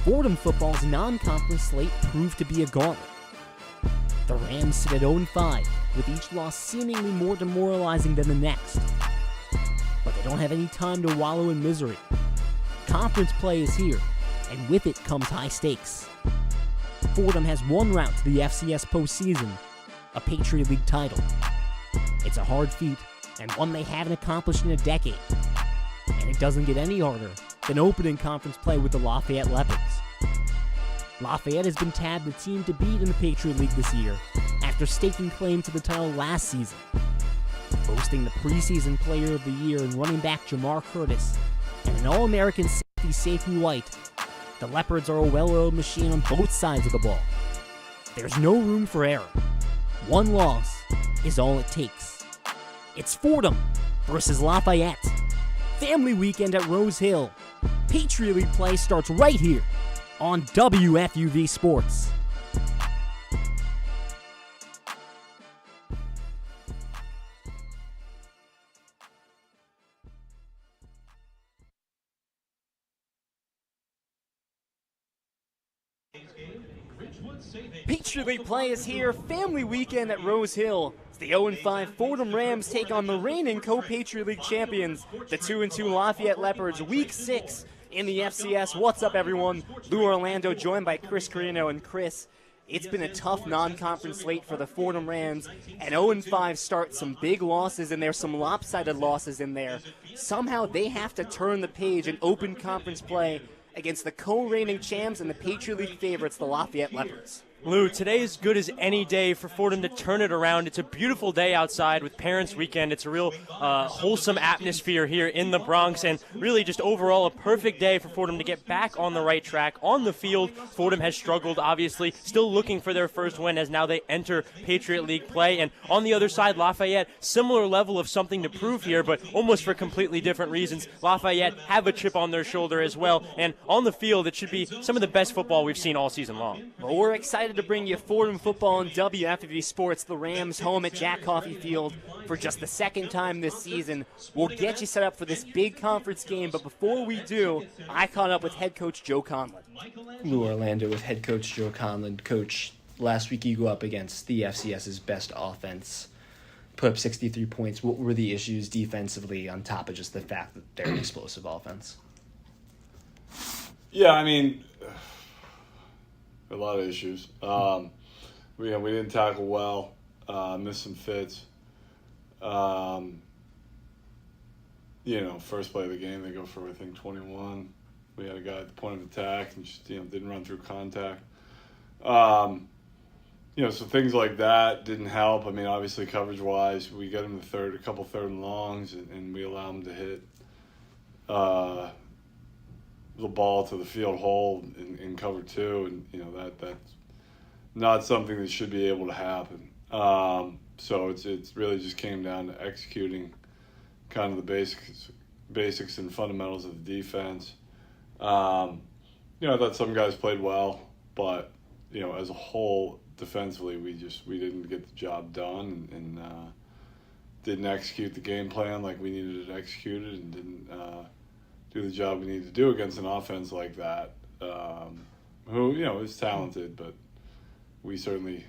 Fordham football's non-conference slate proved to be a gauntlet. The Rams sit at 0-5, with each loss seemingly more demoralizing than the next. But they don't have any time to wallow in misery. Conference play is here, and with it comes high stakes. Fordham has one route to the FCS postseason, a Patriot League title. It's a hard feat, and one they haven't accomplished in a decade. And it doesn't get any harder than opening conference play with the Lafayette Leopards. Lafayette has been tabbed the team to beat in the Patriot League this year, after staking claim to the title last season. Boasting the preseason player of the year and running back Jamar Curtis, and an All-American safety Safety White, the Leopards are a well-oiled machine on both sides of the ball. There's no room for error. One loss is all it takes. It's Fordham versus Lafayette. Family weekend at Rose Hill. Patriot League play starts right here on WFUV Sports. Patriot League play is here. Family weekend at Rose Hill. It's the 0-5 Fordham Rams take on the reigning co-Patriot League champions, the 2-2 Lafayette Leopards, Week 6 in the FCS. What's up, everyone? Lou Orlando, joined by Chris Carrino. And Chris, it's been a tough non-conference slate for the Fordham Rams. An 0-5 start, some big losses in there, some lopsided losses in there. Somehow they have to turn the page and open conference play against the co-reigning champs and the Patriot League favorites, the Lafayette Leopards. Lou, today is good as any day for Fordham to turn it around. It's a beautiful day outside with Parents' Weekend. It's a real wholesome atmosphere here in the Bronx, and really just overall a perfect day for Fordham to get back on the right track. On the field, Fordham has struggled, obviously, still looking for their first win as now they enter Patriot League play. And on the other side, Lafayette, similar level of something to prove here, but almost for completely different reasons. Lafayette have a chip on their shoulder as well, and on the field, it should be some of the best football we've seen all season long. Well, we're excited to bring you Fordham football on WFUV Sports. The Rams home at Jack Coffey Field for just the second time this season. We'll get you set up for this big conference game, but before we do, I caught up with head coach Joe Conlon. Lou Orlando with head coach Joe Conlon. Coach, last week you go up against the FCS's best offense, put up 63 points. What were the issues defensively on top of just the fact that they're an explosive offense? Yeah, I mean, a lot of issues. We didn't tackle well, missed some fits. First play of the game, they go for, I think, 21. We had a guy at the point of attack and just, didn't run through contact. So things like that didn't help. I mean, obviously, coverage-wise, we get them to a couple third and longs, and we allow them to hit the ball to the field hole in cover two, and that's not something that should be able to happen. So it's really just came down to executing kind of the basics and fundamentals of the defense. I thought some guys played well, but as a whole defensively, we didn't get the job done and didn't execute the game plan like we needed it executed, and didn't do the job we need to do against an offense like that, who, is talented, but we certainly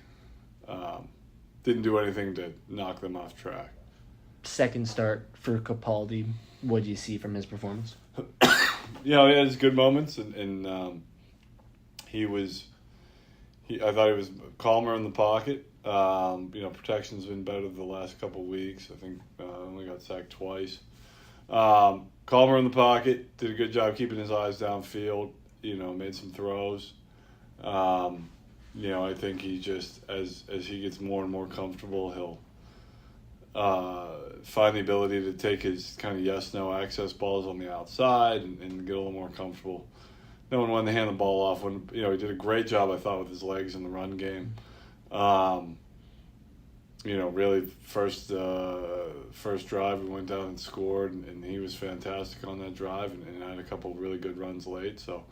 didn't do anything to knock them off track. Second start for Capaldi. What do you see from his performance? He had his good moments, and I thought he was calmer in the pocket. Protection's been better the last couple of weeks. I think only got sacked twice. Calmer in the pocket, did a good job keeping his eyes downfield, made some throws. I think he just, as he gets more and more comfortable, he'll find the ability to take his kind of yes-no access balls on the outside and get a little more comfortable knowing when to hand the ball off. When he did a great job, I thought, with his legs in the run game. Really first drive we went down and scored, and he was fantastic on that drive and had a couple of really good runs late. So,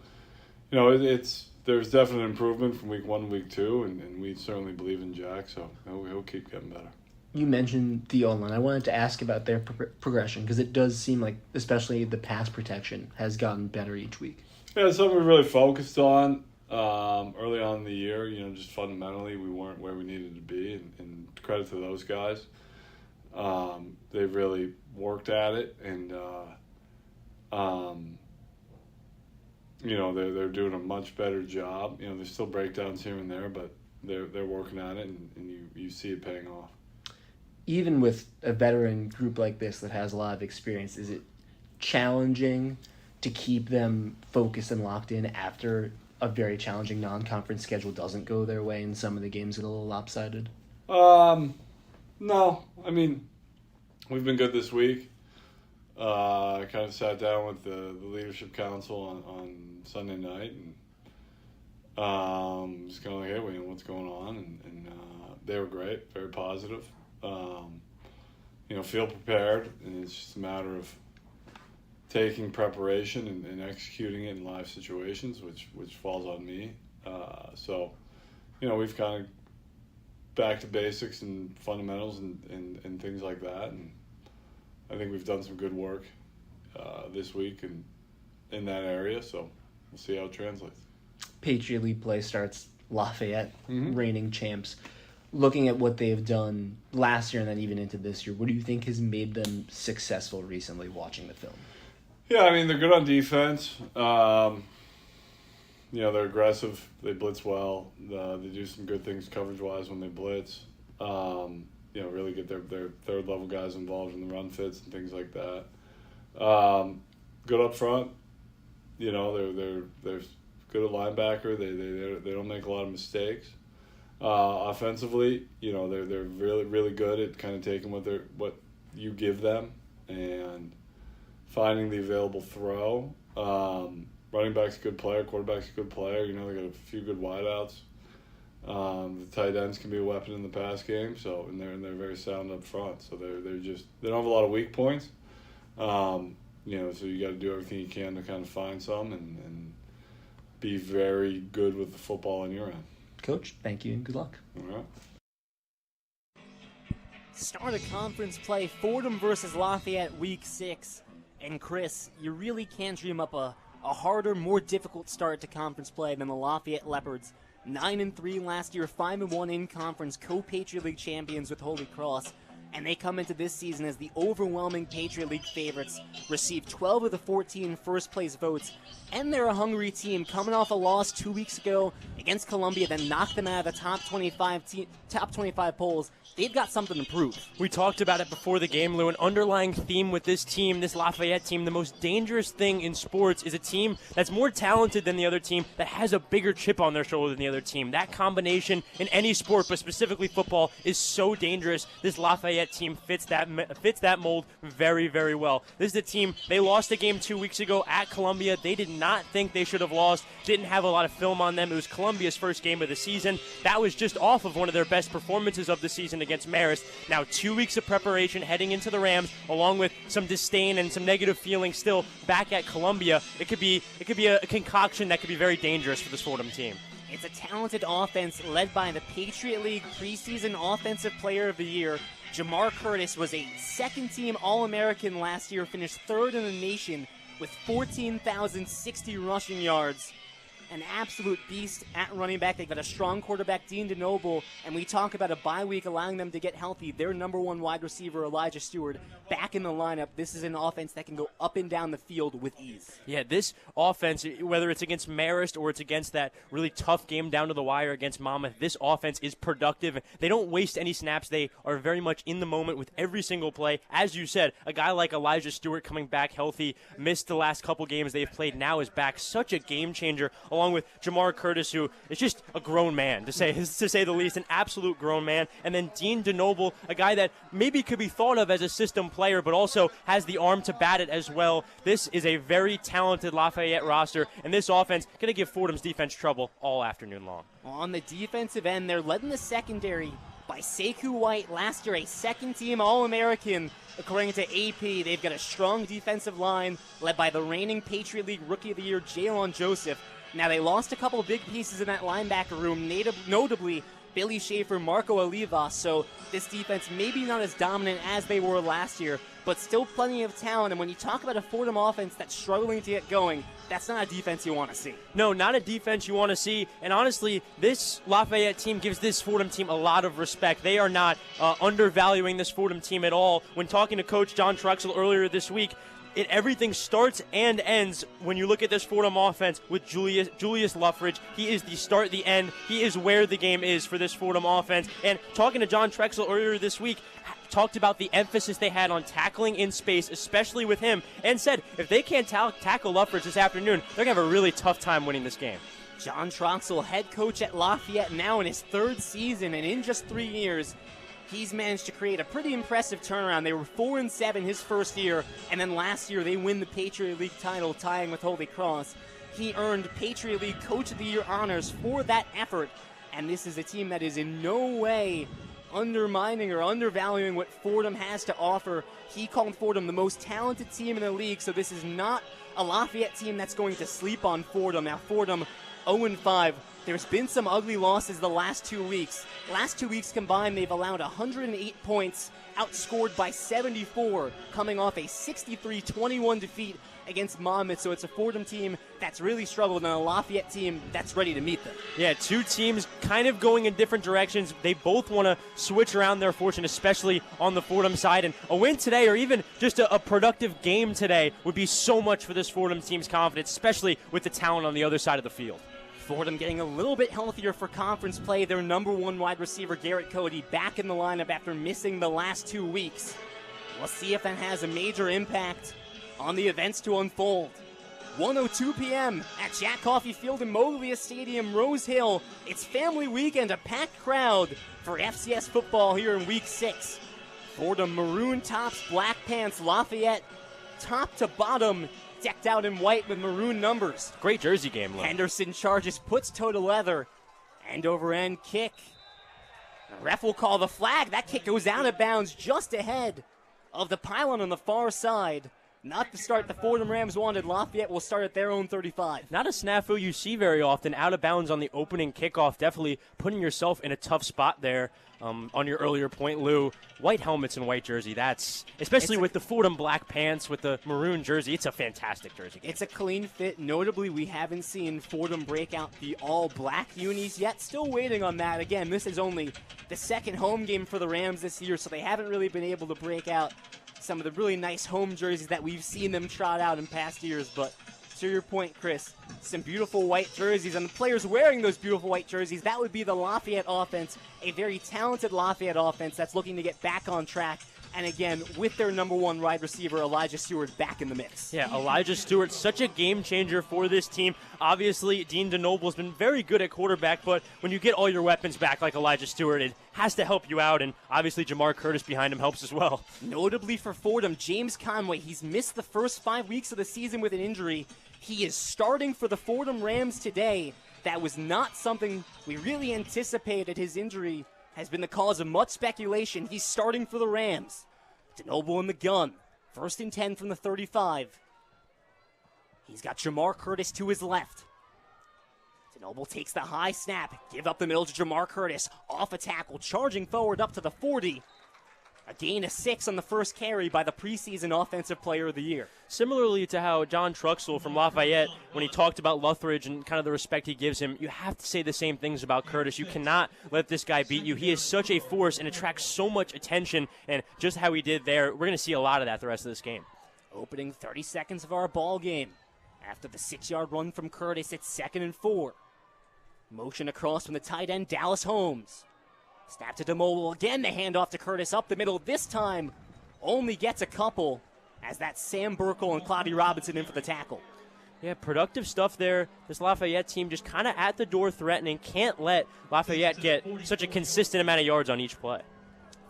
there's definite improvement from week 1 to week 2, and we certainly believe in Jack, so he'll keep getting better. You mentioned the O-line. I wanted to ask about their progression, because it does seem like, especially the pass protection, has gotten better each week. Yeah, it's something we really focused on early on in the year. You know, just fundamentally, we weren't where we needed to be, and credit to those guys. They've really worked at it, and you know, they're doing a much better job. You know, there's still breakdowns here and there, but they're working on it, and you see it paying off. Even with a veteran group like this that has a lot of experience, is it challenging to keep them focused and locked in after a very challenging non-conference schedule doesn't go their way and some of the games get a little lopsided? No. I mean, we've been good this week. I kind of sat down with the leadership council on Sunday night and just kind of like, hey, what's going on? And they were great, very positive. You know, feel prepared, and it's just a matter of taking preparation and executing it in live situations, which falls on me. So, you know, we've kind of back to basics and fundamentals and things like that, and I think we've done some good work this week and in that area, so we'll see how it translates. Patriot League play starts Lafayette, reigning champs. Looking at what they've done last year and then even into this year, what do you think has made them successful recently watching the film? Yeah, I mean, they're good on defense. You know, they're aggressive. They blitz well. They do some good things coverage-wise when they blitz. You know, really get their third-level guys involved in the run fits and things like that. Good up front. You know, they're good at linebacker. They don't make a lot of mistakes. Offensively, you know, they're really, really good at kind of taking what you give them and finding the available throw. Running back's a good player, quarterback's a good player. You know, they got a few good wideouts. The tight ends can be a weapon in the pass game, so and they're very sound up front. So they don't have a lot of weak points. You know, so you got to do everything you can to kind of find some and be very good with the football on your end. Coach, thank you and good luck. All right. Start of conference play, Fordham versus Lafayette, Week 6. And Chris, you really can't dream up a harder, more difficult start to conference play than the Lafayette Leopards. 9-3 last year, 5-1 in conference, co-Patriot League champions with Holy Cross. And they come into this season as the overwhelming Patriot League favorites, receive 12 of the 14 first-place votes, and they're a hungry team coming off a loss 2 weeks ago against Columbia that knocked them out of the top 25 polls. They've got something to prove. We talked about it before the game, Lou. An underlying theme with this team, this Lafayette team, the most dangerous thing in sports is a team that's more talented than the other team, that has a bigger chip on their shoulder than the other team. That combination in any sport, but specifically football, is so dangerous. This Lafayette team fits that mold very, very well. This is a team, they lost a game 2 weeks ago at Columbia. They did not think they should have lost, didn't have a lot of film on them. It was Columbia's first game of the season. That was just off of one of their best performances of the season against Marist. Now 2 weeks of preparation heading into the Rams, along with some disdain and some negative feelings still back at Columbia. It could be a concoction that could be very dangerous for this Fordham team. It's a talented offense led by the Patriot League preseason Offensive Player of the Year. Jamar Curtis was a second-team All-American last year, finished third in the nation with 14,060 rushing yards. An absolute beast at running back. They've got a strong quarterback, Dean DeNoble, and we talk about a bye week allowing them to get healthy. Their number one wide receiver, Elijah Stewart, back in the lineup. This is an offense that can go up and down the field with ease. Yeah, this offense, whether it's against Marist or it's against that really tough game down to the wire against Monmouth, this offense is productive. They don't waste any snaps. They are very much in the moment with every single play. As you said, a guy like Elijah Stewart coming back healthy, missed the last couple games they've played, now is back. Such a game changer, along with Jamar Curtis, who is just a grown man, to say the least, an absolute grown man. And then Dean DeNoble, a guy that maybe could be thought of as a system player, but also has the arm to bat it as well. This is a very talented Lafayette roster, and this offense going to give Fordham's defense trouble all afternoon long. On the defensive end, they're led in the secondary by Sekou White, last year a second-team All-American. According to AP, they've got a strong defensive line led by the reigning Patriot League Rookie of the Year, Jalen Joseph. Now, they lost a couple of big pieces in that linebacker room, notably Billy Schaefer, Marco Olivas, so this defense maybe not as dominant as they were last year, but still plenty of talent. And when you talk about a Fordham offense that's struggling to get going, that's not a defense you want to see. No, not a defense you want to see. And honestly, this Lafayette team gives this Fordham team a lot of respect. They are not undervaluing this Fordham team at all. When talking to Coach John Truxell earlier this week, everything starts and ends when you look at this Fordham offense with Julius Luffridge. He is the start, the end. He is where the game is for this Fordham offense. And talking to John Truxell earlier this week, talked about the emphasis they had on tackling in space, especially with him, and said if they can't tackle Luffridge this afternoon, they're going to have a really tough time winning this game. John Truxell, head coach at Lafayette, now in his 3rd season, and in just 3 years, he's managed to create a pretty impressive turnaround. They were 4-7 his first year, and then last year they win the Patriot League title, tying with Holy Cross. He earned Patriot League Coach of the Year honors for that effort, and this is a team that is in no way undermining or undervaluing what Fordham has to offer. He called Fordham the most talented team in the league, so this is not a Lafayette team that's going to sleep on Fordham. Now, Fordham 0-5. There's been some ugly losses the last 2 weeks. Last 2 weeks combined, they've allowed 108 points, outscored by 74, coming off a 63-21 defeat against Monmouth. So it's a Fordham team that's really struggled and a Lafayette team that's ready to meet them. Yeah, two teams kind of going in different directions. They both want to switch around their fortune, especially on the Fordham side. And a win today, or even just a productive game today, would be so much for this Fordham team's confidence, especially with the talent on the other side of the field. Fordham getting a little bit healthier for conference play. Their number 1 wide receiver, Garrett Cody, back in the lineup after missing the last 2 weeks. We'll see if that has a major impact on the events to unfold. 1:02 p.m. at Jack Coffey Field in Molia Stadium, Rose Hill. It's family weekend, a packed crowd for FCS football here in Week 6. Fordham maroon tops, black pants, Lafayette top to bottom, decked out in white with maroon numbers. Great jersey game, Lo. Henderson charges, puts toe to leather, end over end kick. The ref will call the flag. That kick goes out of bounds just ahead of the pylon on the far side. Not the start the Fordham Rams wanted. Lafayette will start at their own 35. Not a snafu you see very often. Out of bounds on the opening kickoff. Definitely putting yourself in a tough spot there. On your earlier point, Lou, white helmets and white jersey, that's, especially with the Fordham black pants with the maroon jersey, it's a fantastic jersey game. It's a clean fit. Notably, we haven't seen Fordham break out the all-black unis yet. Still waiting on that. Again, this is only the 2nd home game for the Rams this year, so they haven't really been able to break out some of the really nice home jerseys that we've seen them trot out in past years. But to your point, Chris, some beautiful white jerseys, and the players wearing those beautiful white jerseys, that would be the Lafayette offense, a very talented Lafayette offense that's looking to get back on track. And again, with their number 1 wide receiver, Elijah Stewart, back in the mix. Yeah, Elijah Stewart, such a game changer for this team. Obviously, Dean DeNoble has been very good at quarterback, but when you get all your weapons back like Elijah Stewart, it has to help you out, and obviously Jamar Curtis behind him helps as well. Notably for Fordham, James Conway, he's missed the first 5 weeks of the season with an injury. He is starting for the Fordham Rams today. That was not something we really anticipated. His injury has been the cause of much speculation. He's starting for the Rams. DeNoble in the gun. 1st and 10 from the 35. He's got Jamar Curtis to his left. DeNoble takes the high snap. Give up the middle to Jamar Curtis. Off a tackle, charging forward up to the 40. A gain of 6 on the first carry by the preseason Offensive Player of the Year. Similarly to how John Truxell from Lafayette, when he talked about Luthridge and kind of the respect he gives him, you have to say the same things about Curtis. You cannot let this guy beat you. He is such a force and attracts so much attention, and just how he did there, we're going to see a lot of that the rest of this game. Opening 30 seconds of our ball game. After the 6-yard run from Curtis, it's 2nd and 4. Motion across from the tight end, Dallas Holmes. Snap to DeMole again, the handoff to Curtis up the middle. This time only gets a couple as that's Sam Burkle and Cloudy Robinson in for the tackle. Yeah, productive stuff there. This Lafayette team just kind of at the door threatening. Can't let Lafayette get such a consistent amount of yards on each play.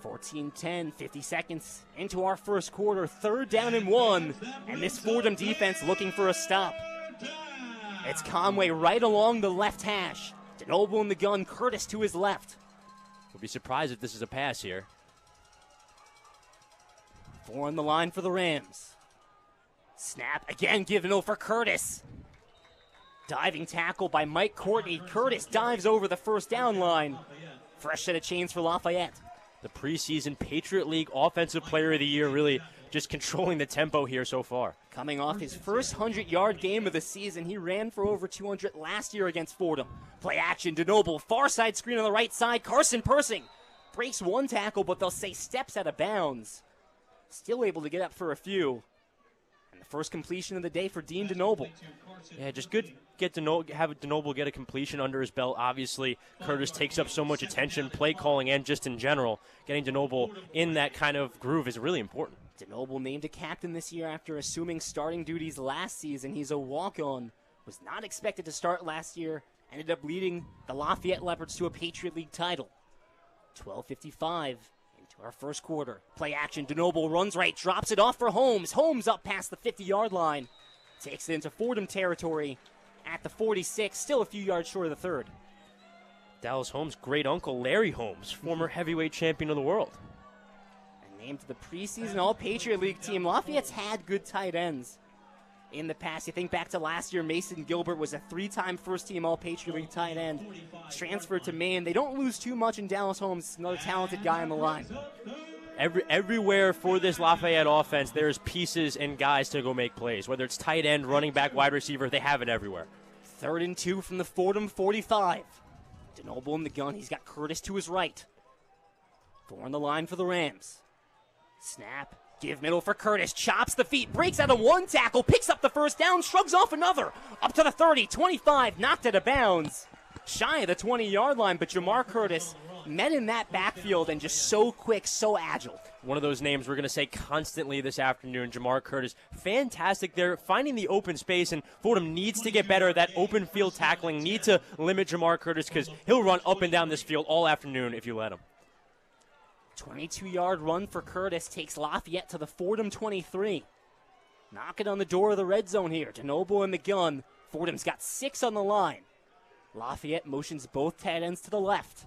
14-10, 50 seconds into our first quarter. 3rd down and 1, and this Fordham defense looking for a stop. It's Conway right along the left hash. DeNoble in the gun, Curtis to his left. We'll be surprised if this is a pass here. 4 on the line for the Rams. Snap again given over Curtis. Diving tackle by Mike Courtney. Curtis dives over the 1st down line. Fresh set of chains for Lafayette. the preseason Patriot League Offensive Player of the Year, really just controlling the tempo here so far. Coming off his first 100-yard game of the season, he ran for over 200 last year against Fordham. Play action, DeNoble, far side screen on the right side, Carson Persing. Breaks one tackle, but they'll say steps out of bounds. Still able to get up for a few. And the first completion of the day for Dean DeNoble. Yeah, just good. Have DeNoble get a completion under his belt. Obviously, Curtis takes up so much attention, play calling, and just in general, getting DeNoble in that kind of groove is really important. DeNoble named a captain this year after assuming starting duties last season. He's a walk-on. Was not expected to start last year. Ended up leading the Lafayette Leopards to a Patriot League title. 12:55 into our first quarter. Play action. DeNoble runs right, drops it off for Holmes. Holmes up past the 50-yard line. Takes it into Fordham territory at the 46, still a few yards short of the third. Dallas Holmes' great uncle, Larry Holmes, former heavyweight champion of the world. And named to the preseason All-Patriot League team. Lafayette's had good tight ends in the past. You think back to last year, Mason Gilbert was a 3-time first-team All-Patriot League tight end. Transferred to Maine. They don't lose too much in Dallas Holmes, another talented guy on the line. Everywhere for this Lafayette offense, there's pieces and guys to go make plays. Whether it's tight end, running back, wide receiver, they have it everywhere. 3rd and 2 from the Fordham 45. DeNoble in the gun. He's got Curtis to his right. 4 on the line for the Rams. Snap. Give middle for Curtis. Chops the feet. Breaks out of one tackle. Picks up the first down. Shrugs off another. Up to the 30. 25. Knocked out of bounds. Shy of the 20-yard line, but Jamar Curtis met in that backfield and just so quick, so agile. One of those names we're going to say constantly this afternoon, Jamar Curtis. Fantastic there, finding the open space, and Fordham needs to get better at that open field tackling. Need to limit Jamar Curtis because he'll run up and down this field all afternoon if you let him. 22-yard run for Curtis takes Lafayette to the Fordham 23. Knocking on the door of the red zone here. DeNoble in the gun. Fordham's got 6 on the line. Lafayette motions both tight ends to the left.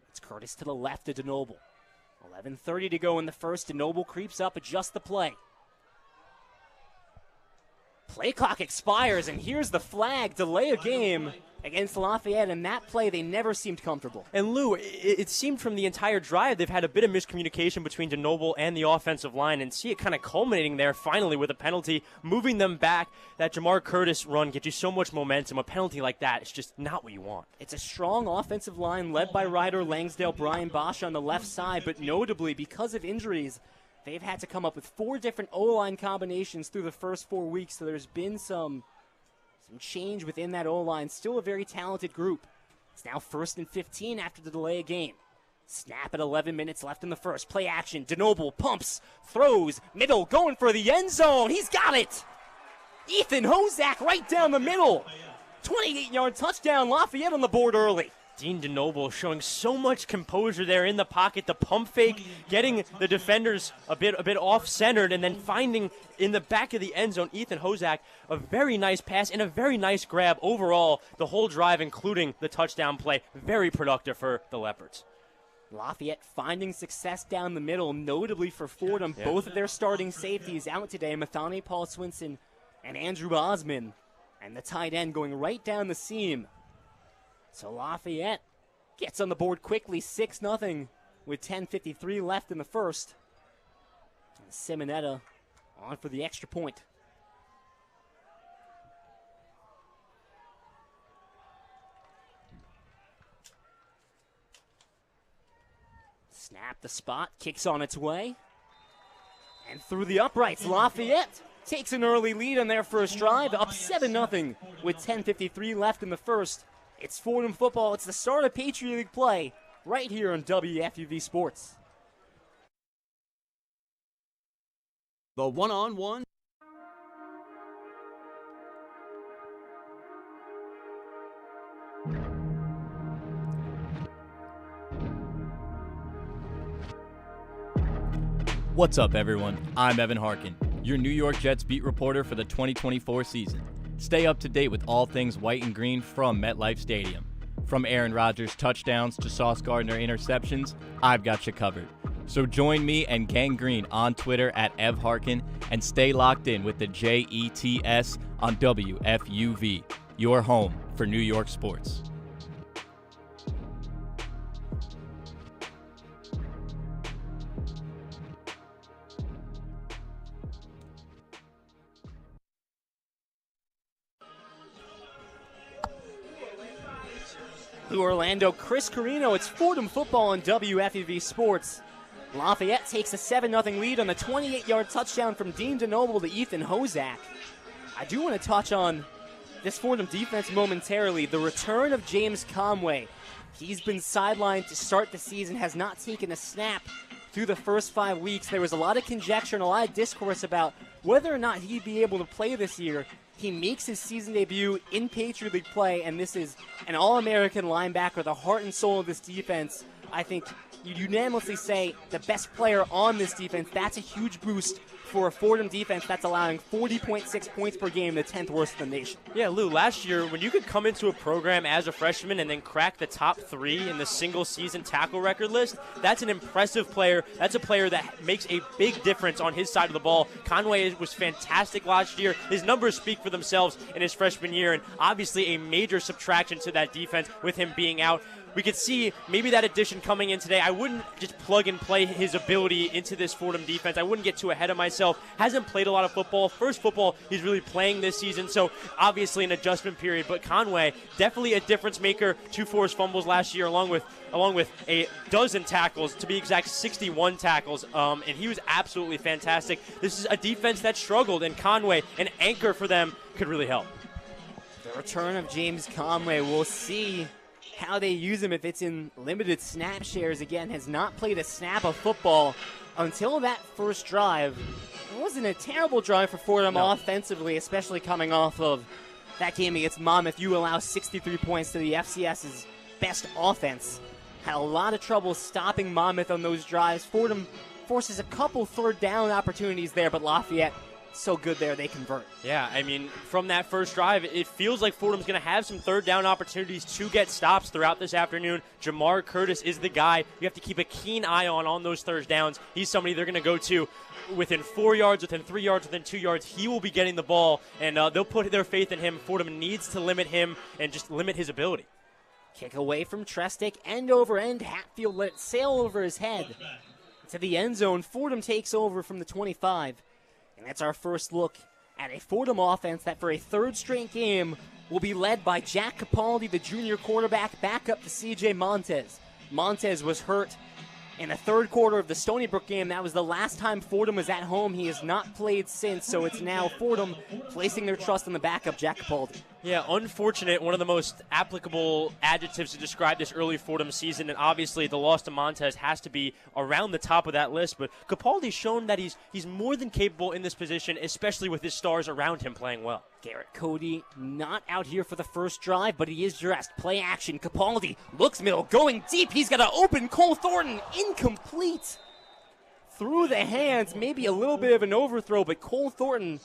It's Curtis to the left of DeNoble. 11:30 to go in the first. DeNoble creeps up, adjusts the play. Play clock expires, and here's the flag. Delay a game against Lafayette, and that play, they never seemed comfortable. And Lou, it seemed from the entire drive they've had a bit of miscommunication between DeNoble and the offensive line, and see it kind of culminating there finally with a penalty, moving them back. That Jamar Curtis run gets you so much momentum. A penalty like that is just not what you want. It's a strong offensive line led by Ryder Langsdale, Brian Bosch on the left side, but notably because of injuries, they've had to come up with 4 different O-line combinations through the first 4 weeks, so there's been some change within that O-line. Still a very talented group. It's now 1st and 15 after the delay of game. Snap at 11 minutes left in the first. Play action. DeNoble pumps, throws, middle, going for the end zone. He's got it. Ethan Hozak right down the middle. 28-yard touchdown. Lafayette on the board early. Dean DeNoble showing so much composure there in the pocket, the pump fake, getting the defenders a bit off-centered, and then finding in the back of the end zone Ethan Hozak, a very nice pass and a very nice grab overall. The whole drive, including the touchdown play, very productive for the Leopards. Lafayette finding success down the middle, notably for Fordham. Yeah. Both of their starting safeties out today, Mathani Paul Swinson and Andrew Osman, and the tight end going right down the seam. So Lafayette gets on the board quickly, 6-0 with 10:53 left in the first. And Simonetta on for the extra point. Snap the spot, kicks on its way. And through the uprights, Lafayette takes an early lead on their first drive, up 7-0 with 10:53 left in the first. It's Fordham football. It's the start of Patriot League play right here on WFUV Sports. The one-on-one. What's up, everyone? I'm Evan Harkin, your New York Jets beat reporter for the 2024 season. Stay up to date with all things white and green from MetLife Stadium. From Aaron Rodgers touchdowns to Sauce Gardner interceptions, I've got you covered. So join me and Gang Green on Twitter at Ev Harkin and stay locked in with the JETS on WFUV, your home for New York sports. Orlando, Chris Carrino. It's Fordham football on WFUV Sports. Lafayette takes a 7-0 lead on the 28-yard touchdown from Dean DeNoble to Ethan Hozak. I do want to touch on this Fordham defense momentarily. The return of James Conway. He's been sidelined to start the season, has not taken a snap through the first 5 weeks. There was a lot of conjecture and a lot of discourse about whether or not he'd be able to play this year. He makes his season debut in Patriot League play, and this is an All-American linebacker, the heart and soul of this defense. I think you'd unanimously say the best player on this defense. That's a huge boost for a Fordham defense that's allowing 40.6 points per game, the 10th worst in the nation. Yeah, Lou, last year, when you could come into a program as a freshman and then crack the top 3 in the single-season tackle record list, that's an impressive player. That's a player that makes a big difference on his side of the ball. Conway was fantastic last year. His numbers speak for themselves in his freshman year, and obviously a major subtraction to that defense with him being out. We could see maybe that addition coming in today. I wouldn't just plug and play his ability into this Fordham defense. I wouldn't get too ahead of myself. Hasn't played a lot of football. First football he's really playing this season, so obviously an adjustment period. But Conway, definitely a difference maker. 2 forced fumbles last year, along with a dozen tackles, to be exact, 61 tackles, and he was absolutely fantastic. This is a defense that struggled, and Conway, an anchor for them, could really help. The return of James Conway, we'll see how they use him if it's in limited snap shares. Again, has not played a snap of football until that first drive. It wasn't a terrible drive for Fordham offensively, especially coming off of that game against Monmouth. You allow 63 points to the FCS's best offense. Had a lot of trouble stopping Monmouth on those drives. Fordham forces a couple third down opportunities there, but Lafayette so good there they convert. Yeah, I mean, from that first drive, it feels like Fordham's going to have some third down opportunities to get stops throughout this afternoon. Jamar Curtis is the guy you have to keep a keen eye on those third downs. He's somebody they're going to go to within 4 yards, within 3 yards, within 2 yards. He will be getting the ball, and they'll put their faith in him. Fordham needs to limit him and just limit his ability. Kick away from Trestick, end over end. Hatfield let it sail over his head to the end zone. Fordham takes over from the 25. And that's our first look at a Fordham offense that for a third straight game will be led by Jack Capaldi, the junior quarterback, back up to C.J. Montez. Montez was hurt in the third quarter of the Stony Brook game. That was the last time Fordham was at home. He has not played since, so it's now Fordham placing their trust in the backup, Jack Capaldi. Yeah, unfortunate, one of the most applicable adjectives to describe this early Fordham season, and obviously the loss to Montez has to be around the top of that list, but Capaldi's shown that he's more than capable in this position, especially with his stars around him playing well. Garrett Cody not out here for the first drive, but he is dressed. Play action. Capaldi looks middle, going deep. He's got to open Cole Thornton. Incomplete. Through the hands, maybe a little bit of an overthrow, but Cole Thornton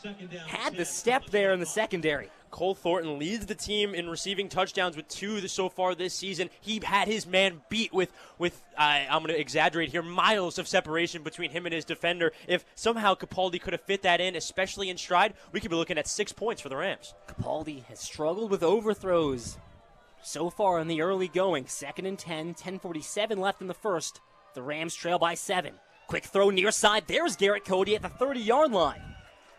had the step there in the secondary. Cole Thornton leads the team in receiving touchdowns with 2 so far this season. He had his man beat with I'm going to exaggerate here, miles of separation between him and his defender. If somehow Capaldi could have fit that in, especially in stride, we could be looking at 6 points for the Rams. Capaldi has struggled with overthrows so far in the early going. 2nd and 10, 10:47 left in the first. The Rams trail by 7. Quick throw near side. There's Garrett Cody at the 30-yard line.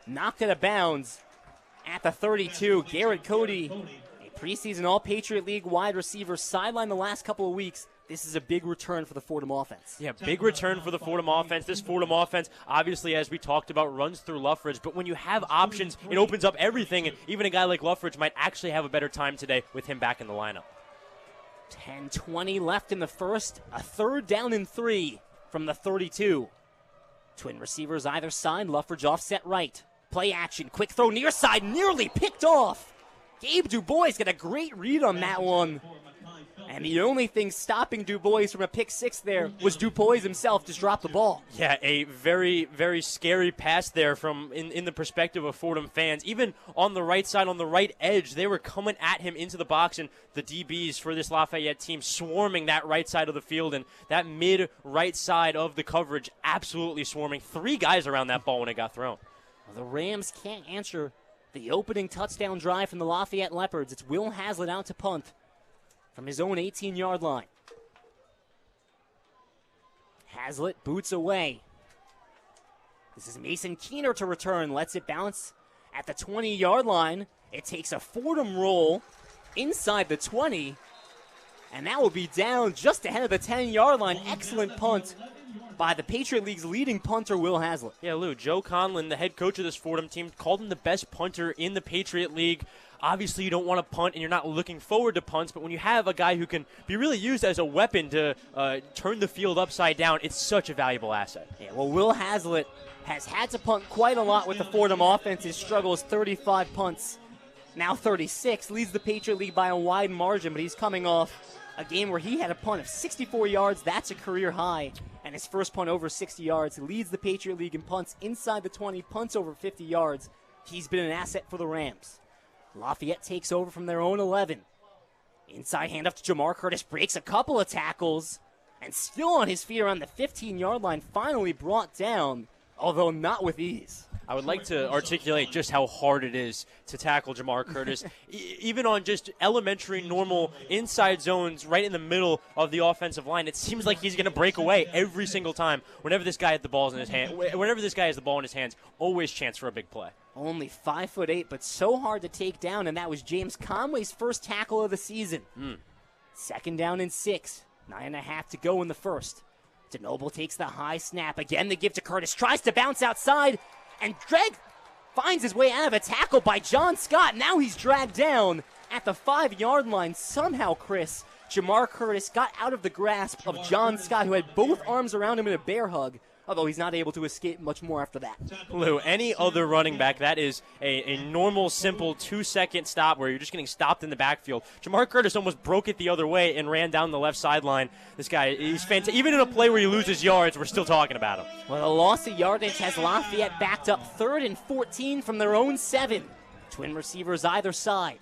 Knocked out of bounds at the 32. Garrett Cody, a preseason All-Patriot League wide receiver, sidelined the last couple of weeks. This is a big return for the Fordham offense. Yeah, big return for the Fordham offense. This Fordham offense, obviously, as we talked about, runs through Luffridge. But when you have options, it opens up everything. And even a guy like Luffridge might actually have a better time today with him back in the lineup. 10:20 left in the first. A 3rd down and 3 from the 32. Twin receivers either side. Luffridge offset right. Play action. Quick throw near side. Nearly picked off. Gabe Dubois got a great read on that one. And the only thing stopping Dubois from a pick 6 there was Dubois himself just dropped the ball. Yeah, a very, very scary pass there from in the perspective of Fordham fans. Even on the right side, on the right edge, they were coming at him into the box, and the DBs for this Lafayette team swarming that right side of the field, and that mid-right side of the coverage absolutely swarming. 3 guys around that ball when it got thrown. Well, the Rams can't answer the opening touchdown drive from the Lafayette Leopards. It's Will Haslett out to punt from his own 18-yard line. Haslett boots away. This is Mason Keener to return. Lets it bounce at the 20-yard line. It takes a Fordham roll inside the 20 And that will be down just ahead of the 10-yard line. Excellent punt by the Patriot League's leading punter, Will Hazlitt. Yeah, Lou, Joe Conlon, the head coach of this Fordham team, called him the best punter in the Patriot League. Obviously, you don't want to punt, and you're not looking forward to punts, but when you have a guy who can be really used as a weapon to turn the field upside down, it's such a valuable asset. Yeah, well, Will Hazlitt has had to punt quite a lot with the Fordham offense. His struggle is 35 punts, now 36, leads the Patriot League by a wide margin, but he's coming off a game where he had a punt of 64 yards. That's a career high. And his first punt over 60 yards. He leads the Patriot League in punts inside the 20, punts over 50 yards. He's been an asset for the Rams. Lafayette takes over from their own 11. Inside handoff to Jamar Curtis, breaks a couple of tackles, and still on his feet around the 15-yard line, finally brought down, although not with ease. I would like to articulate just how hard it is to tackle Jamar Curtis, even on just elementary, normal inside zones right in the middle of the offensive line. It seems like he's going to break away every single time. Whenever this guy has the ball in his hands, always chance for a big play. Only 5'8", but so hard to take down, and that was James Conway's first tackle of the season. Second down and 6, 9.5 to go in the first. DeNoble takes the high snap. Again, the give to Curtis. Tries to bounce outside. And Dreg finds his way out of a tackle by John Scott. Now he's dragged down at the 5-yard line. Somehow, Chris, Jamar Curtis got out of the grasp of John Scott, who had both arms around him in a bear hug, although he's not able to escape much more after that. Lou, any other running back, that is a normal, simple 2-second stop where you're just getting stopped in the backfield. Jamar Curtis almost broke it the other way and ran down the left sideline. This guy, he's fantastic. Even in a play where he loses yards, we're still talking about him. Well, the loss of yardage has Lafayette backed up 3rd and 14 from their own 7. Twin receivers either side.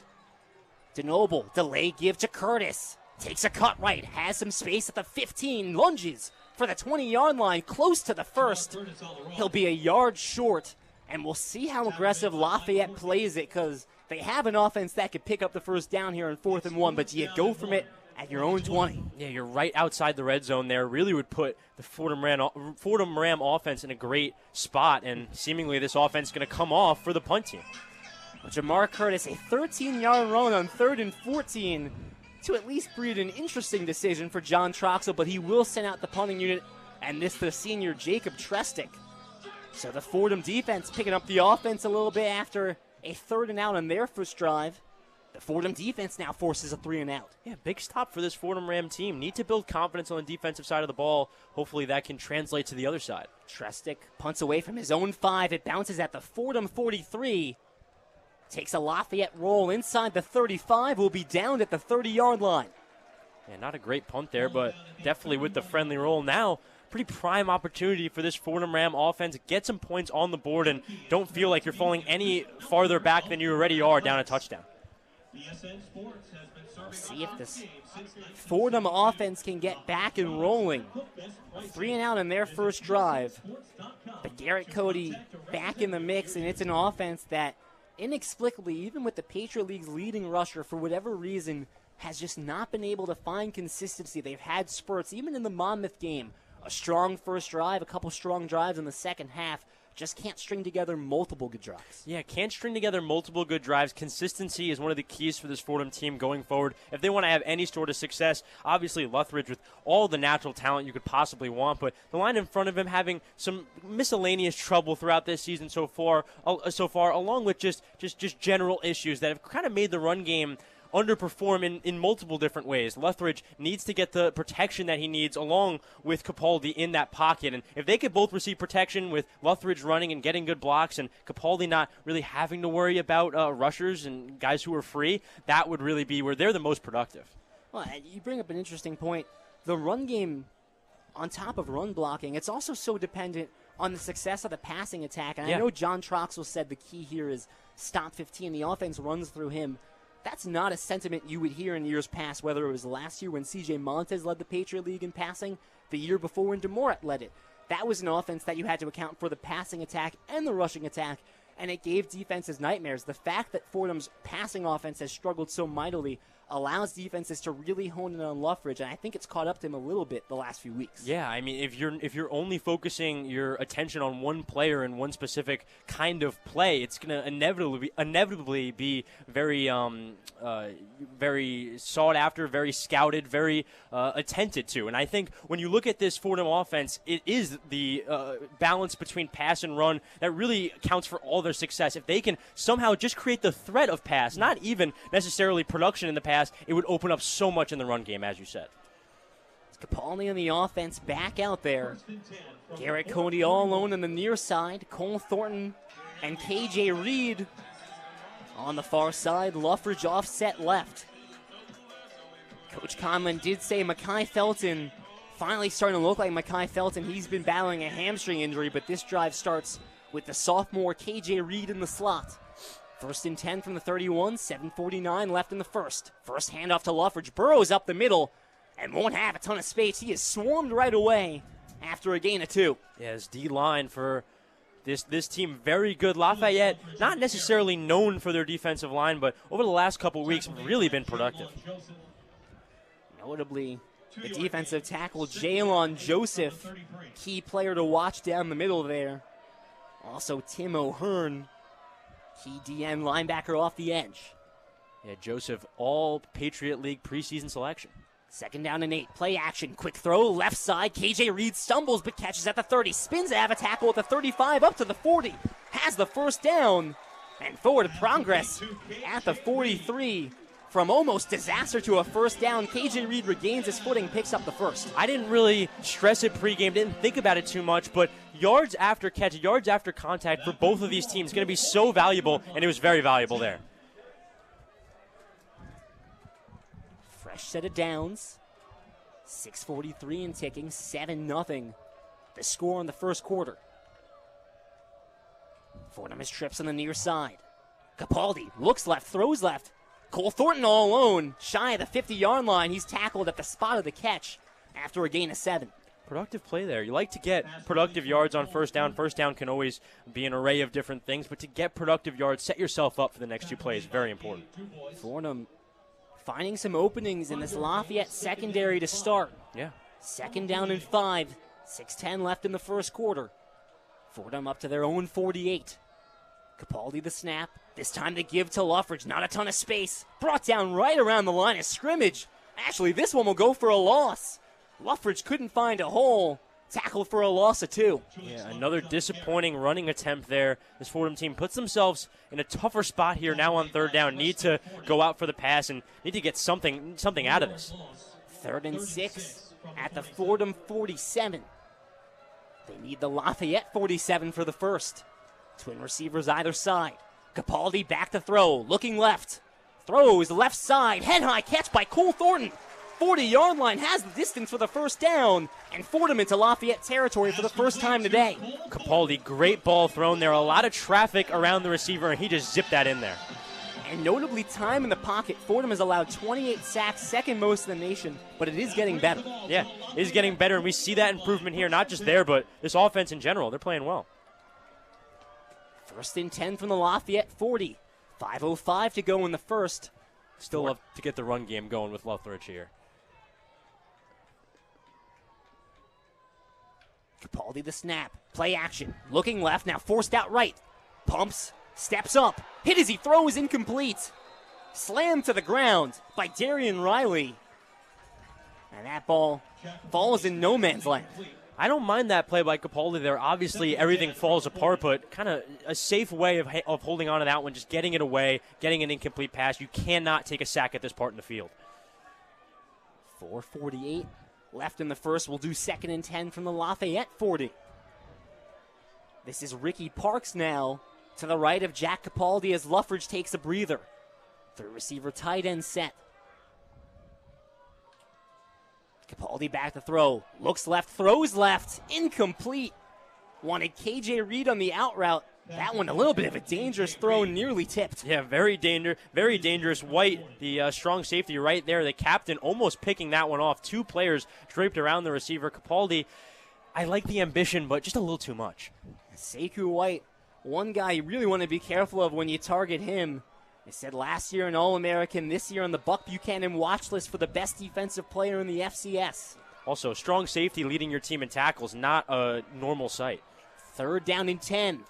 DeNoble, delay give to Curtis. Takes a cut right, has some space at the 15, lunges for the 20-yard line, close to the first. He'll be a yard short, and we'll see how aggressive Lafayette plays it, because they have an offense that could pick up the first down here in 4th and 1, but do you go from it at your own 20? Yeah, you're right outside the red zone there. Really would put the Fordham Ram offense in a great spot, and seemingly this offense is going to come off for the punt team. Well, Jamar Curtis, a 13-yard run on 3rd and 14, to at least breed an interesting decision for John Troxel, but he will send out the punting unit, and this the senior Jacob Trestick. So the Fordham defense picking up the offense a little bit after a 3rd and out on their first drive. The Fordham defense now forces a 3 and out. Yeah, big stop for this Fordham Ram team. Need to build confidence on the defensive side of the ball. Hopefully that can translate to the other side. Trestick punts away from his own 5. It bounces at the Fordham 43. Takes a Lafayette roll inside the 35, will be down at the 30-yard line. Yeah, not a great punt there, but definitely with the friendly roll now. Pretty prime opportunity for this Fordham Ram offense. Get some points on the board and don't feel like you're falling any farther back than you already are down a touchdown. We'll see if this Fordham offense can get back and rolling. 3 and out in their first drive. But Garrett Cody back in the mix, and it's an offense that inexplicably, even with the Patriot League's leading rusher, for whatever reason, has just not been able to find consistency. They've had spurts, even in the Monmouth game. A strong first drive, a couple strong drives in the second half. Just can't string together multiple good drives. Yeah, can't string together multiple good drives. Consistency is one of the keys for this Fordham team going forward. If they want to have any sort of success, obviously Luthridge with all the natural talent you could possibly want, but the line in front of him having some miscellaneous trouble throughout this season so far, along with just general issues that have kind of made the run game underperform in multiple different ways. Luthridge needs to get the protection that he needs along with Capaldi in that pocket. And if they could both receive protection with Luthridge running and getting good blocks and Capaldi not really having to worry about rushers and guys who are free, that would really be where they're the most productive. Well, you bring up an interesting point. The run game, on top of run blocking, it's also so dependent on the success of the passing attack. And I know John Troxel said the key here is stop 15. The offense runs through him. That's not a sentiment you would hear in years past, whether it was last year when C.J. Montez led the Patriot League in passing, the year before when DeMorat led it. That was an offense that you had to account for the passing attack and the rushing attack, and it gave defenses nightmares. The fact that Fordham's passing offense has struggled so mightily allows defenses to really hone in on Luffridge, and I think it's caught up to him a little bit the last few weeks. Yeah, I mean, if you're only focusing your attention on one player and one specific kind of play, it's going to inevitably be very very sought after, very scouted, very attended to. And I think when you look at this Fordham offense, it is the balance between pass and run that really accounts for all their success. If they can somehow just create the threat of pass, not even necessarily production in the pass, it would open up so much in the run game, as you said. Capaldi on the offense back out there. Garrett Cody all alone on the near side. Cole Thornton and KJ Reed on the far side. Luffridge offset left. Coach Conlon did say Mekhi Felton finally starting to look like Mekhi Felton. He's been battling a hamstring injury, but this drive starts with the sophomore KJ Reed in the slot. 1st and 10 from the 31, 7:49 left in the first. First handoff to Luffridge. Burrows up the middle and won't have a ton of space. He is swarmed right away after a gain of 2. Yeah, his D-line for this team, very good. Lafayette, not necessarily known for their defensive line, but over the last couple weeks, really been productive. Notably, the defensive tackle, Jalen Joseph, key player to watch down the middle there. Also, Tim O'Hearn, key DN linebacker off the edge. Yeah, Joseph, all Patriot League preseason selection. 2nd down and 8. Play action. Quick throw. Left side. KJ Reed stumbles but catches at the 30. Spins to have a tackle at the 35 up to the 40. Has the first down. And forward progress at the 43. From almost disaster to a first down, KJ Reed regains his footing, picks up the first. I didn't really stress it pregame, didn't think about it too much, but yards after catch, yards after contact for both of these teams is going to be so valuable, and it was very valuable there. Fresh set of downs. 6:43 and ticking, 7-0. The score in the first quarter. Fordham has trips on the near side. Capaldi looks left, throws left. Cole Thornton all alone, shy of the 50-yard line. He's tackled at the spot of the catch after a gain of 7. Productive play there. You like to get productive yards on first down. First down can always be an array of different things, but to get productive yards, set yourself up for the next 2 plays. Very important. Fordham finding some openings in this Lafayette secondary to start. Yeah. 2nd down and 5. 6:10 left in the first quarter. Fordham up to their own 48. Capaldi the snap. This time the give to Luffridge. Not a ton of space. Brought down right around the line of scrimmage. Actually, this one will go for a loss. Luffridge couldn't find a hole. Tackled for a loss of 2. Yeah, another disappointing running attempt there. This Fordham team puts themselves in a tougher spot here now on 3rd down. Need to go out for the pass and need to get something out of this. 3rd and 6 at the Fordham 47. They need the Lafayette 47 for the first. Twin receivers either side. Capaldi back to throw, looking left. Throws left side, head-high catch by Cole Thornton. 40-yard line has the distance for the first down, and Fordham into Lafayette territory for the first time today. Capaldi, great ball thrown there. A lot of traffic around the receiver, and he just zipped that in there. And notably, time in the pocket. Fordham has allowed 28 sacks, second most in the nation, but it is getting better. Yeah, it is getting better, and we see that improvement here, not just there, but this offense in general. They're playing well. 1st and 10 from the Lafayette 40. 5:05 to go in the first. Still love to get the run game going with Luffridge here. Capaldi the snap. Play action. Looking left, now forced out right. Pumps, steps up. Hit as he throws, incomplete. Slammed to the ground by Darian Riley. And that ball falls in no man's land. I don't mind that play by Capaldi there. Obviously, everything falls apart, but kind of a safe way of holding on to that one, just getting it away, getting an incomplete pass. You cannot take a sack at this part in the field. 4:48 left in the first. We'll do 2nd and 10 from the Lafayette 40. This is Ricky Parks now to the right of Jack Capaldi as Luffridge takes a breather. 3rd receiver tight end set. Capaldi back to throw. Looks left, throws left. Incomplete. Wanted KJ Reed on the out route. That one a little bit of a dangerous throw, nearly tipped. Yeah, very dangerous. White, the strong safety right there. The captain almost picking that one off. 2 players draped around the receiver. Capaldi, I like the ambition, but just a little too much. Sekou White, one guy you really want to be careful of when you target him. They said last year an All-American, this year on the Buck Buchanan watch list for the best defensive player in the FCS. Also, strong safety leading your team in tackles, not a normal sight. 3rd down and 10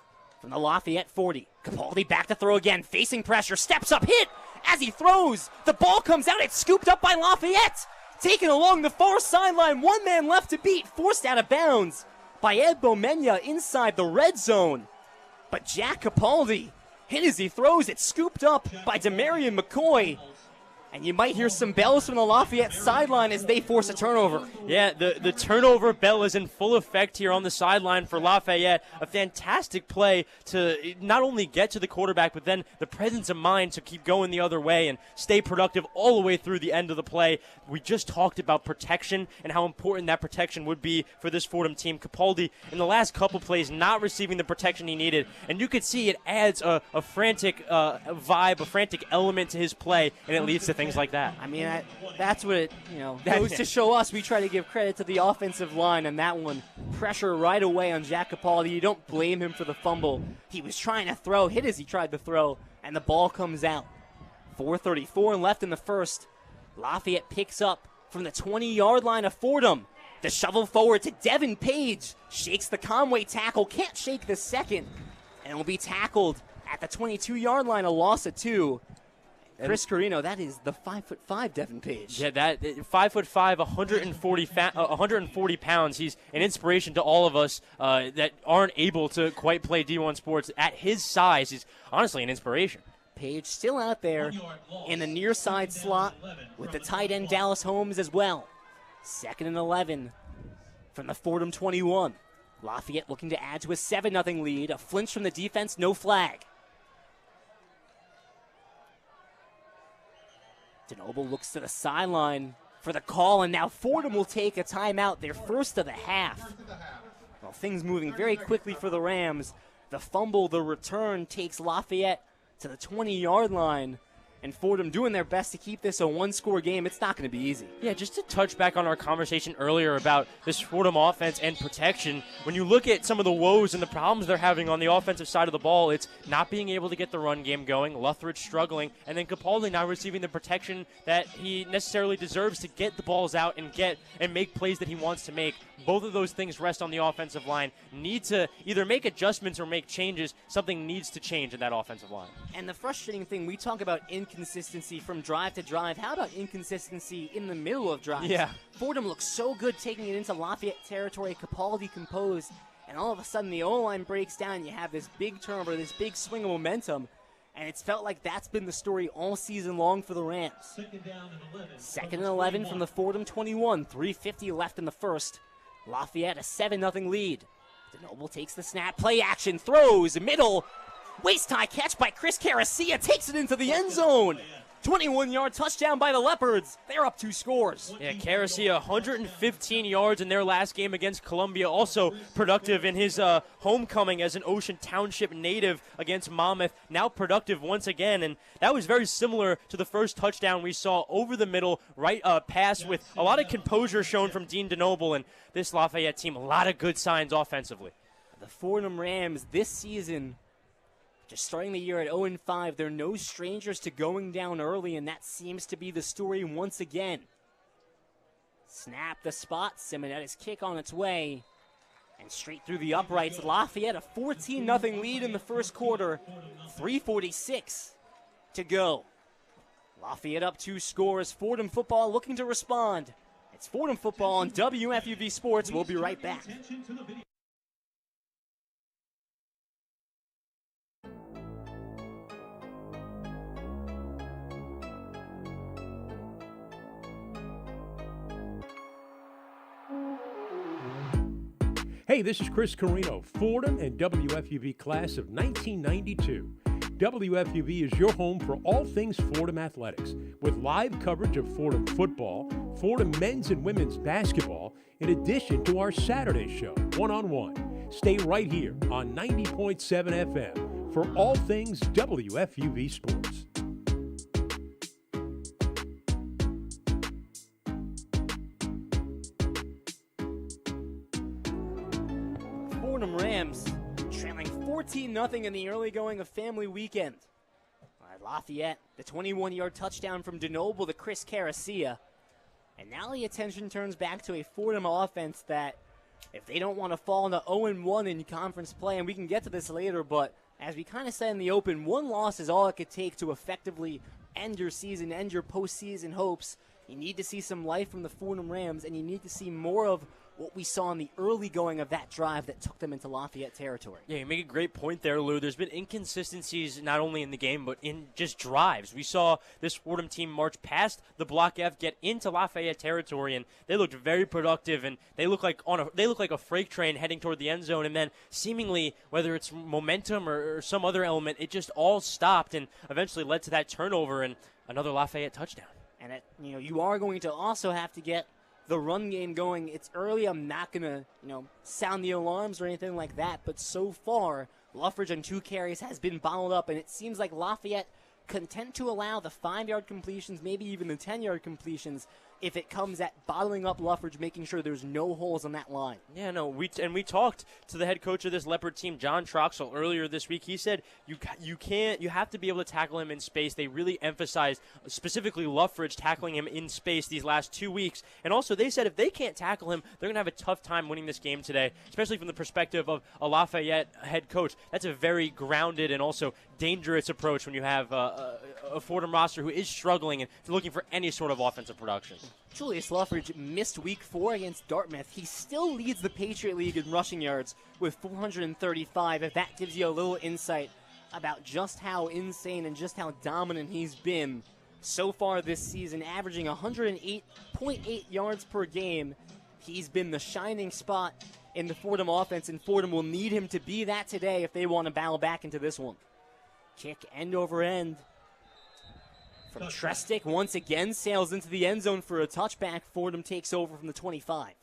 from the Lafayette 40. Capaldi back to throw again, facing pressure, steps up, hit as he throws. The ball comes out, it's scooped up by Lafayette. Taken along the far sideline, one man left to beat, forced out of bounds by Melia inside the red zone. But Jack Capaldi hit as he throws it, scooped up by Demarion McCoy. And you might hear some bells from the Lafayette sideline as they force a turnover. Yeah, the turnover bell is in full effect here on the sideline for Lafayette. A fantastic play to not only get to the quarterback, but then the presence of mind to keep going the other way and stay productive all the way through the end of the play. We just talked about protection and how important that protection would be for this Fordham team. Capaldi, in the last couple plays, not receiving the protection he needed. And you could see it adds a frantic vibe, a frantic element to his play, and it leads to things like that. I mean, that's what it, goes to show us. We try to give credit to the offensive line on that one. Pressure right away on Jack Capaldi. You don't blame him for the fumble. He was trying to throw, hit as he tried to throw, and the ball comes out. 4:34 left in the first. Lafayette picks up from the 20-yard line of Fordham. The shovel forward to Devin Page. Shakes the Conway tackle, can't shake the second, and will be tackled at the 22-yard line, a loss of 2. Chris Carrino, that is the 5'5" Devin Page. Yeah, that 5'5", 140 pounds. He's an inspiration to all of us that aren't able to quite play D1 sports. At his size, he's honestly an inspiration. Page still out there in the near side slot with the tight end Dallas Holmes as well. 2nd and 11 from the Fordham 21. Lafayette looking to add to a 7-0 lead. A flinch from the defense, no flag. Dembele looks to the sideline for the call, and now Fordham will take a timeout, their first of the half. Well, things moving very quickly for the Rams. The fumble, the return takes Lafayette to the 20-yard line, and Fordham doing their best to keep this a one-score game. It's not going to be easy. Yeah, just to touch back on our conversation earlier about this Fordham offense and protection, when you look at some of the woes and the problems they're having on the offensive side of the ball, it's not being able to get the run game going, Lutheridge struggling, and then Capaldi not receiving the protection that he necessarily deserves to get the balls out and make plays that he wants to make. Both of those things rest on the offensive line. Need to either make adjustments or make changes. Something needs to change in that offensive line. And the frustrating thing, we talk about inconsistency from drive to drive. How about inconsistency in the middle of drives? Yeah. Fordham looks so good taking it into Lafayette territory. Capaldi composed, and all of a sudden the O-line breaks down. You have this big turnover, this big swing of momentum, and it's felt like that's been the story all season long for the Rams. 2nd and 11 from the Fordham 21. 3:50 left in the first. Lafayette a 7-0 lead. Dembele takes the snap, play action, throws, middle, waist-high catch by Chris Carrino, takes it into the end zone. 21-yard touchdown by the Leopards. They're up 2 scores. Yeah, Carrino, 115 yards in their last game against Columbia. Also productive in his homecoming as an Ocean Township native against Monmouth. Now productive once again, and that was very similar to the first touchdown we saw over the middle, right pass with a lot of composure shown from Dean Dembele, and this Lafayette team, a lot of good signs offensively. The Fordham Rams this season, just starting the year at 0-5, they're no strangers to going down early, and that seems to be the story once again. Snap the spot, Simonetta's kick on its way, and straight through the uprights. Lafayette a 14-0 lead in the first quarter, 3:46 to go. Lafayette up 2 scores. Fordham football looking to respond. It's Fordham football on WFUV Sports. We'll be right back. Hey, this is Chris Carrino, Fordham and WFUV class of 1992. WFUV is your home for all things Fordham athletics, with live coverage of Fordham football, Fordham men's and women's basketball, in addition to our Saturday show, One-on-One. Stay right here on 90.7 FM for all things WFUV sports. Fordham Rams trailing 14-0 in the early going of family weekend. Lafayette, the 21-yard touchdown from DeNoble to Chris Carrino. And now the attention turns back to a Fordham offense that, if they don't want to fall into 0-1 in conference play, and we can get to this later, but as we kind of said in the open, one loss is all it could take to effectively end your season, end your postseason hopes. You need to see some life from the Fordham Rams, and you need to see more of what we saw in the early going of that drive that took them into Lafayette territory. Yeah, you make a great point there, Lou. There's been inconsistencies not only in the game, but in just drives. We saw this Fordham team march past the Block F, get into Lafayette territory, and they looked very productive, and they look like a freight train heading toward the end zone, and then seemingly, whether it's momentum or some other element, it just all stopped and eventually led to that turnover and another Lafayette touchdown. And you are going to also have to get the run game going. It's early. I'm not going to, sound the alarms or anything like that. But so far, Luffridge on 2 carries has been bottled up, and it seems like Lafayette content to allow the 5-yard completions, maybe even the 10-yard completions, if it comes at bottling up Luffridge, making sure there's no holes on that line. Yeah, no, we talked to the head coach of this Leopard team, John Troxel, earlier this week. He said you have to be able to tackle him in space. They really emphasized, specifically Luffridge, tackling him in space these last 2 weeks. And also, they said if they can't tackle him, they're going to have a tough time winning this game today, especially from the perspective of a Lafayette head coach. That's a very grounded and also dangerous approach when you have a Fordham roster who is struggling and looking for any sort of offensive production. Julius Luffridge missed week 4 against Dartmouth. He still leads the Patriot League in rushing yards with 435, if that gives you a little insight about just how insane and just how dominant he's been so far this season, averaging 108.8 yards per game. He's been the shining spot in the Fordham offense, and Fordham will need him to be that today if they want to battle back into this one. Kick end over end from Trestic, once again sails into the end zone for a touchback. Fordham takes over from the 25.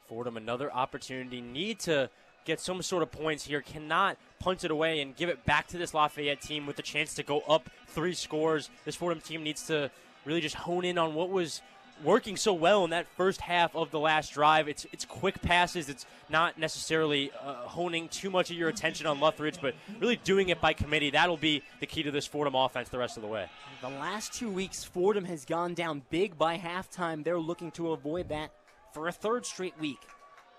Fordham, another opportunity. Need to get some sort of points here. Cannot punt it away and give it back to this Lafayette team with the chance to go up 3 scores. This Fordham team needs to really just hone in on what was working so well in that first half of the last drive. It's quick passes. It's not necessarily honing too much of your attention on Luffridge, but really doing it by committee. That'll be the key to this Fordham offense the rest of the way. The last 2 weeks, Fordham has gone down big by halftime. They're looking to avoid that for a 3rd straight week.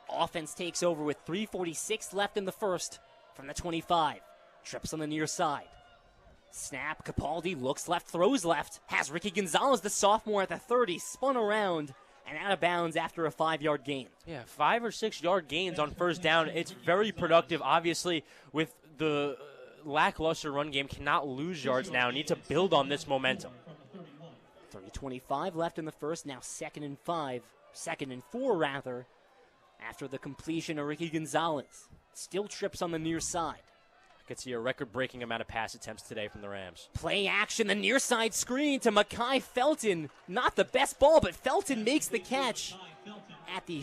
Offense takes over with 3:46 left in the first from the 25. Trips on the near side. Snap, Capaldi looks left, throws left, has Ricky Gonzalez, the sophomore, at the 30, spun around and out of bounds after a 5-yard gain. Yeah, 5 or 6 yard gains on first down. It's very productive. Obviously, with the lackluster run game, cannot lose yards now. Need to build on this momentum. 3:25 left in the first, now 2nd and 4 rather, after the completion of Ricky Gonzalez. Still trips on the near side. Could see a record-breaking amount of pass attempts today from the Rams. Play action, the near side screen to Makai Felton. Not the best ball, but Felton makes the catch at the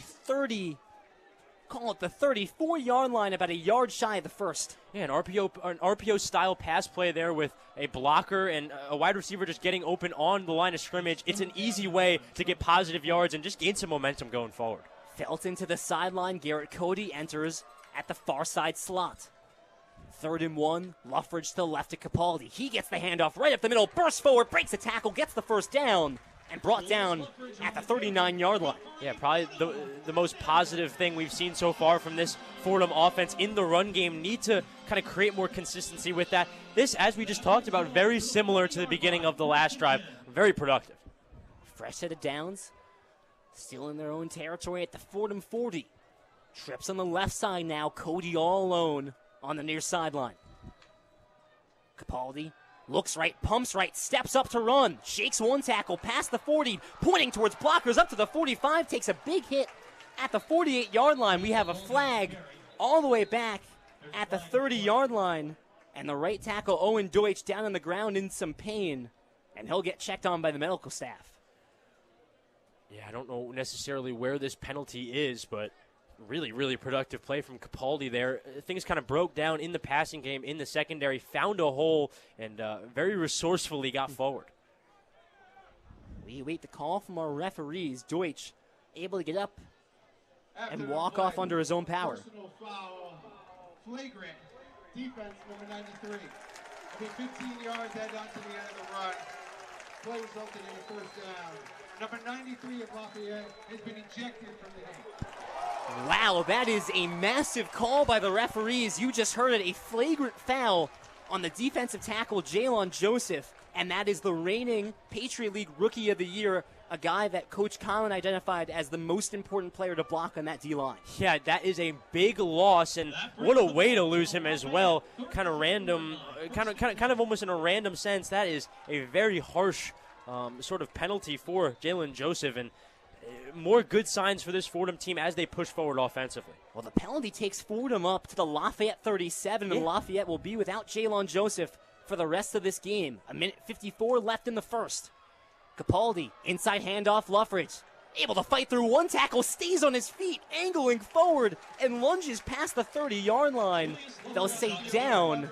34-yard line, about a yard shy of the first. Yeah, an RPO-style pass play there with a blocker and a wide receiver just getting open on the line of scrimmage. It's an easy way to get positive yards and just gain some momentum going forward. Felton to the sideline. Garrett Cody enters at the far side slot. 3rd and 1, Luffridge to the left of Capaldi. He gets the handoff right up the middle, bursts forward, breaks a tackle, gets the first down, and brought down at the 39-yard line. Yeah, probably the most positive thing we've seen so far from this Fordham offense in the run game. Need to kind of create more consistency with that. This, as we just talked about, very similar to the beginning of the last drive. Very productive. Fresh set of downs. Still in their own territory at the Fordham 40. Trips on the left side now. Cody all alone on the near sideline. Capaldi looks right, pumps right, steps up to run, shakes one tackle past the 40, pointing towards blockers up to the 45, takes a big hit at the 48-yard line. We have a flag all the way back at the 30-yard line, and the right tackle, Owen Deutsch, down on the ground in some pain, and he'll get checked on by the medical staff. Yeah, I don't know necessarily where this penalty is, but really, really productive play from Capaldi there. Things kind of broke down in the passing game, in the secondary, found a hole, and very resourcefully got forward. We await the call from our referees. Deutsch able to get up and walk off under his own power. Personal foul, flagrant, defense number 93. With 15 yards head on to the end of the run. Play resulted in a first down. Number 93 of Lafayette has been ejected from the game. Wow, that is a massive call by the referees. You just heard it, a flagrant foul on the defensive tackle, Jalen Joseph, and that is the reigning Patriot League Rookie of the Year, a guy that Coach Conlon identified as the most important player to block on that D-line. Yeah, that is a big loss, and what a way to lose him as well. Kind of random, kind of almost in a random sense. That is a very harsh sort of penalty for Jalen Joseph, and more good signs for this Fordham team as they push forward offensively. Well, the penalty takes Fordham up to the Lafayette 37, and Lafayette will be without Jalen Joseph for the rest of this game. 1:54 left in the first. Capaldi, inside handoff, Luffridge, able to fight through one tackle, stays on his feet, angling forward, and lunges past the 30-yard line. They'll say down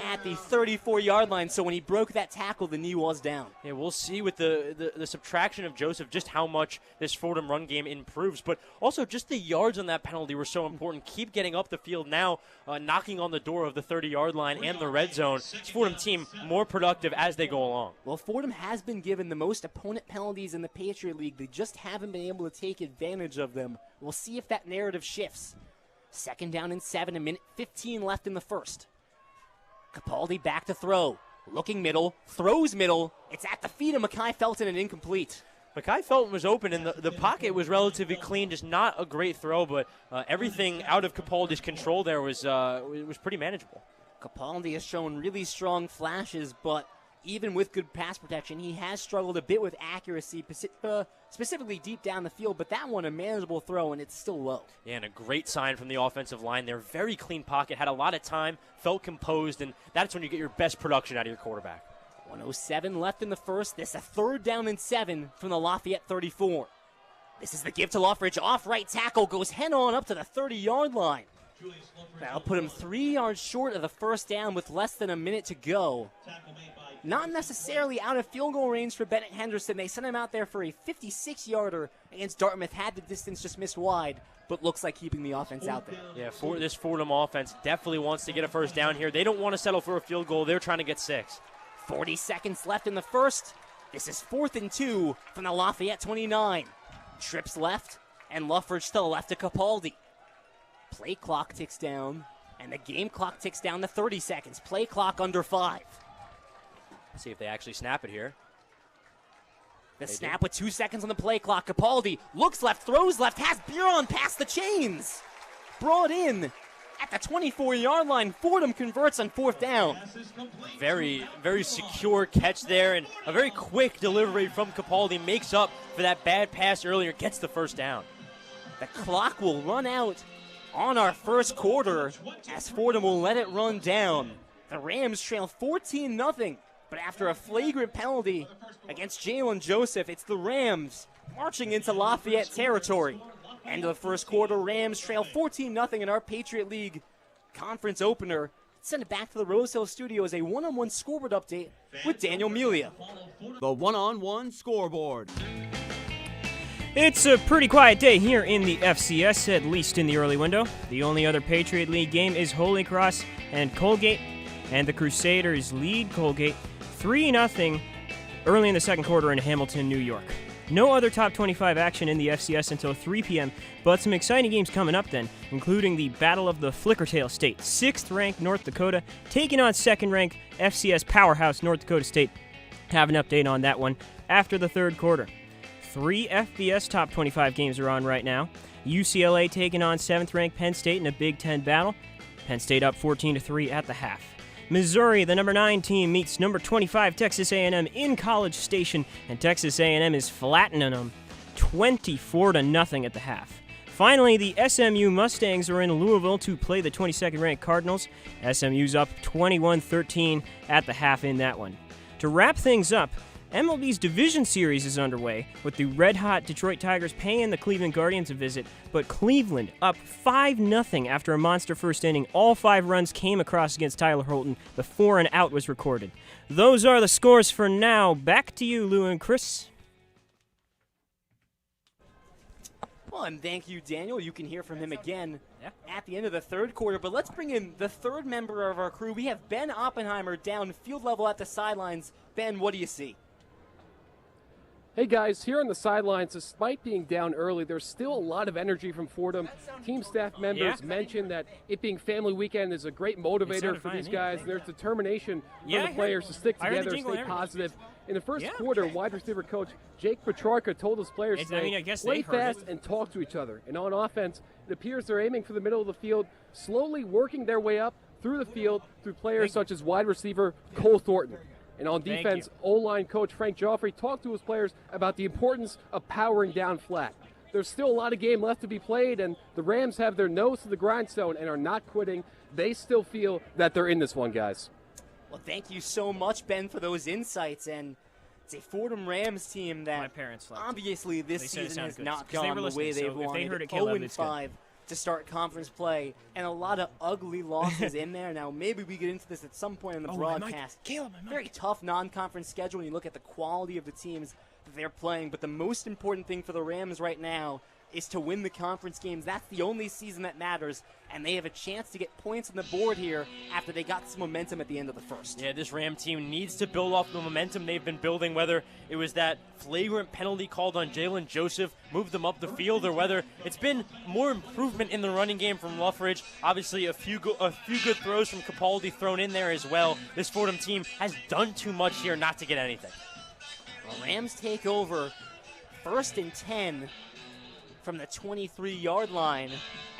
at the 34-yard line, so when he broke that tackle, the knee was down. Yeah, we'll see with the subtraction of Joseph just how much this Fordham run game improves, but also just the yards on that penalty were so important. Keep getting up the field now, knocking on the door of the 30-yard line and the red zone. This Fordham team more productive as they go along. Well, Fordham has been given the most opponent penalties in the Patriot League. They just haven't been able to take advantage of them. We'll see if that narrative shifts. 2nd down and 7, 1:15 left in the first. Capaldi back to throw. Looking middle, throws middle. It's at the feet of Mekhi Felton and incomplete. Mekhi Felton was open, and the pocket was relatively clean. Just not a great throw, but everything out of Capaldi's control there was pretty manageable. Capaldi has shown really strong flashes, but even with good pass protection, he has struggled a bit with accuracy, specifically deep down the field, but that one a manageable throw, and it's still low. Yeah, and a great sign from the offensive line there. Very clean pocket, had a lot of time, felt composed, and that's when you get your best production out of your quarterback. 1:07 left in the first. This is a 3rd down and 7 from the Lafayette 34. This is the give to Luffridge. Off right tackle, goes head on up to the 30-yard line. That'll put him 3 yards short of the first down with less than a minute to go. Not necessarily out of field goal range for Bennett Henderson. They sent him out there for a 56-yarder against Dartmouth. Had the distance, just missed wide, but looks like keeping the offense out there. Yeah, for this Fordham offense definitely wants to get a first down here. They don't want to settle for a field goal. They're trying to get 6. 40 seconds left in the first. This is 4th and 2 from the Lafayette 29. Trips left, and Luffridge to the left of Capaldi. Play clock ticks down, and the game clock ticks down to 30 seconds. Play clock under 5. Let's see if they actually snap it here. The snap with 2 seconds on the play clock. Capaldi looks left, throws left, has Buron past the chains. Brought in at the 24-yard line. Fordham converts on 4th down. Very, very secure catch there, and a very quick delivery from Capaldi makes up for that bad pass earlier, gets the first down. The clock will run out on our first quarter as Fordham will let it run down. The Rams trail 14-0. But after a flagrant penalty against Jalen Joseph, it's the Rams marching into Lafayette territory. End of the first quarter, Rams trail 14-0 in our Patriot League conference opener. Send it back to the Rose Hill studio as a one-on-one scoreboard update with Daniel Melia. The one-on-one scoreboard. It's a pretty quiet day here in the FCS, at least in the early window. The only other Patriot League game is Holy Cross and Colgate, and the Crusaders lead Colgate 3-0 early in the second quarter in Hamilton, New York. No other top 25 action in the FCS until 3 p.m., but some exciting games coming up then, including the Battle of the Flickertail State. 6th-ranked North Dakota taking on 2nd-ranked FCS powerhouse North Dakota State. Have an update on that one after the third quarter. 3 FBS top 25 games are on right now. UCLA taking on 7th-ranked Penn State in a Big Ten battle. Penn State up 14-3 at the half. Missouri, the number 9 team, meets number 25 Texas A&M in College Station, and Texas A&M is flattening them 24-0 at the half. Finally, the SMU Mustangs are in Louisville to play the 22nd-ranked Cardinals. SMU's up 21-13 at the half in that one. To wrap things up, MLB's Division Series is underway, with the red-hot Detroit Tigers paying the Cleveland Guardians a visit, but Cleveland up 5-0 after a monster first inning. All 5 runs came across against Tyler Holton before an out was recorded. Those are the scores for now. Back to you, Lou and Chris. Well, and thank you, Daniel. You can hear from him again at the end of the third quarter. But let's bring in the third member of our crew. We have Ben Oppenheimer down field level at the sidelines. Ben, what do you see? Hey guys, here on the sidelines, despite being down early, there's still a lot of energy from Fordham. Team staff members mentioned that it being family weekend is a great motivator for these guys. There's determination for the players to stick together, stay positive. In the first quarter, wide receiver coach Jake Petrarca told his players today, play fast and talk to each other. And on offense, it appears they're aiming for the middle of the field, slowly working their way up through the field through players such as wide receiver Cole Thornton. And on defense, O-line coach Frank Joffrey talked to his players about the importance of powering down flat. There's still a lot of game left to be played, and the Rams have their nose to the grindstone and are not quitting. They still feel that they're in this one, guys. Well, thank you so much, Ben, for those insights. And it's a Fordham Rams team that obviously this season has not gone the way they wanted. 0-5 to start conference play, and a lot of ugly losses in there. Now, maybe we get into this at some point in the broadcast. Very tough non-conference schedule when you look at the quality of the teams that they're playing, but the most important thing for the Rams right now is to win the conference games. That's the only season that matters, and they have a chance to get points on the board here after they got some momentum at the end of the first. Yeah, this Ram team needs to build off the momentum they've been building, whether it was that flagrant penalty called on Jalen Joseph, moved them up the field, or whether it's been more improvement in the running game from Luffridge. Obviously, a few good throws from Capaldi thrown in there as well. This Fordham team has done too much here not to get anything. The Rams take over 1st and 10 from the 23-yard line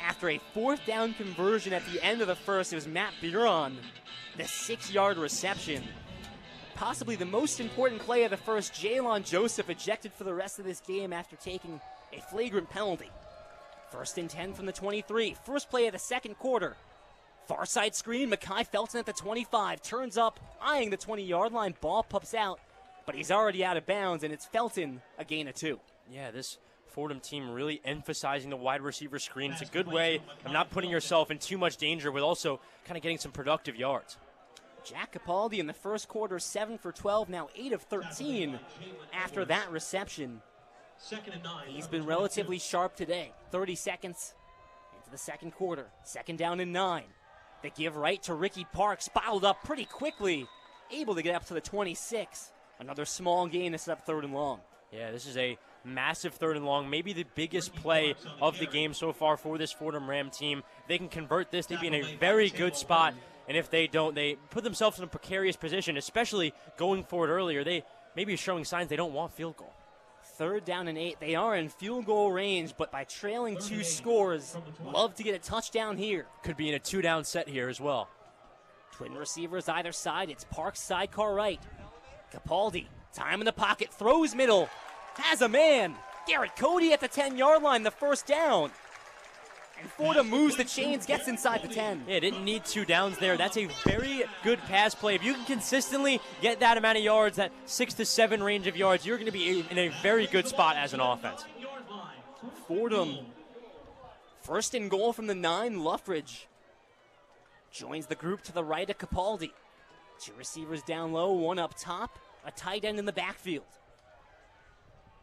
after a 4th down conversion at the end of the first. It was Matt Buron, the 6-yard reception. Possibly the most important play of the first. Jalen Joseph ejected for the rest of this game after taking a flagrant penalty. 1st and 10 from the 23. First play of the second quarter. Far side screen, Mekhi Felton at the 25. Turns up, eyeing the 20-yard line. Ball pops out, but he's already out of bounds, and it's Felton, a gain of 2. Yeah, this Fordham team really emphasizing the wide receiver screen. It's a good way of not putting yourself in too much danger with also kind of getting some productive yards. Jack Capaldi in the first quarter, 7 for 12, now 8 of 13 after that reception. He's been relatively sharp today. 30 seconds into the second quarter. 2nd down and 9. They give right to Ricky Parks, bottled up pretty quickly, able to get up to the 26. Another small gain to set up 3rd and long. Yeah, this is a massive 3rd and long, maybe the biggest play of the game so far for this Fordham Ram team. They can convert this, they'd be in a very good spot, and if they don't, they put themselves in a precarious position, especially going for it earlier. They may be showing signs they don't want field goal. 3rd down and 8. They are in field goal range, but by trailing 2 scores, love to get a touchdown here. Could be in a 2-down set here as well. Twin receivers either side. It's Parks sidecar right. Capaldi, time in the pocket, throws middle, has a man. Garrett Cody at the 10-yard line, the 1st down. And Fordham moves the chains, gets inside the 10. Yeah, didn't need 2 downs there. That's a very good pass play. If you can consistently get that amount of yards, that 6 to 7 range of yards, you're going to be in a very good spot as an offense. Fordham, 1st and goal from the 9, Luffridge joins the group to the right of Capaldi. 2 receivers down low, 1 up top, a tight end in the backfield.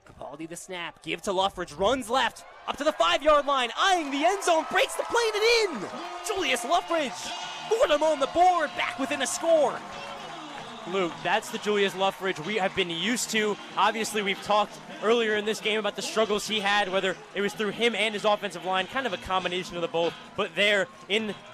Capaldi the snap, give to Luffridge, runs left, up to the 5-yard line, eyeing the end zone, breaks the plane and in! Julius Luffridge, Fordham on the board, back within a score. Luke, that's the Julius Luffridge we have been used to. Obviously, we've talked earlier in this game about the struggles he had, whether it was through him and his offensive line, kind of a combination of the both. But there,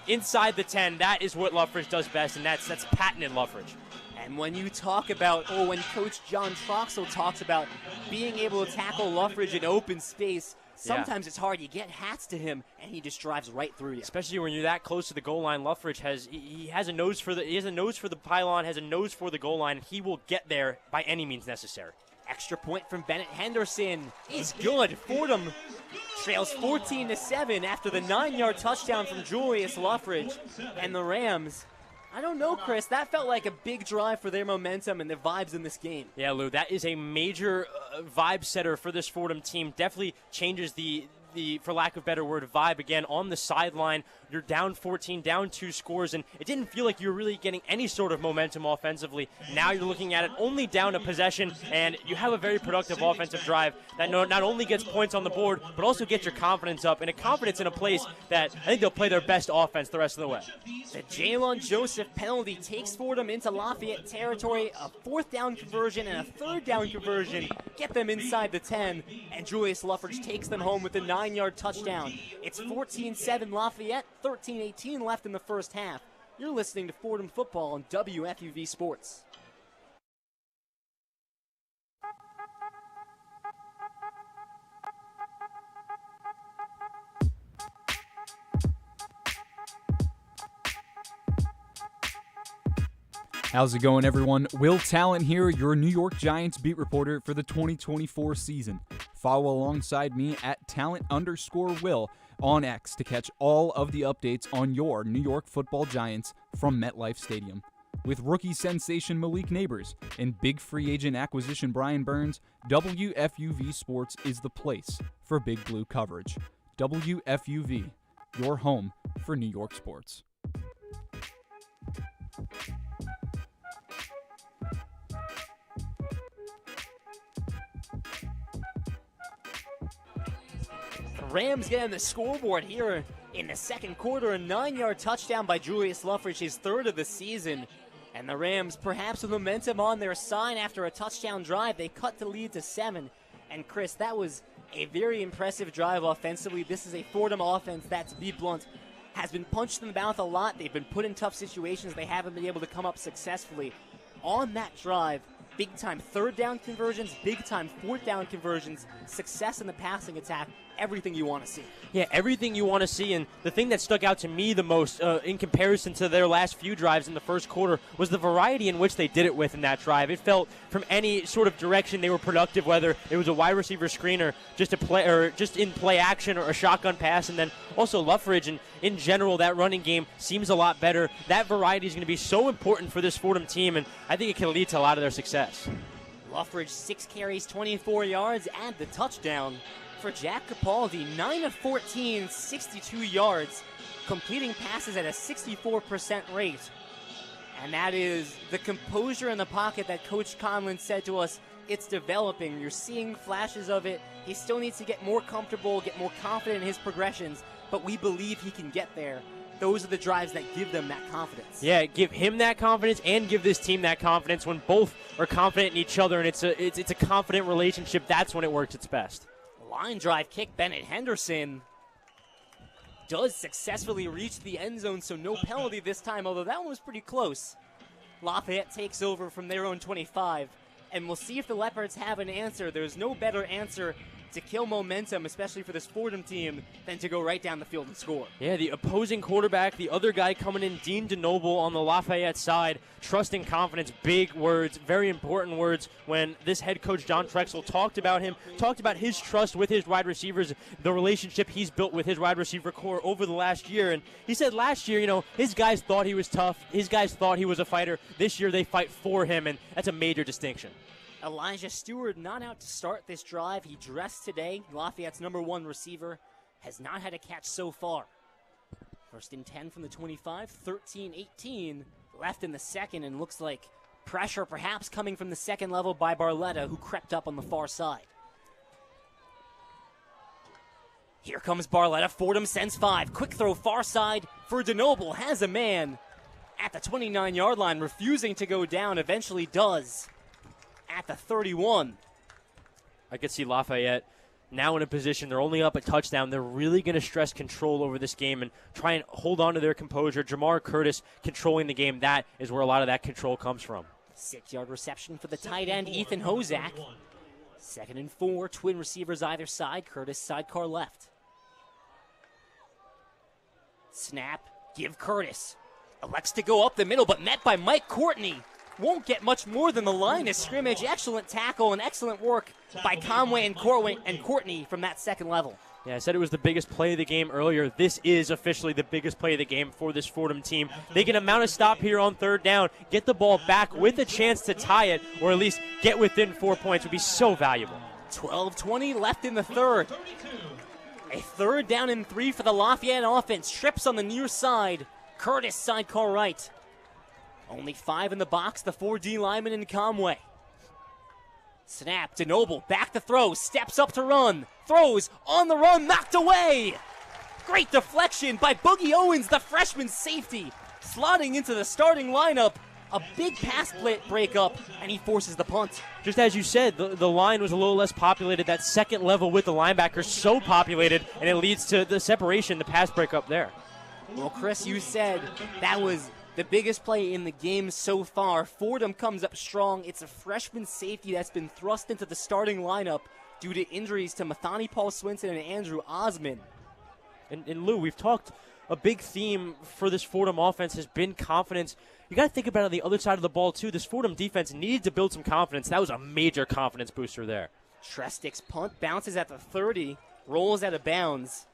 inside the 10, that is what Luffridge does best, and that's patented Luffridge. And when you talk about, when Coach John Troxel talks about being able to tackle Luffridge in open space, sometimes it's hard. You get hats to him, and he just drives right through you. Especially when you're that close to the goal line. Luffridge has a nose for the pylon, has a nose for the goal line. He will get there by any means necessary. Extra point from Bennett Henderson is good. Fordham trails 14-7 after the 9-yard touchdown from Julius Luffridge, and the Rams. I don't know, Chris. That felt like a big drive for their momentum and their vibes in this game. Yeah, Lou, that is a major vibe setter for this Fordham team. Definitely changes the for lack of a better word, vibe again on the sideline. You're down 14, down 2 scores, and it didn't feel like you were really getting any sort of momentum offensively. Now you're looking at it only down a possession, and you have a very productive offensive drive that not only gets points on the board, but also gets your confidence up, and a confidence in a place that I think they'll play their best offense the rest of the way. The Jalen Joseph penalty takes Fordham into Lafayette territory. A 4th down conversion and a 3rd down conversion get them inside the 10, and Julius Luffridge takes them home with a 9-yard touchdown. It's 14-7 Lafayette, 13-18 left in the first half. You're listening to Fordham Football on WFUV Sports. How's it going, everyone? Will Talent here, your New York Giants beat reporter for the 2024 season. Follow alongside me at talent_Will on X to catch all of the updates on your New York Football Giants from MetLife Stadium. With rookie sensation Malik Neighbors and big free agent acquisition Brian Burns, WFUV Sports is the place for Big Blue coverage. WFUV, your home for New York sports. Rams get on the scoreboard here in the second quarter. A 9-yard touchdown by Julius Luffridge, his 3rd of the season. And the Rams, perhaps with momentum on their side after a touchdown drive, they cut the lead to 7. And Chris, that was a very impressive drive offensively. This is a Fordham offense that, to be blunt, has been punched in the mouth a lot. They've been put in tough situations. They haven't been able to come up successfully. On that drive, big-time 3rd down conversions, big-time 4th down conversions, success in the passing attack, everything you want to see. Yeah, everything you want to see, and the thing that stuck out to me the most in comparison to their last few drives in the first quarter was the variety in which they did it with in that drive. It felt from any sort of direction they were productive, whether it was a wide receiver screen or just a play or just in play action or a shotgun pass, and then also Luffridge, and in general that running game seems a lot better. That variety is going to be so important for this Fordham team, and I think it can lead to a lot of their success. Luffridge, 6 carries, 24 yards, and the touchdown. For Jack Capaldi, 9 of 14, 62 yards, completing passes at a 64% rate. And that is the composure in the pocket that Coach Conlon said to us, it's developing. You're seeing flashes of it. He still needs to get more comfortable, get more confident in his progressions, but we believe he can get there. Those are the drives that give them that confidence. Yeah, give him that confidence and give this team that confidence. When both are confident in each other and it's a confident relationship, that's when it works its best. Line drive kick, Bennett Henderson does successfully reach the end zone, so no penalty this time, although that one was pretty close. Lafayette takes over from their own 25, and we'll see if the Leopards have an answer. There's no better answer to kill momentum, especially for this Fordham team, than to go right down the field and score. Yeah, the opposing quarterback, the other guy coming in, Dean DeNoble on the Lafayette side, trust and confidence, big words, very important words when this head coach, John Trexel, talked about him, talked about his trust with his wide receivers, the relationship he's built with his wide receiver core over the last year. And he said last year, his guys thought he was tough, his guys thought he was a fighter. This year they fight for him, and that's a major distinction. Elijah Stewart not out to start this drive. He dressed today. Lafayette's #1 receiver has not had a catch so far. 1st and 10 from the 25, 13-18 left in the second, and looks like pressure perhaps coming from the second level by Barletta, who crept up on the far side. Here comes Barletta. Fordham sends 5. Quick throw far side for DeNoble. Has a man at the 29-yard line, refusing to go down. Eventually does at the 31. I could see Lafayette now in a position, they're only up a touchdown. They're really going to stress control over this game and try and hold on to their composure. Jamar Curtis controlling the game, that is where a lot of that control comes from. 6-yard reception for the tight end, Ethan Hozak. 2nd and 4, twin receivers either side. Curtis sidecar left. Snap, give Curtis. Elects to go up the middle, but met by Mike Courtney. Won't get much more than the line of scrimmage. Excellent tackle and excellent work by Conway and Courtney from that second level. Yeah, I said it was the biggest play of the game earlier. This is officially the biggest play of the game for this Fordham team. They can mount a stop here on 3rd down, get the ball back with a chance to tie it, or at least get within 4 points would be so valuable. 12:20 left in the third. A 3rd down and 3 for the Lafayette offense. Trips on the near side. Curtis sidecar right. Only 5 in the box, the 4D lineman in Conway. Snap, Dembele back to throw, steps up to run, throws on the run, knocked away. Great deflection by Boogie Owens, the freshman safety, slotting into the starting lineup. A big pass breakup, and he forces the punt. Just as you said, the line was a little less populated. That second level with the linebackers so populated, and it leads to the separation, the pass breakup there. Well, Chris, you said that was the biggest play in the game so far. Fordham comes up strong. It's a freshman safety that's been thrust into the starting lineup due to injuries to Mathani Paul Swinson and Andrew Osman. And Lou, we've talked, a big theme for this Fordham offense has been confidence. You got to think about it on the other side of the ball, too. This Fordham defense needed to build some confidence. That was a major confidence booster there. Trestic's punt bounces at the 30, rolls out of bounds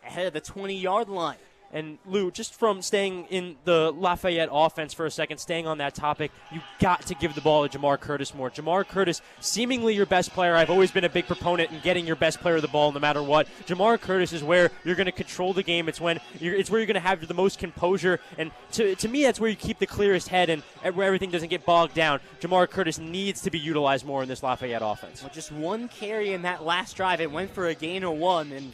ahead of the 20-yard line. And, Lou, just from staying in the Lafayette offense for a second, staying on that topic, you got to give the ball to Jamar Curtis more. Jamar Curtis, seemingly your best player. I've always been a big proponent in getting your best player the ball no matter what. Jamar Curtis is where you're going to control the game. It's where you're going to have the most composure. And to me, that's where you keep the clearest head and where everything doesn't get bogged down. Jamar Curtis needs to be utilized more in this Lafayette offense. Well, just one carry in that last drive. It went for a gain of 1. And,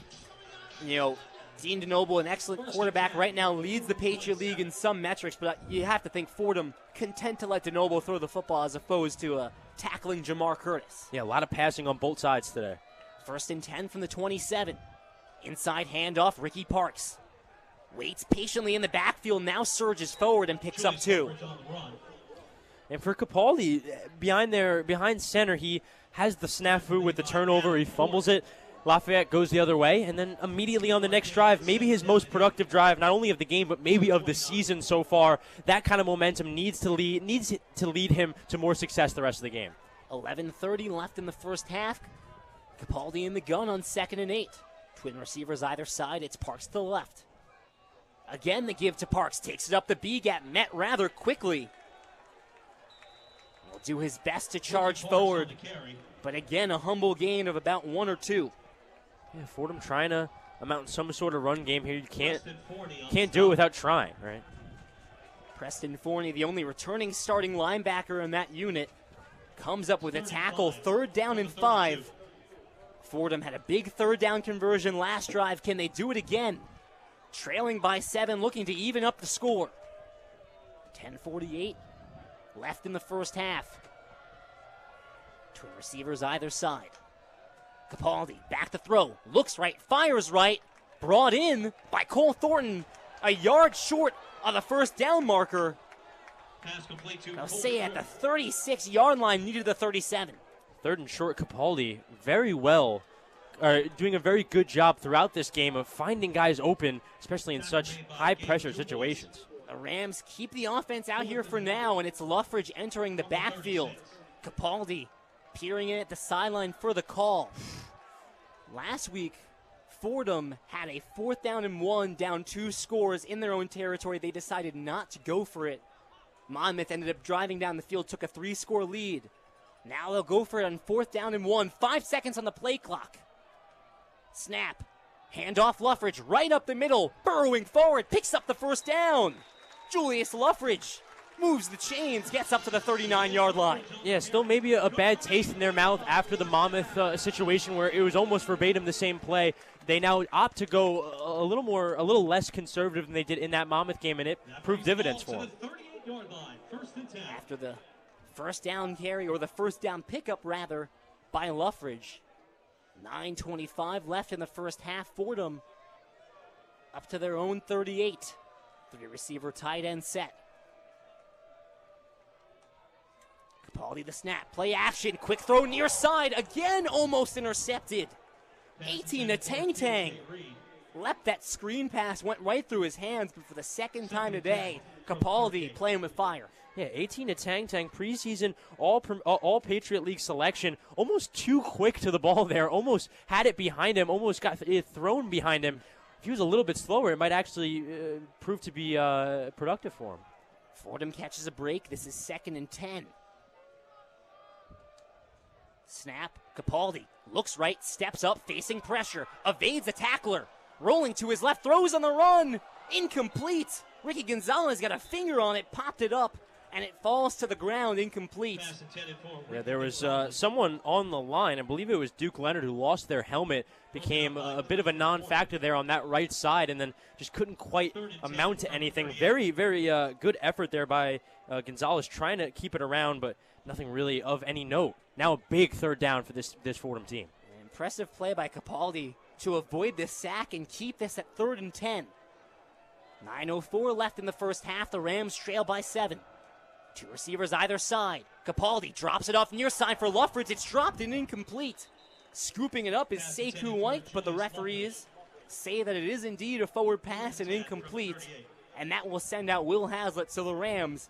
Dean Dembele, an excellent quarterback, right now leads the Patriot League in some metrics, but you have to think Fordham content to let Dembele throw the football as opposed to tackling Jamar Curtis. Yeah, a lot of passing on both sides today. 1st and 10 from the 27. Inside handoff, Ricky Parks. Waits patiently in the backfield, now surges forward and picks up 2. And for Capaldi, behind center, he has the snafu with the turnover. He fumbles it. Lafayette goes the other way, and then immediately on the next drive, maybe his most productive drive, not only of the game, but maybe of the season so far, that kind of momentum needs to lead him to more success the rest of the game. 11:30 left in the first half. Capaldi in the gun on 2nd and 8. Twin receivers either side. It's Parks to the left. Again, the give to Parks. Takes it up the B-gap. Met rather quickly. Will do his best to charge forward. But again, a humble gain of about 1 or 2. Yeah, Fordham trying to amount some sort of run game here. You can't do it without trying, right? Preston Forney, the only returning starting linebacker in that unit, comes up with a tackle. 3rd down and 5. Fordham had a big 3rd down conversion last drive. Can they do it again? Trailing by 7, looking to even up the score. 10:48 left in the first half. Twin receivers either side. Capaldi back to throw. Looks right, fires right. Brought in by Cole Thornton. A yard short of the 1st down marker. I'll say at the 36-yard line, needed the 37. 3rd and short, Capaldi very well, doing a very good job throughout this game of finding guys open, especially in such high-pressure situations. The Rams keep the offense out here for now, and it's Luffridge entering the backfield. Capaldi peering in at the sideline for the call. Last week, Fordham had a 4th down and 1, down 2 scores in their own territory. They decided not to go for it. Monmouth ended up driving down the field, took a 3-score lead. Now they'll go for it on 4th down and 1. 5 seconds on the play clock. Snap. Handoff Luffridge right up the middle. Burrowing forward, picks up the 1st down. Julius Luffridge moves the chains, gets up to the 39-yard line. Yeah, still maybe a bad taste in their mouth after the Monmouth situation where it was almost verbatim the same play. They now opt to go a little less conservative than they did in that Monmouth game, and it proved dividends for them. After the 1st down carry, or the 1st down pickup rather, by Luffridge. 9:25 left in the first half. Fordham up to their own 38. 3-receiver tight end set. Capaldi the snap, play action, quick throw near side, again almost intercepted. 18 to Tang. Leapt that screen pass, went right through his hands, but for the 2nd time today, Capaldi playing with fire. Yeah, 18 to Tang, preseason all Patriot League selection, almost too quick to the ball there, almost had it behind him, almost got it thrown behind him. If he was a little bit slower, it might actually prove to be productive for him. Fordham catches a break, this is 2nd and 10. Snap, Capaldi looks right, steps up, facing pressure, evades a tackler, rolling to his left, throws on the run, incomplete. Ricky Gonzalez got a finger on it, popped it up, and it falls to the ground, incomplete. Yeah, there was someone on the line, I believe it was Duke Leonard, who lost their helmet, became a bit of a non-factor there on that right side, and then just couldn't quite amount to anything. Very, very good effort there by Gonzalez, trying to keep it around, but nothing really of any note. Now a big third down for this Fordham team. An impressive play by Capaldi to avoid this sack and keep this at 3rd and 10. 9:04 left in the first half. The Rams trail by 7. 2 receivers either side. Capaldi drops it off near side for Luffridge. It's dropped and incomplete. Scooping it up is Sekou White, but the referees say that it is indeed a forward pass and incomplete, and that will send out Will Haslett. So the Rams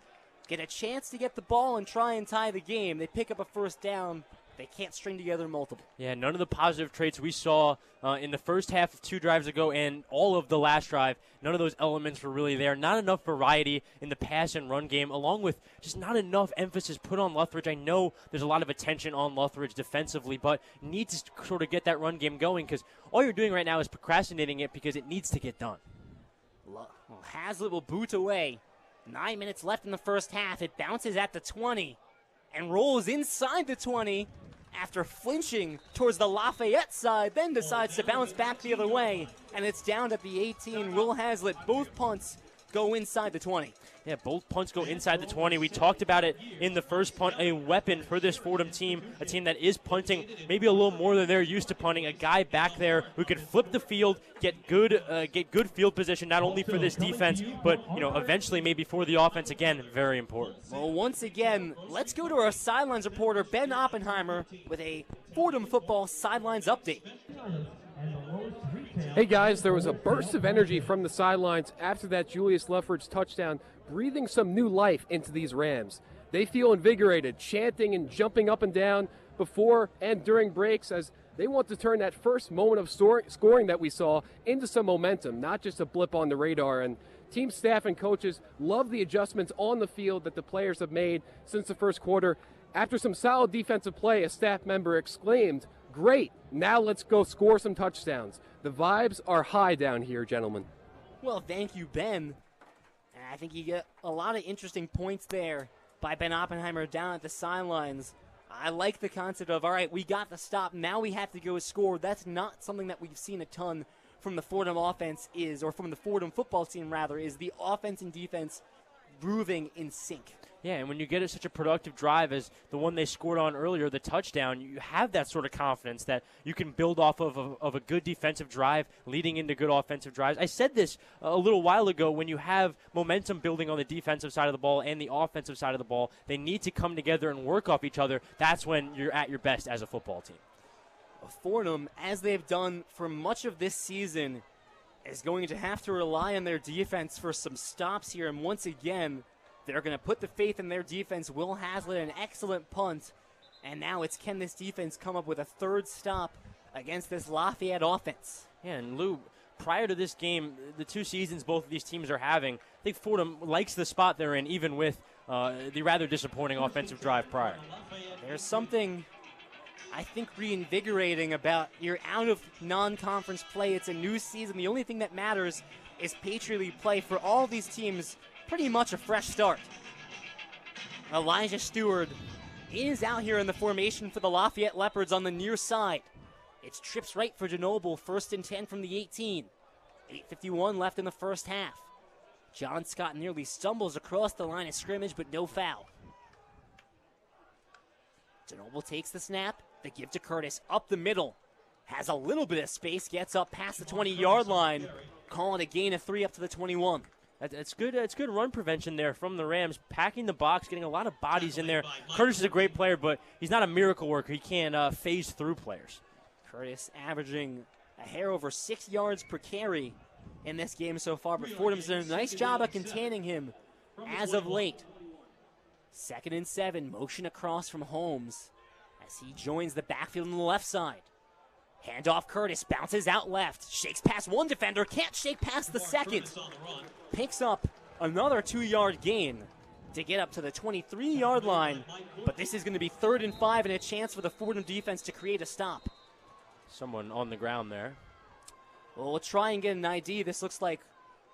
get a chance to get the ball and try and tie the game. They pick up a first down. They can't string together multiple. Yeah, none of the positive traits we saw in the first half of 2 drives ago and all of the last drive, none of those elements were really there. Not enough variety in the pass and run game, along with just not enough emphasis put on Luthridge. I know there's a lot of attention on Luthridge defensively, but need to sort of get that run game going, because all you're doing right now is procrastinating it because it needs to get done. Well, Haslett will boot away. 9 minutes left in the first half. It bounces at the 20 and rolls inside the 20 after flinching towards the Lafayette side, then decides to bounce back the other way, and it's down at the 18. Will Haslett, both punts go inside the 20. Yeah, both punts go inside the 20. We talked about it in the first punt, a weapon for this Fordham team, a team that is punting maybe a little more than they're used to punting, a guy back there who could flip the field, get good field position, not only for this defense, but eventually maybe for the offense. Again, very important. Well, once again, let's go to our sidelines reporter, Ben Oppenheimer, with a Fordham football sidelines update. Hey guys, there was a burst of energy from the sidelines after that Julius Luffridge touchdown, breathing some new life into these Rams. They feel invigorated, chanting and jumping up and down before and during breaks, as they want to turn that first moment of scoring that we saw into some momentum, not just a blip on the radar. And team staff and coaches love the adjustments on the field that the players have made since the first quarter. After some solid defensive play, a staff member exclaimed, "Great, now let's go score some touchdowns." The vibes are high down here, gentlemen. Well, thank you, Ben. And I think you get a lot of interesting points there by Ben Oppenheimer down at the sidelines. I like the concept of, all right, we got the stop, now we have to go score. That's not something that we've seen a ton from the Fordham offense or from the Fordham football team, rather, is the offense and defense grooving in sync. Yeah, and when you get such a productive drive as the one they scored on earlier, the touchdown, you have that sort of confidence that you can build off of a good defensive drive leading into good offensive drives. I said this a little while ago, when you have momentum building on the defensive side of the ball and the offensive side of the ball, they need to come together and work off each other. That's when you're at your best as a football team. Fordham, as they've done for much of this season, is going to have to rely on their defense for some stops here, and once again, they're going to put the faith in their defense. Will Haslett, an excellent punt. And now it's, can this defense come up with a third stop against this Lafayette offense? Yeah, and Lou, prior to this game, the 2 seasons both of these teams are having, I think Fordham likes the spot they're in, even with the rather disappointing offensive drive prior. There's something, I think, reinvigorating about you're out of non-conference play. It's a new season. The only thing that matters is Patriot League play. For all these teams, pretty much a fresh start. Elijah Stewart is out here in the formation for the Lafayette Leopards on the near side. It's trips right for Ginobili, 1st and 10 from the 18. 8:51 left in the first half. John Scott nearly stumbles across the line of scrimmage, but no foul. Ginobili takes the snap, the give to Curtis up the middle. Has a little bit of space, gets up past the 20-yard line, calling a gain of 3 up to the 21. It's good. It's good run prevention there from the Rams, packing the box, getting a lot of bodies in there. Curtis is a great player, but he's not a miracle worker. He can't phase through players. Curtis averaging a hair over 6 yards per carry in this game so far, but Fordham's done a nice job of containing him as of late. 2nd and 7, motion across from Holmes as he joins the backfield on the left side. Handoff, Curtis bounces out left, shakes past one defender, can't shake past the second. Picks up another 2-yard gain to get up to the 23-yard line. But this is going to be 3rd and 5 and a chance for the Fordham defense to create a stop. Someone on the ground there. Well, we'll try and get an ID. This looks like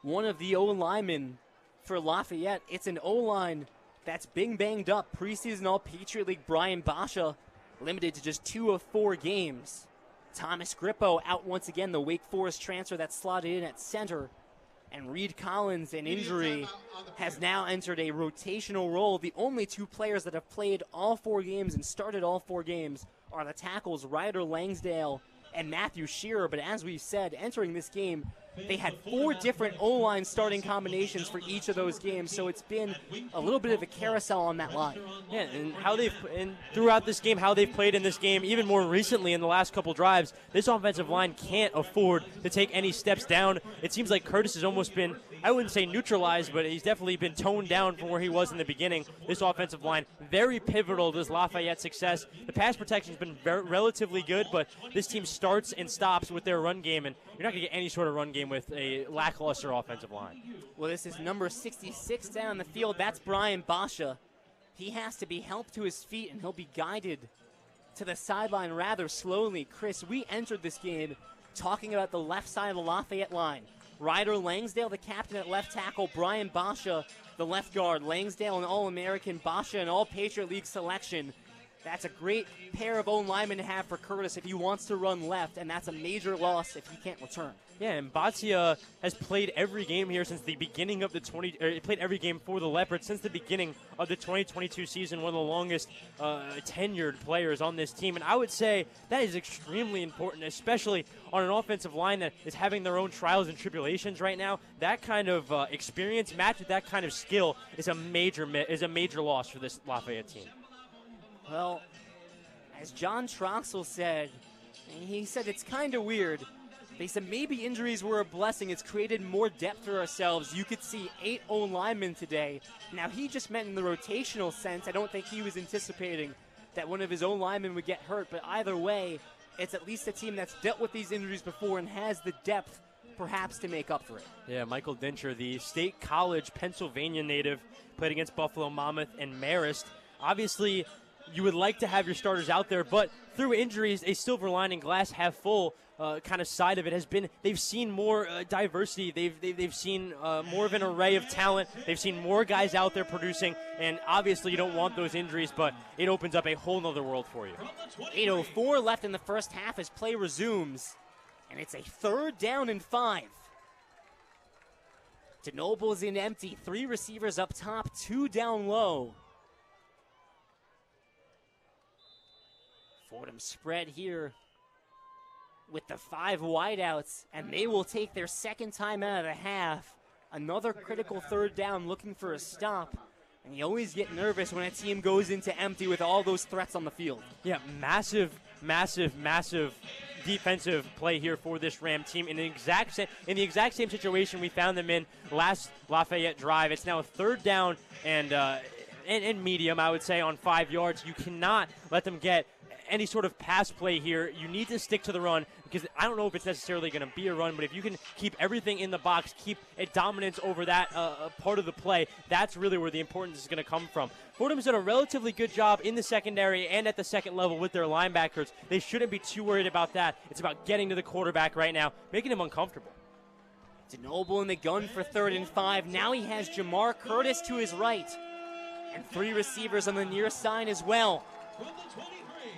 one of the O-linemen for Lafayette. It's an O-line that's bing banged up. Preseason All-Patriot League Brian Basha limited to just 2 of 4 games. Thomas Grippo out once again, the Wake Forest transfer that slotted in at center. And Reed Collins, an injury, has now entered a rotational role. The only 2 players that have played all 4 games and started all 4 games are the tackles Ryder Langsdale and Matthew Shearer. But as we've said, entering this game, they had 4 different O-line starting combinations for each of those games, so it's been a little bit of a carousel on that line. Yeah, and throughout this game, how they've played in this game, even more recently in the last couple drives, this offensive line can't afford to take any steps down. It seems like Curtis has almost been, I wouldn't say neutralized, but he's definitely been toned down from where he was in the beginning. This offensive line, very pivotal to this Lafayette success. The pass protection's been relatively good, but this team starts and stops with their run game, and you're not going to get any sort of run game with a lackluster offensive line. Well, this is number 66 down the field. That's Brian Basha. He has to be helped to his feet, and he'll be guided to the sideline rather slowly. Chris, we entered this game talking about the left side of the Lafayette line. Ryder Langsdale, the captain at left tackle. Brian Basha, the left guard. Langsdale, an All-American. Basha, an All-Patriot League selection. That's a great pair of linemen to have for Curtis if he wants to run left, and that's a major loss if he can't return. Yeah, and Batia has played every game here since the beginning of the played every game for the Leopards since the beginning of the 2022 season. One of the longest tenured players on this team, and I would say that is extremely important, especially on an offensive line that is having their own trials and tribulations right now. That kind of experience matched with that kind of skill is a major loss for this Lafayette team. Well, as John Troxel said, he said it's kind of weird. They said maybe injuries were a blessing. It's created more depth for ourselves. You could see 8 O-linemen today. Now, he just meant in the rotational sense. I don't think he was anticipating that one of his O-linemen would get hurt. But either way, it's at least a team that's dealt with these injuries before and has the depth perhaps to make up for it. Yeah, Michael Dincher, the State College, Pennsylvania native, played against Buffalo Monmouth and Marist. Obviously, you would like to have your starters out there, but through injuries, a silver lining glass half full kind of side of it has been they've seen more diversity. They've seen more of an array of talent. They've seen more guys out there producing, and obviously you don't want those injuries, but it opens up a whole nother world for you. 8:04 left in the first half as play resumes, and it's a 3rd down and 5. DeNoble's in empty. 3 receivers up top, 2 down low. Fordham spread here with the 5 wideouts, and they will take their second time out of the half. Another critical 3rd down, looking for a stop. And you always get nervous when a team goes into empty with all those threats on the field. Yeah, massive defensive play here for this Ram team in the exact same situation we found them in last Lafayette drive. It's now a 3rd down and medium, I would say, on 5 yards. You cannot let them get any sort of pass play here. You need to stick to the run, because I don't know if it's necessarily going to be a run, but if you can keep everything in the box, keep a dominance over that part of the play, that's really where the importance is going to come from. Fordham's done a relatively good job in the secondary and at the second level with their linebackers. They shouldn't be too worried about that. It's about getting to the quarterback right now, making him uncomfortable. DeNoble in the gun for 3rd and 5. Now he has Jamar Curtis to his right, and 3 receivers on the near side as well.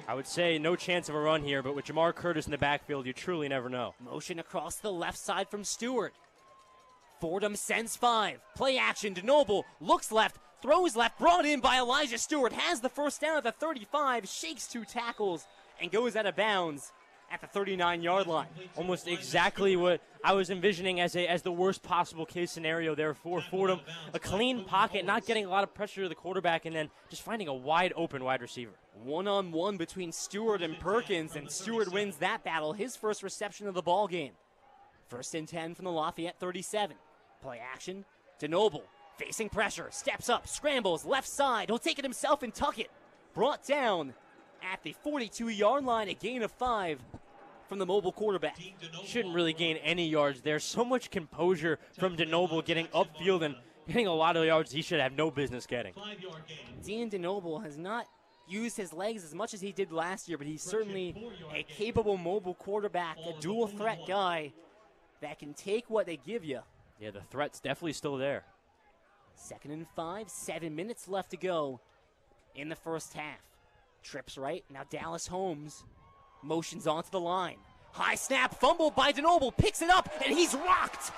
I would say no chance of a run here, but with Jamar Curtis in the backfield, you truly never know. Motion across the left side from Stewart. Fordham sends 5. Play action. DeNoble looks left, throws left, brought in by Elijah Stewart. Has the first down at the 35, shakes 2 tackles, and goes out of bounds at the 39-yard line. Almost exactly what I was envisioning as the worst possible case scenario there for Fordham. A clean pocket, not getting a lot of pressure to the quarterback, and then just finding a wide open wide receiver. 1-on-1 between Stewart and Perkins, and Stewart wins that battle, his first reception of the ball game. 1st and 10 from the Lafayette 37. Play action. DeNoble facing pressure, steps up, scrambles, left side. He'll take it himself and tuck it. Brought down at the 42-yard line, a gain of 5 from the mobile quarterback. Shouldn't really gain any yards there. So much composure from DeNoble getting upfield and getting a lot of yards he should have no business getting. Dean DeNoble has not used his legs as much as he did last year, but he's certainly a capable mobile quarterback, a dual threat guy that can take what they give you. Yeah, the threat's definitely still there. 2nd and 5, 7 minutes left to go in the first half. Trips right, now Dallas Holmes motions onto the line. High snap, fumbled by DeNoble, picks it up, and he's rocked!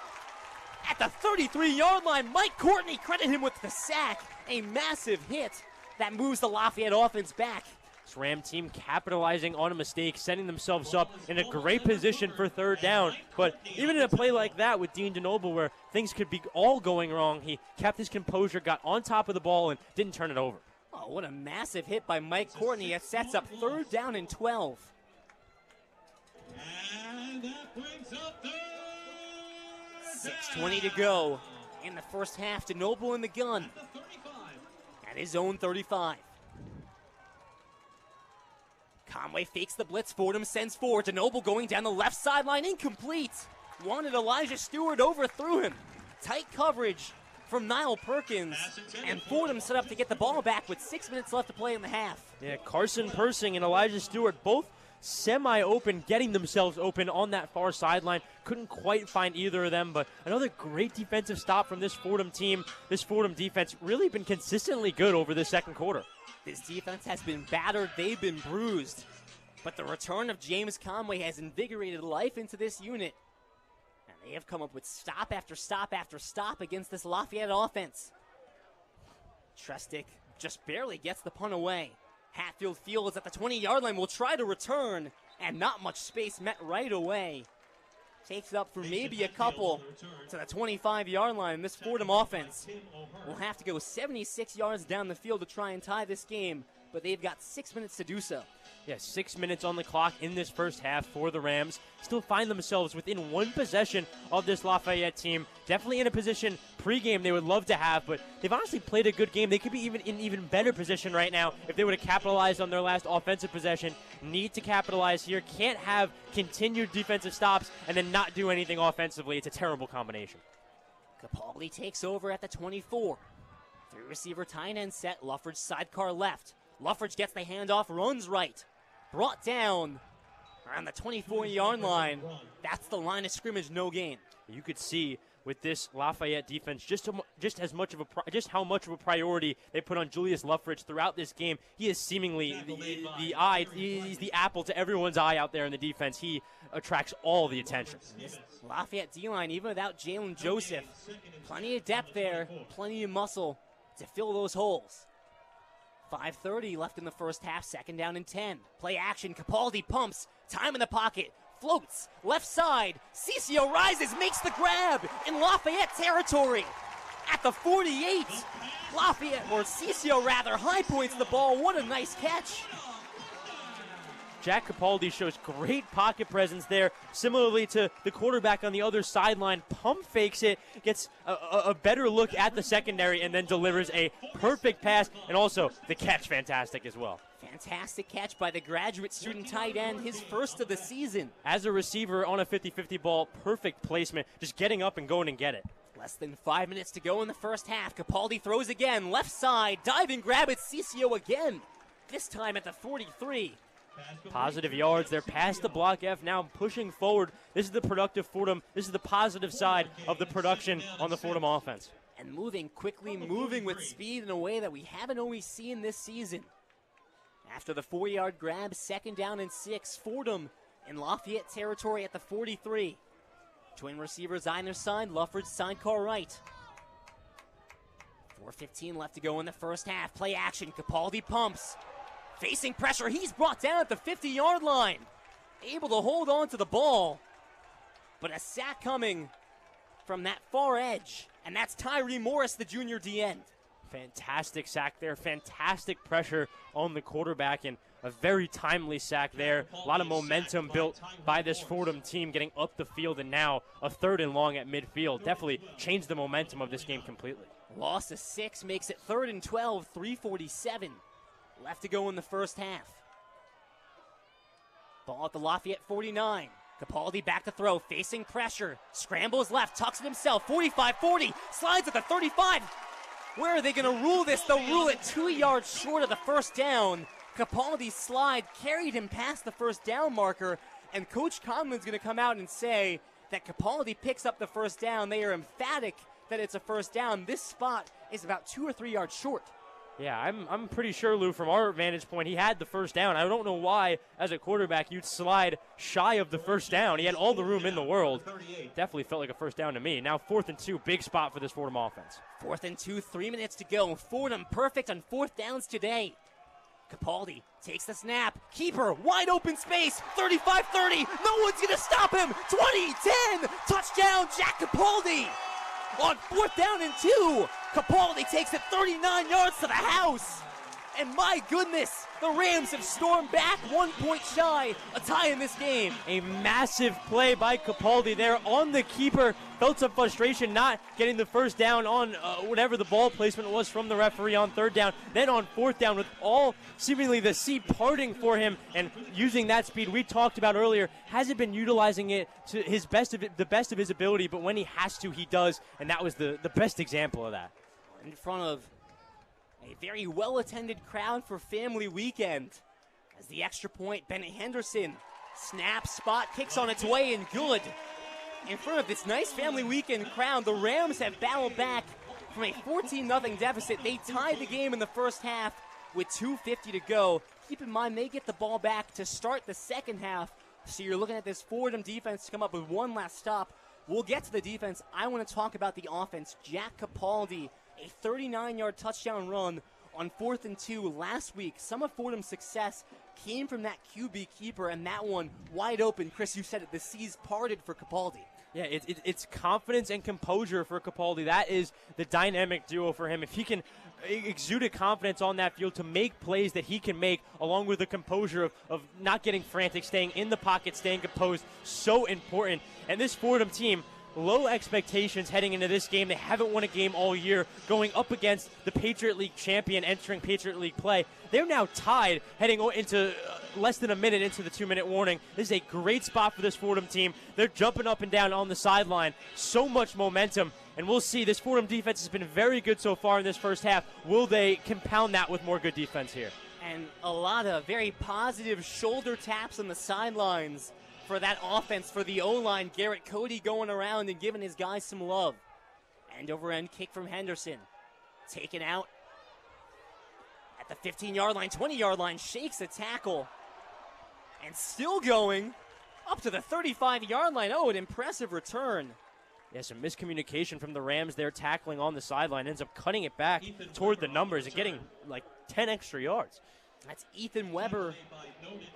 At the 33-yard line, Mike Courtney credit him with the sack. A massive hit that moves the Lafayette offense back. This Ram team capitalizing on a mistake, setting themselves up in a great position for 3rd down. But even in a play like that with Dean DeNoble where things could be all going wrong, he kept his composure, got on top of the ball, and didn't turn it over. Oh, what a massive hit by Mike Courtney. It sets up 3rd down and 12. And that brings up 6:20 to go in the first half. DeNoble in the gun at his own 35. Conway fakes the blitz. Fordham sends forward. DeNoble going down the left sideline. Incomplete. Wanted Elijah Stewart, overthrew him. Tight coverage from Niall Perkins. And Fordham set up to get the ball back with 6 minutes left to play in the half. Yeah, Carson Persing and Elijah Stewart both semi-open, getting themselves open on that far sideline. Couldn't quite find either of them, but another great defensive stop from this Fordham team. This Fordham defense really been consistently good over the second quarter. This defense has been battered. They've been bruised. But the return of James Conway has invigorated life into this unit. And they have come up with stop after stop after stop against this Lafayette offense. Trestick just barely gets the punt away. Hatfield Fields at the 20-yard line will try to return, and not much space met right away. Takes it up for maybe a couple to the 25-yard line. This Fordham offense will have to go 76 yards down the field to try and tie this game, but they've got 6 minutes to do so. Yeah, 6 minutes on the clock in this first half for the Rams. Still find themselves within one possession of this Lafayette team. Definitely in a position pregame they would love to have, but they've honestly played a good game. They could be in even better position right now if they would have capitalized on their last offensive possession. Need to capitalize here. Can't have continued defensive stops and then not do anything offensively. It's a terrible combination. Capaldi takes over at the 24. Three receiver tight end set. Luffridge sidecar left. Luffridge gets the handoff, runs right. Brought down around the 24-yard line. That's the line of scrimmage, no gain. You could see with this Lafayette defense just how much of a priority they put on Julius Luffridge throughout this game. He is seemingly the eye. He's the apple to everyone's eye out there in the defense. He attracts all the attention. This Lafayette D-line, even without Jalen Joseph, plenty of depth there, plenty of muscle to fill those holes. 5:30 left in the first half, 2nd down and 10. Play action, Capaldi pumps, time in the pocket, floats, left side, Ciccio rises, makes the grab in Lafayette territory. At the 48, Lafayette, or Ciccio rather, high points the ball, what a nice catch. Jack Capaldi shows great pocket presence there. Similarly to the quarterback on the other sideline, pump fakes it, gets a better look at the secondary, and then delivers a perfect pass, and also the catch fantastic as well. Fantastic catch by the graduate student tight end, his first of the season. As a receiver on a 50-50 ball, perfect placement, just getting up and going and get it. Less than 5 minutes to go in the first half. Capaldi throws again, left side, diving grab at Ciccio again. This time at the 43. Positive yards. They're past the block F now, pushing forward. This is the productive Fordham. This is the positive side of the production on the Fordham offense. And moving quickly, moving with speed in a way that we haven't always seen this season. After the 4-yard grab, 2nd down and 6. Fordham in Lafayette territory at the 43. Twin receivers either side. Luffridge sidecar right. 4:15 left to go in the first half. Play action. Capaldi pumps. Facing pressure, he's brought down at the 50-yard line. Able to hold on to the ball. But a sack coming from that far edge. And that's Tyree Morris, the junior D-end. Fantastic sack there. Fantastic pressure on the quarterback. And a very timely sack there. A lot of momentum built by this Fordham team getting up the field. And now a 3rd and long at midfield. Definitely changed the momentum of this game completely. Loss of 6 makes it 3rd and 12, 3:47. Left to go in the first half. Ball at the Lafayette 49. Capaldi back to throw, facing pressure. Scrambles left, tucks it himself. 45-40, slides at the 35. Where are they going to rule this? They'll rule it 2 yards short of the first down. Capaldi's slide carried him past the first down marker, and Coach Conlon's going to come out and say that Capaldi picks up the first down. They are emphatic that it's a first down. This spot is about 2 or 3 yards short. Yeah, I'm pretty sure, Lou, from our vantage point, he had the first down. I don't know why, as a quarterback, you'd slide shy of the first down. He had all the room in the world. Definitely felt like a first down to me. Now 4th and 2, big spot for this Fordham offense. 4th and 2, 3 minutes to go. Fordham perfect on 4th downs today. Capaldi takes the snap. Keeper, wide open space. 35-30. No one's going to stop him. 20-10. Touchdown, Jack Capaldi. On 4th down and 2, Capaldi takes it 39 yards to the house. And my goodness, the Rams have stormed back 1 point shy, a tie in this game. A massive play by Capaldi there on the keeper. Felt some frustration not getting the first down on whatever the ball placement was from the referee on 3rd down. Then on 4th down with all seemingly the sea parting for him and using that speed we talked about earlier. Hasn't been utilizing it to the best of his ability, but when he has to, he does. And that was the best example of that. In front of a very well-attended crowd for family weekend. As the extra point, Bennett Henderson. Snap, spot, kicks on its way, and good. In front of this nice family weekend crowd, the Rams have battled back from a 14-0 deficit. They tied the game in the first half with 2:50 to go. Keep in mind, they get the ball back to start the second half. So you're looking at this Fordham defense to come up with one last stop. We'll get to the defense. I want to talk about the offense. Jack Capaldi, a 39-yard touchdown run on 4th and 2 last week. Some of Fordham's success came from that QB keeper, and that one wide open. Chris, you said it, the seas parted for Capaldi. Yeah, it's confidence and composure for Capaldi. That is the dynamic duo for him. If he can exude a confidence on that field to make plays that he can make, along with the composure of not getting frantic, staying in the pocket, staying composed, so important. And this Fordham team, low expectations heading into this game. They haven't won a game all year, going up against the Patriot League champion entering Patriot League play. They're now tied heading into less than a minute into the 2-minute warning. This is a great spot for this Fordham team. They're jumping up and down on the sideline. So much momentum. And we'll see. This Fordham defense has been very good so far in this first half. Will they compound that with more good defense here? And a lot of very positive shoulder taps on the sidelines for that offense, for the O-line. Garrett Cody going around and giving his guys some love. End over end kick from Henderson. Taken out at the 15-yard line, 20-yard line, shakes the tackle. And still going up to the 35-yard line. Oh, an impressive return. Yeah, some miscommunication from the Rams there, tackling on the sideline. Ends up cutting it back toward the numbers and getting like 10 extra yards. That's Ethan Weber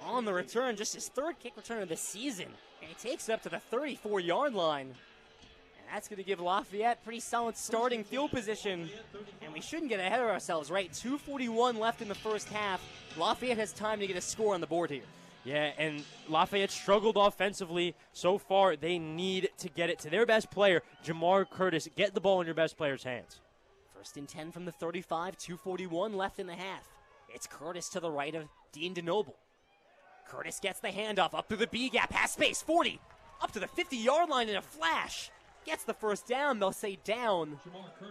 on the return, just his 3rd kick return of the season. And he takes it up to the 34-yard line. And that's going to give Lafayette pretty solid starting field position. And we shouldn't get ahead of ourselves, right? 2:41 left in the first half. Lafayette has time to get a score on the board here. Yeah, and Lafayette struggled offensively so far. They need to get it to their best player, Jamar Curtis. Get the ball in your best player's hands. 1st and 10 from the 35, 2:41 left in the half. It's Curtis to the right of Dean DeNoble. Curtis gets the handoff up through the B-gap, has space, 40, up to the 50-yard line in a flash. Gets the first down, they'll say down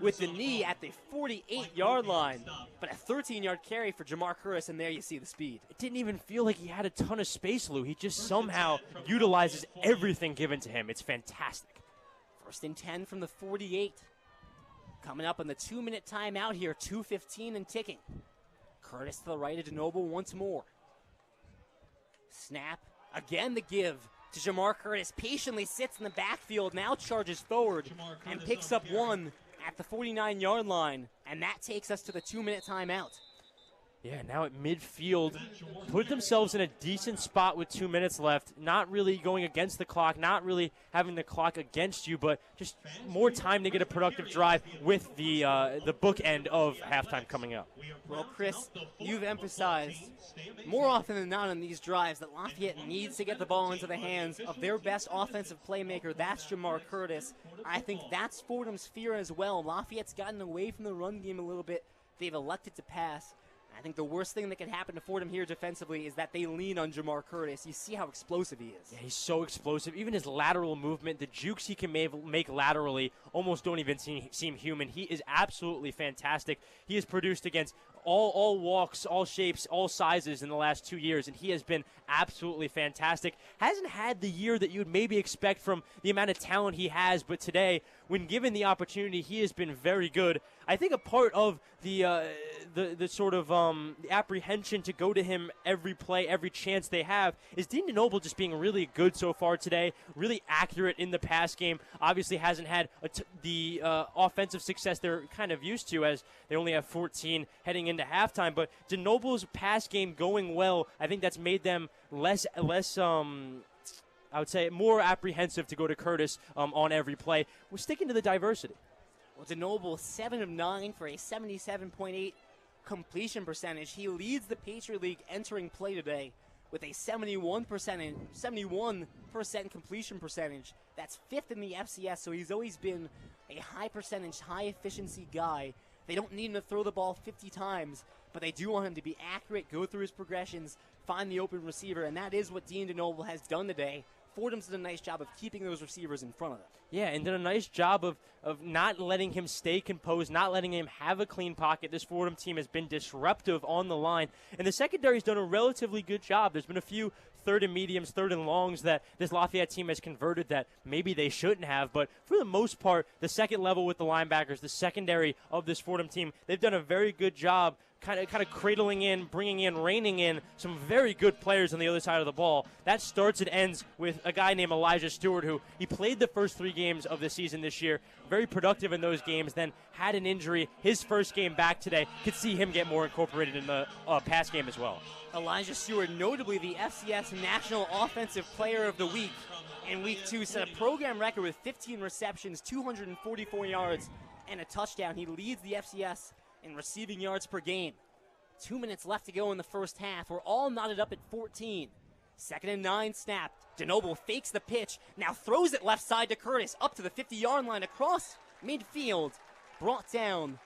with the knee at the 48-yard line. But a 13-yard carry for Jamar Curtis, and there you see the speed. It didn't even feel like he had a ton of space, Lou. He just somehow utilizes everything given to him. It's fantastic. 1st and 10 from the 48. Coming up on the 2-minute timeout here, 2:15 and ticking. Curtis to the right of DeNoble once more. Snap, again the give to Jamar Curtis. Patiently sits in the backfield, now charges forward and picks up one at the 49-yard line. And that takes us to the 2-minute timeout. Yeah, now at midfield, put themselves in a decent spot with 2 minutes left. Not really going against the clock, not really having the clock against you, but just more time to get a productive drive with the bookend of halftime coming up. Well, Chris, you've emphasized more often than not on these drives that Lafayette needs to get the ball into the hands of their best offensive playmaker. That's Jamar Curtis. I think that's Fordham's fear as well. Lafayette's gotten away from the run game a little bit. They've elected to pass. I think the worst thing that could happen to Fordham here defensively is that they lean on Jamar Curtis. You see how explosive he is. Yeah, he's so explosive. Even his lateral movement, the jukes he can make laterally almost don't even seem human. He is absolutely fantastic. He has produced against all walks, all shapes, all sizes in the last 2 years, and he has been absolutely fantastic. Hasn't had the year that you would maybe expect from the amount of talent he has, but today, when given the opportunity, he has been very good. I think a part of the sort of the apprehension to go to him every play, every chance they have is Dean DeNoble just being really good so far today, really accurate in the pass game. Obviously hasn't had the offensive success they're kind of used to, as they only have 14 heading into halftime. But DeNoble's pass game going well, I think that's made them less I would say more apprehensive to go to Curtis on every play. We're sticking to the diversity. Well, DeNoble, 7 of 9 for a 77.8 completion percentage. He leads the Patriot League entering play today with a 71% completion percentage. That's 5th in the FCS, so he's always been a high percentage, high efficiency guy. They don't need him to throw the ball 50 times, but they do want him to be accurate, go through his progressions, find the open receiver, and that is what Dean DeNoble has done today. Fordham's done a nice job of keeping those receivers in front of them. Yeah, and did a nice job of not letting him stay composed, not letting him have a clean pocket. This Fordham team has been disruptive on the line, and the secondary's done a relatively good job. There's been a few third and mediums, third and longs that this Lafayette team has converted that maybe they shouldn't have, but for the most part, the second level with the linebackers, the secondary of this Fordham team, they've done a very good job kind of cradling in, bringing in, reining in some very good players on the other side of the ball. That starts and ends with a guy named Elijah Stewart, who he played the first 3 games of the season this year, very productive in those games, then had an injury. His first game back today, could see him get more incorporated in the pass game as well. Elijah Stewart, notably the FCS National Offensive Player of the Week in Week 2, set a program record with 15 receptions, 244 yards, and a touchdown. He leads the FCS in receiving yards per game. 2 minutes left to go in the first half. We're all knotted up at 14. 2nd and 9 snap. DeNoble fakes the pitch, now throws it left side to Curtis, up to the 50-yard line, across midfield. Brought down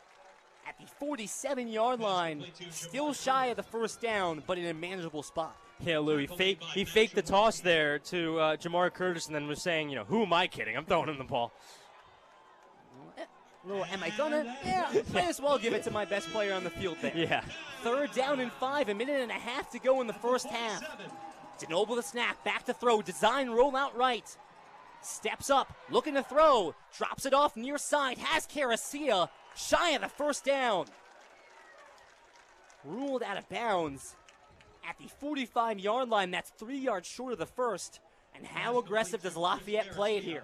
at the 47-yard line. Still shy of the first down, but in a manageable spot. Yeah, Lou, he faked the toss there to Jamar Curtis and then was saying, who am I kidding? I'm throwing him the ball. Little, am I gonna? Yeah, might as well give it to my best player on the field there. Yeah. 3rd down and 5, a minute and a half to go in the first half. DeNoble the snap, back to throw, design roll out right. Steps up, looking to throw, drops it off near side, has Caracia, shy of the first down. Ruled out of bounds at the 45-yard line. That's 3 yards short of the first. And how aggressive does Lafayette play it here?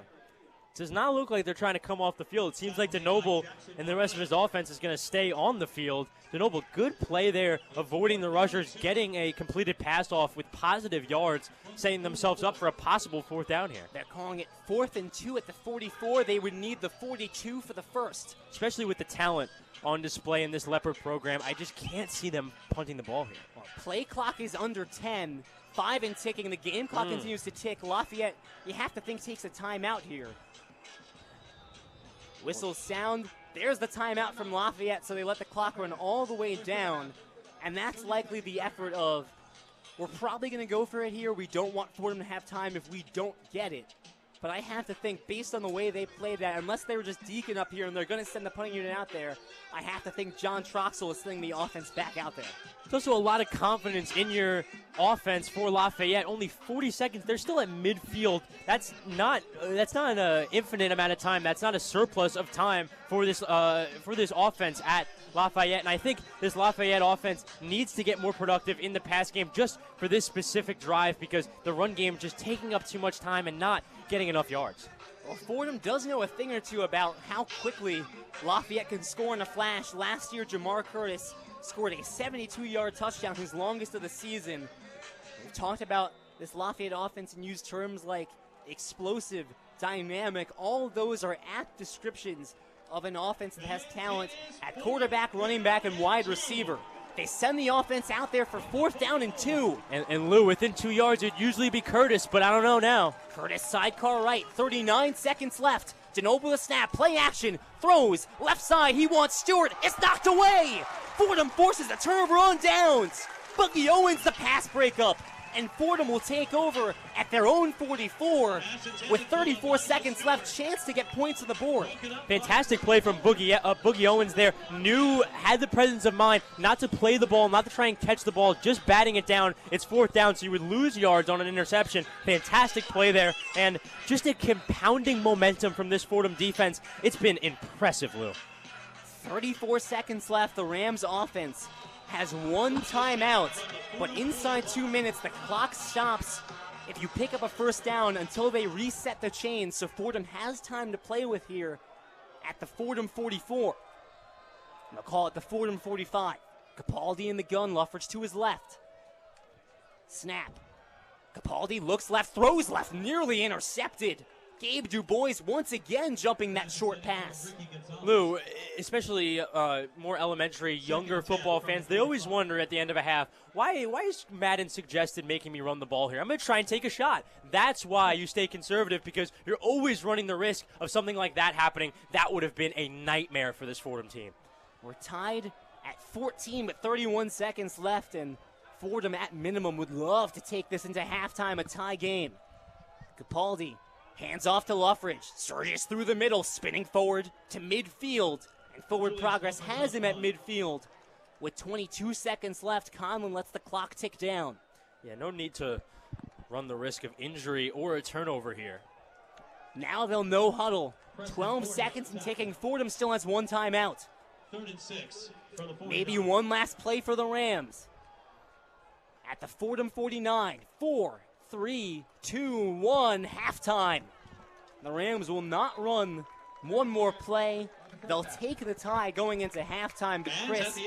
Does not look like they're trying to come off the field. It seems like DeNoble and the rest of his offense is going to stay on the field. DeNoble, good play there, avoiding the rushers, getting a completed pass off with positive yards, setting themselves up for a possible 4th down here. They're calling it 4th and 2 at the 44. They would need the 42 for the first. Especially with the talent on display in this Leopard program, I just can't see them punting the ball here. Well, play clock is under 10. 5 and ticking. The game clock continues to tick. Lafayette, you have to think, takes a timeout here. Whistles sound. There's the timeout from Lafayette, so they let the clock run all the way down. And that's likely the effort of, we're probably going to go for it here. We don't want Fordham to have time if we don't get it. But I have to think, based on the way they played that, unless they were just deacon up here and they're going to send the punting unit out there, I have to think John Troxell is sending the offense back out there. There's also a lot of confidence in your offense for Lafayette. Only 40 seconds. They're still at midfield. That's not an infinite amount of time. That's not a surplus of time for this offense at Lafayette. And I think this Lafayette offense needs to get more productive in the pass game just for this specific drive, because the run game just taking up too much time and not getting enough yards. Well, Fordham does know a thing or two about how quickly Lafayette can score in a flash. Last year, Jamar Curtis scored a 72-yard touchdown, his longest of the season. We've talked about this Lafayette offense and used terms like explosive, dynamic. All of those are apt descriptions of an offense that has talent at quarterback, running back, and wide receiver. They send the offense out there for 4th down and 2. And Lou, within 2 yards, it'd usually be Curtis, but I don't know now. Curtis sidecar right, 39 seconds left. DeNoble the snap, play action, throws, left side, he wants Stewart, it's knocked away! Fordham forces a turnover on downs. Boogie Owens the pass breakup. And Fordham will take over at their own 44 with 34 seconds left. Chance to get points on the board. Fantastic play from Boogie Owens there. Had the presence of mind not to play the ball, not to try and catch the ball, just batting it down. It's 4th down, so you would lose yards on an interception. Fantastic play there, and just a compounding momentum from this Fordham defense. It's been impressive, Lou. 34 seconds left. The Rams offense has one timeout, but inside 2 minutes, the clock stops if you pick up a first down until they reset the chain, so Fordham has time to play with here at the Fordham 44. They'll call it the Fordham 45. Capaldi in the gun, Luffridge to his left. Snap. Capaldi looks left, throws left, nearly intercepted. Gabe DuBois once again jumping that short pass. Lou, especially more elementary, younger football fans, they always wonder at the end of a half, why is Madden suggested making me run the ball here? I'm going to try and take a shot. That's why you stay conservative, because you're always running the risk of something like that happening. That would have been a nightmare for this Fordham team. We're tied at 14 with 31 seconds left, and Fordham at minimum would love to take this into halftime, a tie game. Capaldi hands off to Luffridge, surges through the middle, spinning forward to midfield, and forward progress has him at midfield. With 22 seconds left, Conlon lets the clock tick down. Yeah, no need to run the risk of injury or a turnover here. Now they'll no huddle. 12 seconds and ticking. Fordham still has one timeout. 3rd and 6 from the 49. Maybe one last play for the Rams. At the Fordham 49, 4, 3, 2, 1, halftime. The Rams will not run one more play. They'll take the tie going into halftime. But Chris,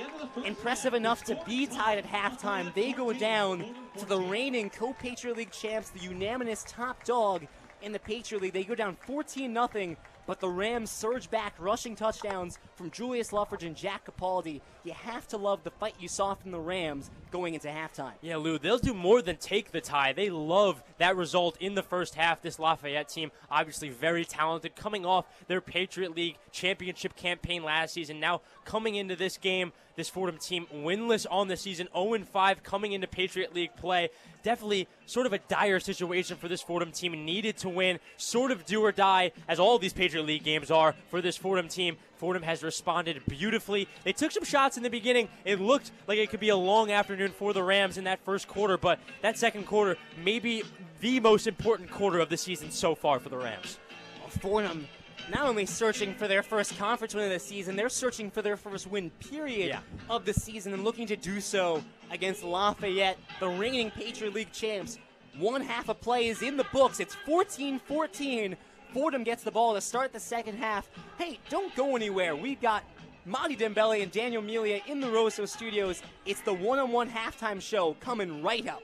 impressive enough to be tied at halftime. They go down to the reigning co-Patriot League champs, the unanimous top dog in the Patriot League. They go down 14-0, but the Rams surge back, rushing touchdowns from Julius Luffridge and Jack Capaldi. You have to love the fight you saw from the Rams going into halftime. Yeah, Lou, they'll do more than take the tie. They love that result in the first half. This Lafayette team, obviously very talented, coming off their Patriot League championship campaign last season. Now coming into this game, this Fordham team winless on the season, 0-5 coming into Patriot League play. Definitely sort of a dire situation for this Fordham team. Needed to win, sort of do or die, as all these Patriot League games are for this Fordham team. Fordham has responded beautifully. They took some shots in the beginning. It looked like it could be a long afternoon for the Rams in that first quarter, but that second quarter, maybe the most important quarter of the season so far for the Rams. Fordham not only searching for their first conference win of the season, they're searching for their first win, period, of the season, and looking to do so against Lafayette, the reigning Patriot League champs. One half of play is in the books. It's 14-14. Fordham gets the ball to start the second half. Hey, don't go anywhere. We've got Madi Dembele and Daniel Melia in the Rosso Studios. It's the one-on-one halftime show coming right up.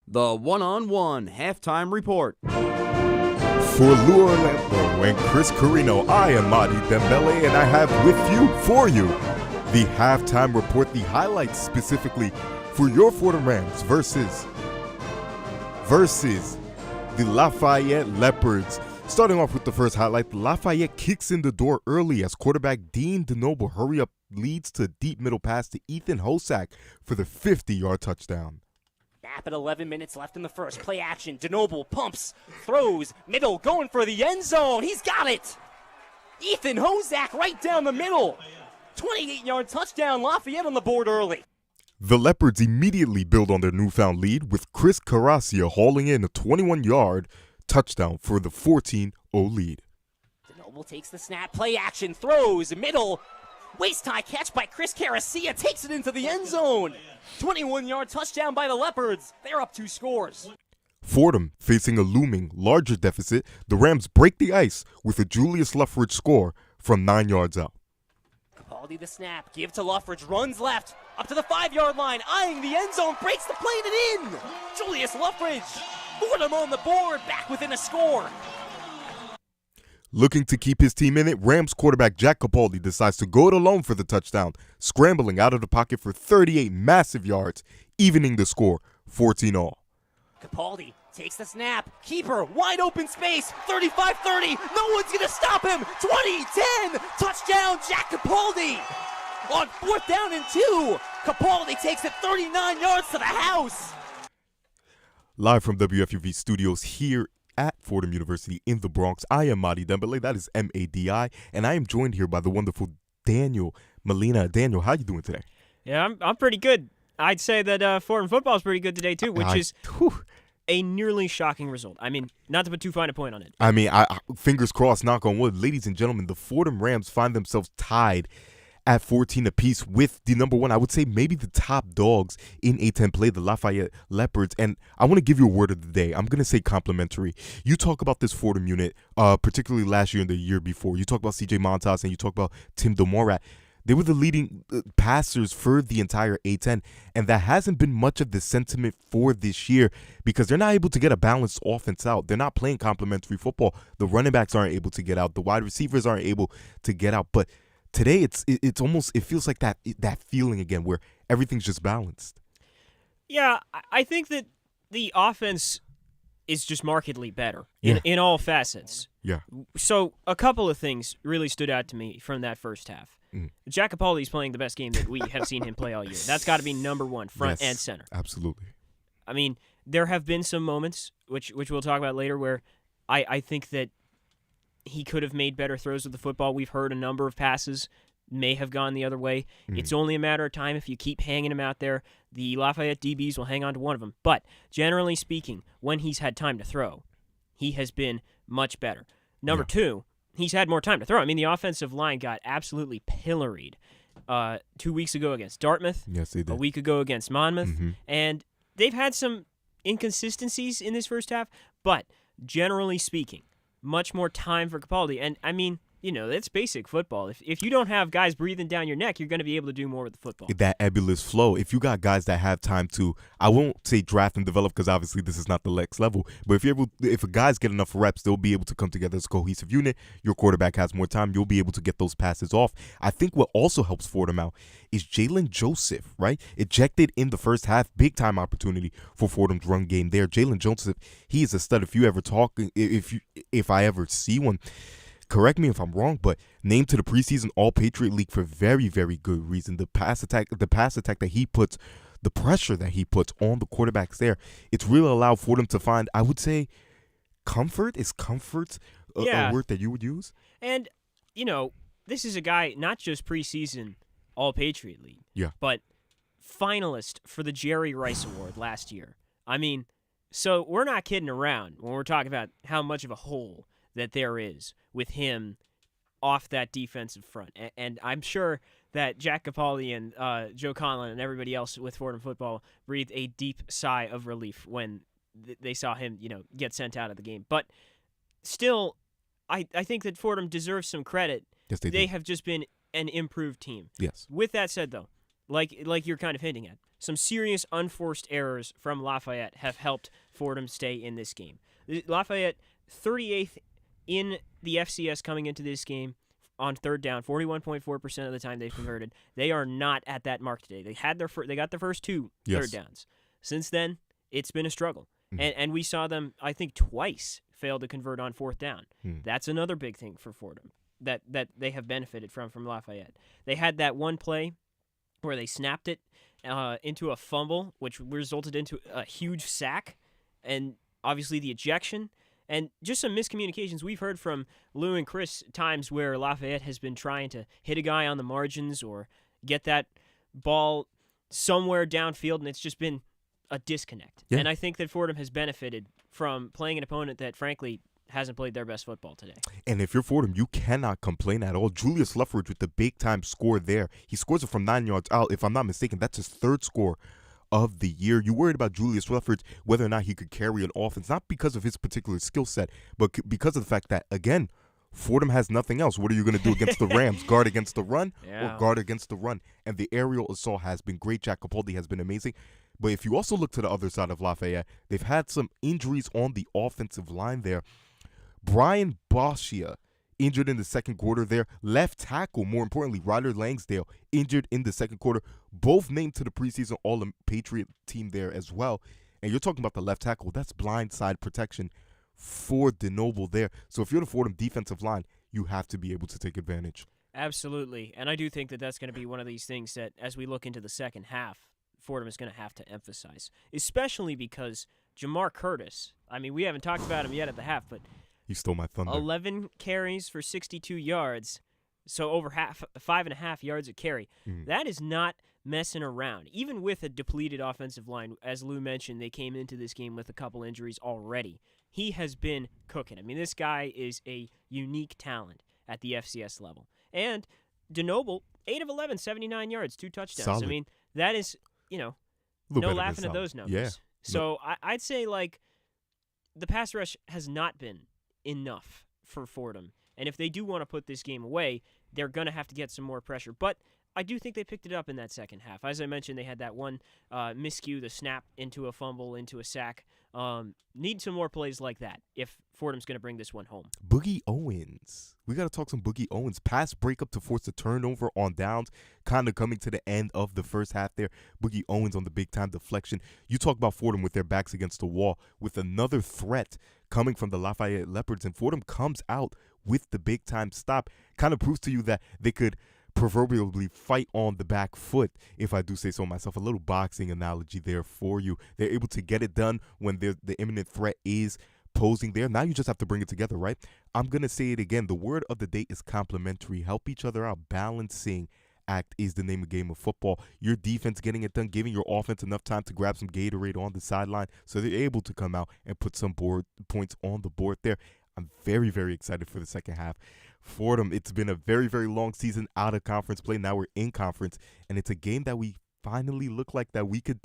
The one-on-one halftime report. For Orlando and Chris Carrino, I am Madi Dembele, and I have for you, the halftime report, the highlights specifically for your Fordham Rams versus the Lafayette Leopards. Starting off with the first highlight, Lafayette kicks in the door early as quarterback Dean DeNoble hurry-up leads to a deep middle pass to Ethan Hosack for the 50-yard touchdown. Snap at 11 minutes left in the first. Play action. DeNoble pumps, throws, middle, going for the end zone. He's got it. Ethan Hosack right down the middle. 28-yard touchdown. Lafayette on the board early. The Leopards immediately build on their newfound lead with Chris Carrino hauling in a 21-yard touchdown for the 14-0 lead. DeNoble takes the snap. Play action. Throws, middle. Waist-high catch by Chris Carrino. Takes it into the end zone. 21-yard touchdown by the Leopards. They're up 2 scores. Fordham facing a looming larger deficit. The Rams break the ice with a Julius Luffridge score from 9 yards out. Capaldi the snap. Give to Luffridge. Runs left. Up to the 5-yard line. Eyeing the end zone. Breaks the plane and in. Julius Luffridge. Fordham on the board. Back within a score. Looking to keep his team in it, Rams quarterback Jack Capaldi decides to go it alone for the touchdown, scrambling out of the pocket for 38 massive yards, evening the score 14-all. Capaldi Takes the snap. Keeper, wide open space. 35-30. No one's going to stop him. 20-10. Touchdown, Jack Capaldi. On 4th down and 2. Capaldi takes it 39 yards to the house. Live from WFUV studios here at Fordham University in the Bronx, I am Madi Dembele. That is M-A-D-I. And I am joined here by the wonderful Daniel Molina. Daniel, how you doing today? Yeah, I'm pretty good. I'd say that Fordham football is pretty good today, too, which is a nearly shocking result. I mean, not to put too fine a point on it. I mean, fingers crossed, knock on wood. Ladies and gentlemen, the Fordham Rams find themselves tied at 14 apiece with the number one, I would say maybe the top dogs in A-10 play, the Lafayette Leopards. And I want to give you a word of the day. I'm going to say complimentary. You talk about this Fordham unit, particularly last year and the year before. You talk about C.J. Montas and you talk about Tim DeMorat. They were the leading passers for the entire A-10, and that hasn't been much of the sentiment for this year because they're not able to get a balanced offense out. They're not playing complementary football. The running backs aren't able to get out. The wide receivers aren't able to get out. But today, it's almost, it feels like that feeling again where everything's just balanced. Yeah, I think that the offense is just markedly better in all facets. Yeah. So a couple of things really stood out to me from that first half. Jack Capaldi is playing the best game that we have seen him play all year. That's got to be number one, front and center. Absolutely. I mean, there have been some moments, which we'll talk about later, where I think that he could have made better throws with the football. We've heard a number of passes may have gone the other way. It's only a matter of time. If you keep hanging him out there, the Lafayette DBs will hang on to one of them. But generally speaking, when he's had time to throw, he has been much better. Number two, he's had more time to throw. I mean, the offensive line got absolutely pilloried 2 weeks ago against Dartmouth. Yes, they did. A week ago against Monmouth. And they've had some inconsistencies in this first half, but generally speaking, much more time for Capaldi. And, I mean, you know, it's basic football. If you don't have guys breathing down your neck, you're going to be able to do more with the football. That ebullious flow. If you got guys that have time to, I won't say draft and develop because obviously this is not the next level, but if a guys get enough reps, they'll be able to come together as a cohesive unit. Your quarterback has more time. You'll be able to get those passes off. I think what also helps Fordham out is Jalen Joseph, right? Ejected in the first half. Big time opportunity for Fordham's run game there. Jalen Joseph, he is a stud. If you ever talk, if I ever see one, correct me if I'm wrong, but named to the preseason All-Patriot League for very, very good reason. The pass attack that he puts, the pressure that he puts on the quarterbacks there, it's really allowed Fordham to find, I would say, comfort. Is comfort a word that you would use? And, you know, this is a guy, not just preseason All-Patriot League, but finalist for the Jerry Rice Award last year. I mean, so we're not kidding around when we're talking about how much of a hole that there is with him off that defensive front. And I'm sure that Jack Capaldi and Joe Conlon and everybody else with Fordham football breathed a deep sigh of relief when they saw him, you know, get sent out of the game. But still, I think that Fordham deserves some credit. Yes, they do. Have just been an improved team. Yes. With that said, though, like you're kind of hinting at, some serious unforced errors from Lafayette have helped Fordham stay in this game. Lafayette, 38th in the FCS coming into this game on third down, 41.4% of the time they've converted. They are not at that mark today. They got their first two third downs. Since then, it's been a struggle. And we saw them, I think, twice fail to convert on fourth down. That's another big thing for Fordham that they have benefited from Lafayette. They had that one play where they snapped it into a fumble, which resulted into a huge sack, and obviously the ejection. And just some miscommunications. We've heard from Lou and Chris times where Lafayette has been trying to hit a guy on the margins or get that ball somewhere downfield, and it's just been a disconnect. And I think that Fordham has benefited from playing an opponent that, frankly, hasn't played their best football today. And if you're Fordham, you cannot complain at all. Julius Leffridge with the big-time score there. He scores it from 9 yards out. If I'm not mistaken, that's his third score of the year. You worried about Julius Leffridge, whether or not he could carry an offense, not because of his particular skill set, but because of the fact that, again, Fordham has nothing else. What are you going to do against the Rams? Guard against the run or guard against the run? And the aerial assault has been great. Jack Capaldi has been amazing. But if you also look to the other side of Lafayette, they've had some injuries on the offensive line there. Brian Boschia injured in the second quarter there. Left tackle, more importantly, Ryder Langsdale, injured in the second quarter. Both named to the preseason All-Patriot team there as well. And you're talking about the left tackle. That's blindside protection for Dembele there. So if you're the Fordham defensive line, you have to be able to take advantage. Absolutely. And I do think that that's going to be one of these things that, as we look into the second half, Fordham is going to have to emphasize, especially because Jamar Curtis, I mean, we haven't talked about him yet at the half, but he stole my thunder. 11 carries for 62 yards, so over 5.5 yards a carry. That is not messing around. Even with a depleted offensive line, as Lou mentioned, they came into this game with a couple injuries already. He has been cooking. I mean, this guy is a unique talent at the FCS level. And Dembele, 8 of 11, 79 yards, 2 touchdowns. Solid. I mean, that is, no laughing at those numbers. Yeah. So I'd say, the pass rush has not been enough for Fordham. And if they do want to put this game away, they're going to have to get some more pressure. But I do think they picked it up in that second half. As I mentioned, they had that one miscue, the snap into a fumble, into a sack. Need some more plays like that if Fordham's going to bring this one home. Boogie Owens. We got to talk some Boogie Owens. Pass breakup to force a turnover on downs, kind of coming to the end of the first half there. Boogie Owens on the big-time deflection. You talk about Fordham with their backs against the wall with another threat coming from the Lafayette Leopards, and Fordham comes out with the big-time stop. Kind of proves to you that they could proverbially fight on the back foot, if I do say so myself. A little boxing analogy there for you. They're able to get it done when the imminent threat is posing there. Now you just have to bring it together, right? I'm going to say it again. The word of the day is complementary. Help each other out. Balancing act is the name of the game of football. Your defense getting it done, giving your offense enough time to grab some Gatorade on the sideline so they're able to come out and put some points on the board there. I'm very, very excited for the second half. Fordham, it's been a very, very long season out of conference play. Now we're in conference, and it's a game that we finally look like that we could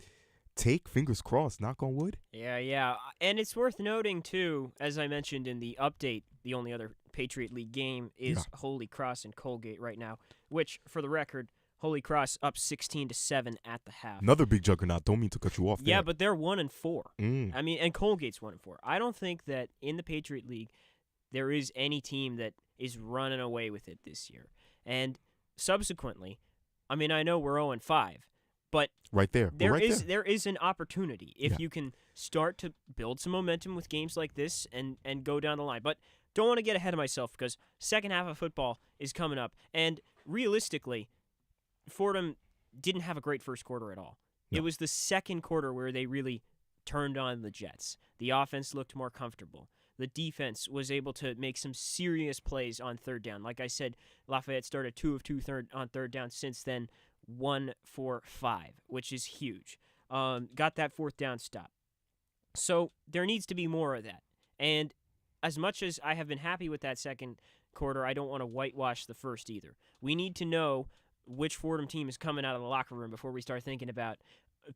take. Fingers crossed, knock on wood. Yeah. And it's worth noting, too, as I mentioned in the update, the only other Patriot League game is Holy Cross and Colgate right now, which, for the record, Holy Cross up 16-7 at the half. Another big juggernaut. Don't mean to cut you off there. Yeah, but they're 1-4. I mean, and Colgate's 1-4. I don't think that in the Patriot League there is any team that is running away with it this year. And subsequently, I mean, I know we're 0-5, but right there, there is an opportunity if you can start to build some momentum with games like this and go down the line. But don't want to get ahead of myself because second half of football is coming up. And realistically, Fordham didn't have a great first quarter at all. No. It was the second quarter where they really turned on the Jets. The offense looked more comfortable. The defense was able to make some serious plays on third down. Like I said, Lafayette started 2 of 2 on third down. Since then, 1 for 5, which is huge. Got that fourth down stop. So there needs to be more of that. And as much as I have been happy with that second quarter, I don't want to whitewash the first either. We need to know which Fordham team is coming out of the locker room before we start thinking about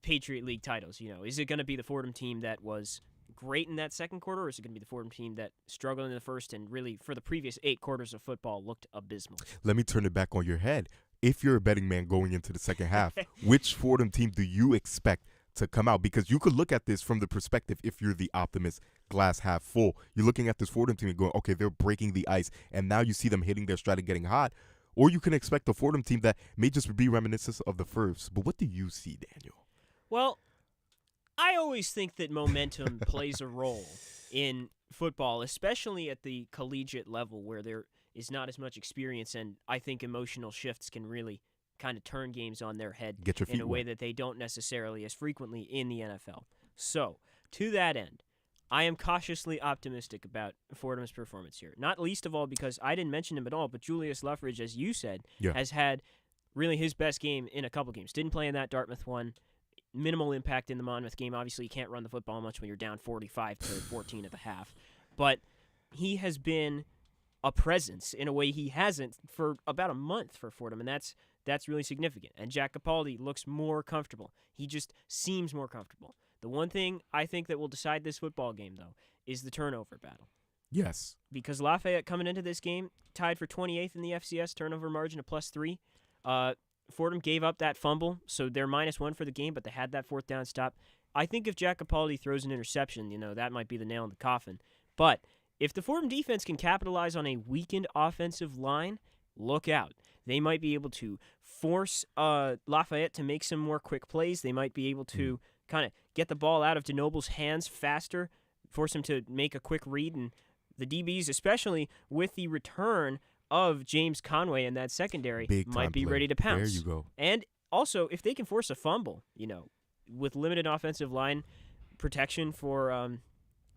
Patriot League titles. Is it going to be the Fordham team that was great in that second quarter, or is it going to be the Fordham team that struggled in the first and really for the previous 8 quarters of football looked abysmal? Let me turn it back on your head. If you're a betting man going into the second half, which Fordham team do you expect to come out? Because you could look at this from the perspective, if you're the optimist, glass half full. You're looking at this Fordham team and going, okay, they're breaking the ice, and now you see them hitting their stride and getting hot. Or you can expect a Fordham team that may just be reminiscent of the first. But what do you see, Daniel? Well, I always think that momentum plays a role in football, especially at the collegiate level where there is not as much experience, and I think emotional shifts can really kind of turn games on their head in a way that they don't necessarily as frequently in the NFL. So, to that end, I am cautiously optimistic about Fordham's performance here. Not least of all because I didn't mention him at all, but Julius Luffridge, as you said, has had really his best game in a couple games. Didn't play in that Dartmouth one. Minimal impact in the Monmouth game. Obviously, you can't run the football much when you're down 45-14 at the half. But he has been a presence in a way he hasn't for about a month for Fordham, and that's really significant. And Jack Capaldi looks more comfortable. He just seems more comfortable. The one thing I think that will decide this football game, though, is the turnover battle. Yes. Because Lafayette coming into this game tied for 28th in the FCS, turnover margin of +3. Fordham gave up that fumble, so they're -1 for the game, but they had that fourth down stop. I think if Jack Capaldi throws an interception, that might be the nail in the coffin. But if the Fordham defense can capitalize on a weakened offensive line, look out. They might be able to force Lafayette to make some more quick plays. They might be able to kind of get the ball out of Denoble's hands faster, force him to make a quick read, and the DBs, especially with the return of James Conway in that secondary, might be ready to pounce. There you go. And also, if they can force a fumble, with limited offensive line protection for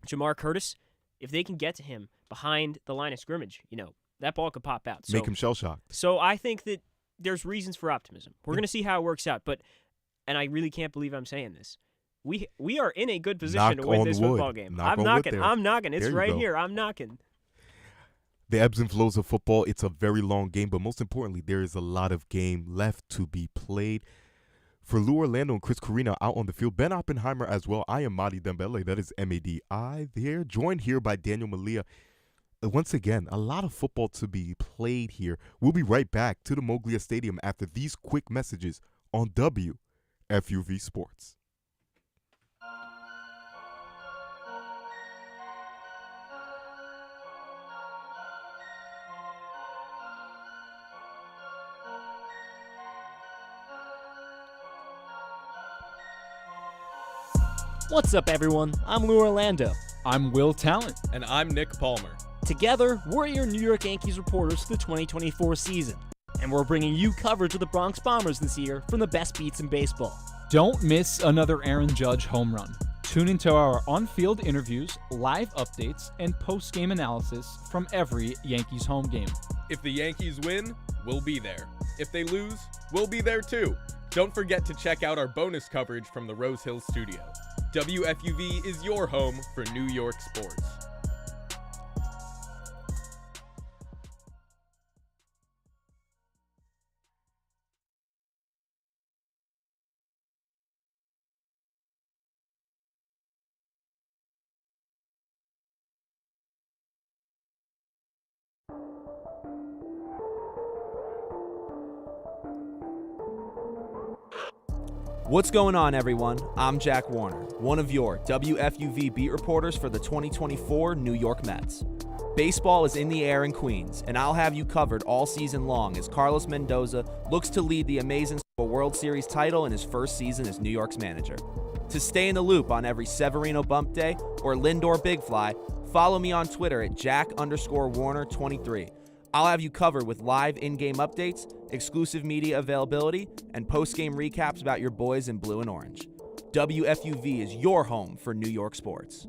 Jamar Curtis, if they can get to him behind the line of scrimmage, that ball could pop out. Make him shell-shocked. So I think that there's reasons for optimism. We're going to see how it works out, and I really can't believe I'm saying this. We are in a good position to win this football game. I'm knocking. It's right here. I'm knocking. The ebbs and flows of football, it's a very long game, but most importantly, there is a lot of game left to be played. For Lou Orlando and Chris Carrino out on the field, Ben Oppenheimer as well. I am Madi Dembele. That is M-A-D-I there. Joined here by Daniel Melia. Once again, a lot of football to be played here. We'll be right back to the Melia Stadium after these quick messages on WFUV Sports. What's up, everyone? I'm Lou Orlando. I'm Will Talent. And I'm Nick Palmer. Together, we're your New York Yankees reporters for the 2024 season. And we're bringing you coverage of the Bronx Bombers this year from the best beats in baseball. Don't miss another Aaron Judge home run. Tune into our on-field interviews, live updates, and post-game analysis from every Yankees home game. If the Yankees win, we'll be there. If they lose, we'll be there too. Don't forget to check out our bonus coverage from the Rose Hill studio. WFUV is your home for New York sports. What's going on, everyone? I'm Jack Warner, one of your WFUV beat reporters for the 2024 New York Mets. Baseball is in the air in Queens, and I'll have you covered all season long as Carlos Mendoza looks to lead the Amazins to a World Series title in his first season as New York's manager. To stay in the loop on every Severino bump day or Lindor big fly, follow me on Twitter at Jack_Warner23. I'll have you covered with live in-game updates, exclusive media availability, and post-game recaps about your boys in blue and orange. WFUV is your home for New York sports.